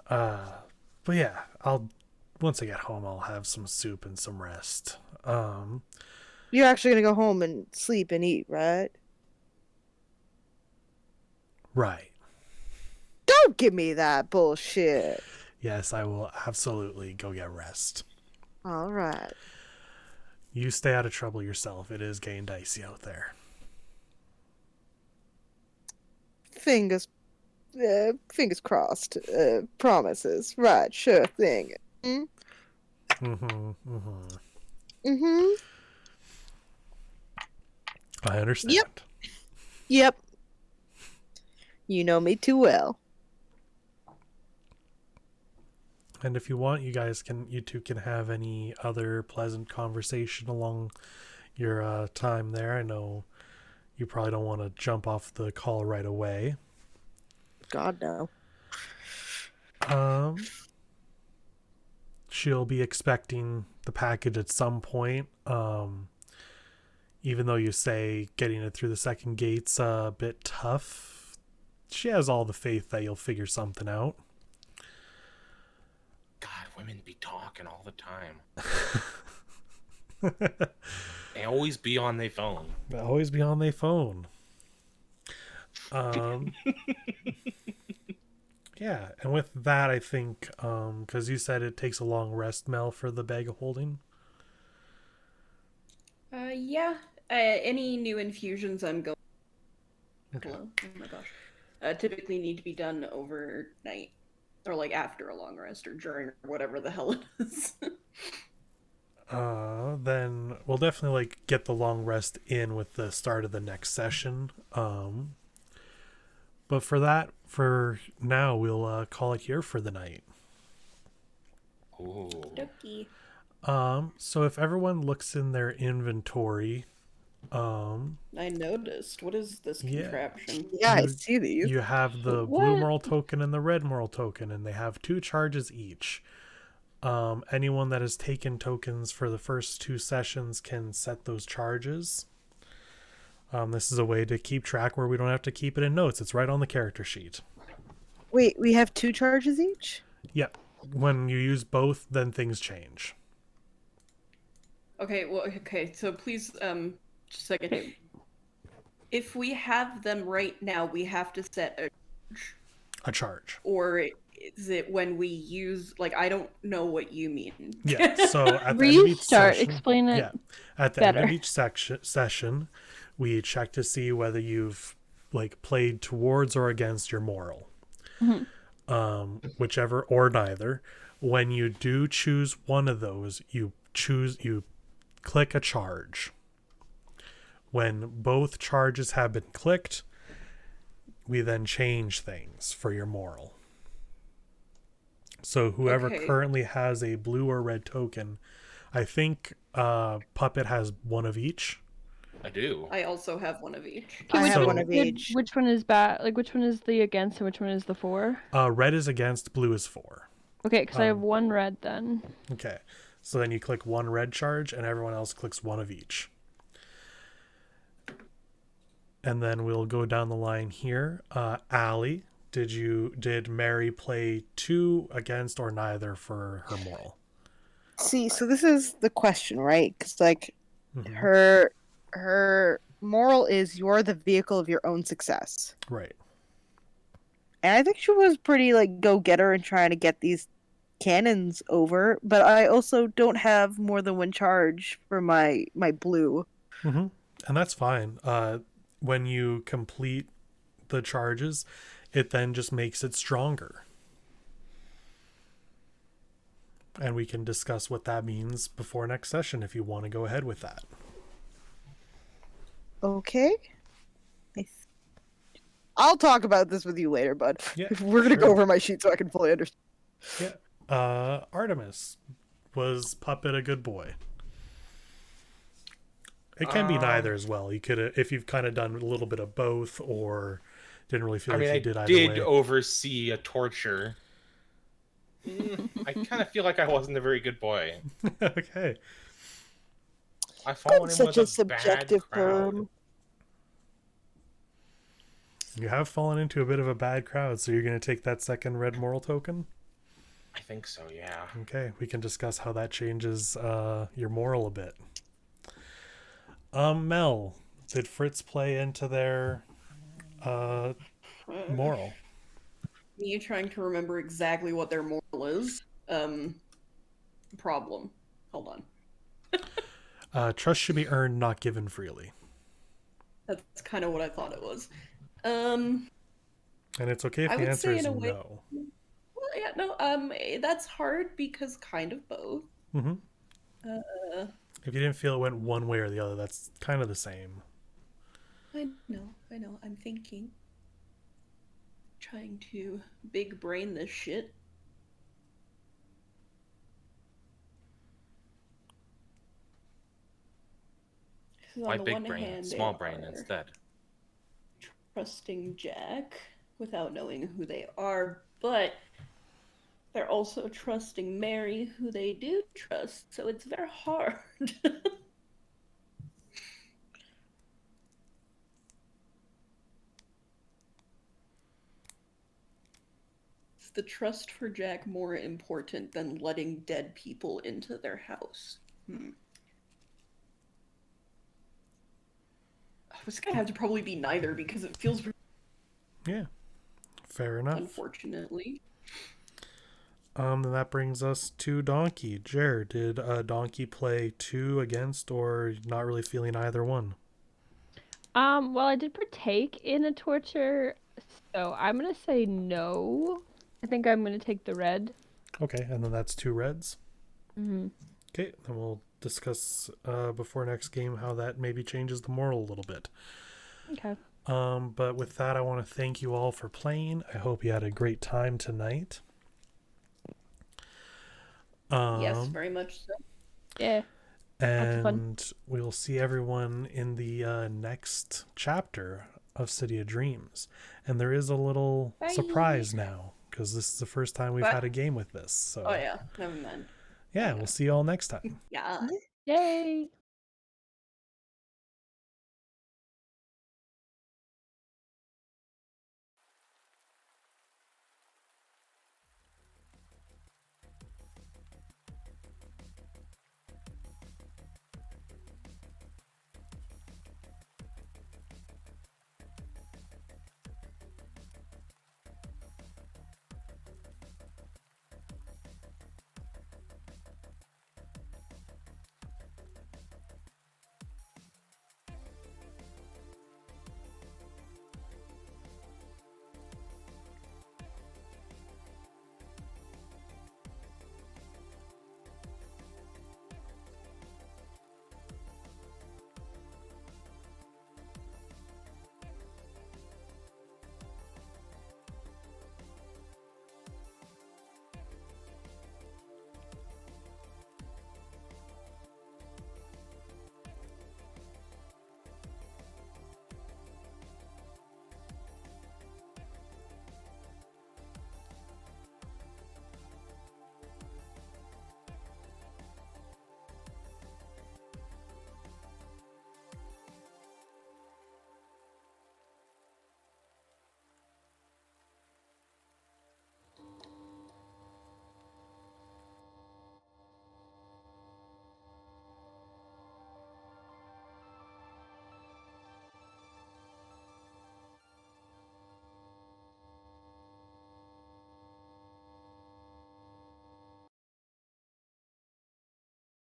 But yeah, once I get home, I'll have some soup and some rest. You're actually gonna go home and sleep and eat, right? Right. Don't give me that bullshit. Yes, I will absolutely go get rest. All right. You stay out of trouble yourself. It is getting dicey out there. Fingers crossed. Promises. Right, sure thing. I understand. Yep. You know me too well. And if you want, you two can have any other pleasant conversation along your time there. I know you probably don't want to jump off the call right away. God, no. She'll be expecting the package at some point. Even though you say getting it through the second gate's a bit tough, she has all the faith that you'll figure something out. God, women be talking all the time. They always be on their phone. Yeah, and with that, I think, because you said it takes a long rest, Mel, for the bag of holding. Yeah. Any new infusions I'm going. Okay. Hello? Oh my gosh. Typically need to be done overnight. Or like after a long rest or during or whatever the hell it is. Then we'll definitely like get the long rest in with the start of the next session. But for now, we'll call it here for the night. Ooh. Dokie. So if everyone looks in their inventory, I noticed. What is this Yeah. contraption? Yeah, I You- see these. you have the What? blue moral token and the red moral token, and they have 2 charges each. Anyone that has taken tokens for the first 2 sessions can set those charges. This is a way to keep track where we don't have to keep it in notes. It's right on the character sheet. Wait, we have 2 charges each? Yep. When you use both, then things change. Okay, well, okay, so please, just a second. Okay. If we have them right now, we have to set A charge. or is it when we use, like, I don't know what you mean. Yeah. So at the end of each Restart. session, Explain it. yeah, at the end of better. each session, we check to see whether you've like played towards or against your moral. Whichever or neither. When you do choose one of those, you click a charge. When both charges have been clicked, we then change things for your moral. So whoever Okay. currently has a blue or red token, I think Puppet has one of each. I do. I also have one of each. I have So- one of each. Which one is bad? Like, which one is the against and which one is the for? Red is against, blue is for. Okay, because I have one red then. Okay. So then you click one red charge and everyone else clicks one of each. And then we'll go down the line here. Allie, did Mary play 2 against or neither for her moral? See, so this is the question, right? Because like Mhm. her moral is you're the vehicle of your own success, Right. and I think she was pretty like go getter and trying to get these cannons over. But I also don't have more than 1 charge for my blue. Mm-hmm. And that's fine. When you complete the charges, it then just makes it stronger. And we can discuss what that means before next session if you want to go ahead with that. Okay. I'll talk about this with you later, bud. Yeah, We're gonna sure. go over my sheet so I can fully understand. Yeah. Artemis, was Puppet a good boy? It can be neither as well. You could, if you've kind of done a little bit of both, or didn't really feel I like mean, you I did either did way. oversee a torture. I kind of feel like I wasn't a very good boy. Okay. I fallen in Such with a a bad subjective crowd. term. You have fallen into a bit of a bad crowd, so you're going to take that second red moral token? I think so, yeah. Okay, we can discuss how that changes your moral a bit. Mel, did Fritz play into their moral? Me trying to remember exactly what their moral is. Problem. Hold on. Trust should be earned, not given freely. That's kind of what I thought it was. And it's okay if I the would answer say is in a way- no. Well, yeah, no, that's hard because kind of both. Mm-hmm. Uh, If you didn't feel it went one way or the other, that's kind of the same. I know, I'm thinking. Trying to big brain this shit. So Why on the big one brain? hand, they Small brain are instead. trusting Jack without knowing who they are, but they're also trusting Mary, who they do trust, so it's very hard. Is the trust for Jack more important than letting dead people into their house? This is gonna have to probably be neither because it feels Yeah, fair enough. unfortunately. Then that brings us to Donkey. Jer, did Donkey play 2 against or not really feeling either one? Well, I did partake in a torture, so I'm gonna say no. I think I'm gonna take the red. Okay, and then that's 2 reds. Mm-hmm. Okay, then we'll discuss before next game how that maybe changes the moral a little bit. Okay. But with that, I want to thank you all for playing. I hope you had a great time tonight. Yes, very much so. Yeah. Lots of fun. And we'll see everyone in the next chapter of City of Dreams. And there is a little Bye. surprise now, because this is the first time we've What? had a game with this. So Oh yeah, never mind. yeah, we'll see you all next time. Yeah. Yay!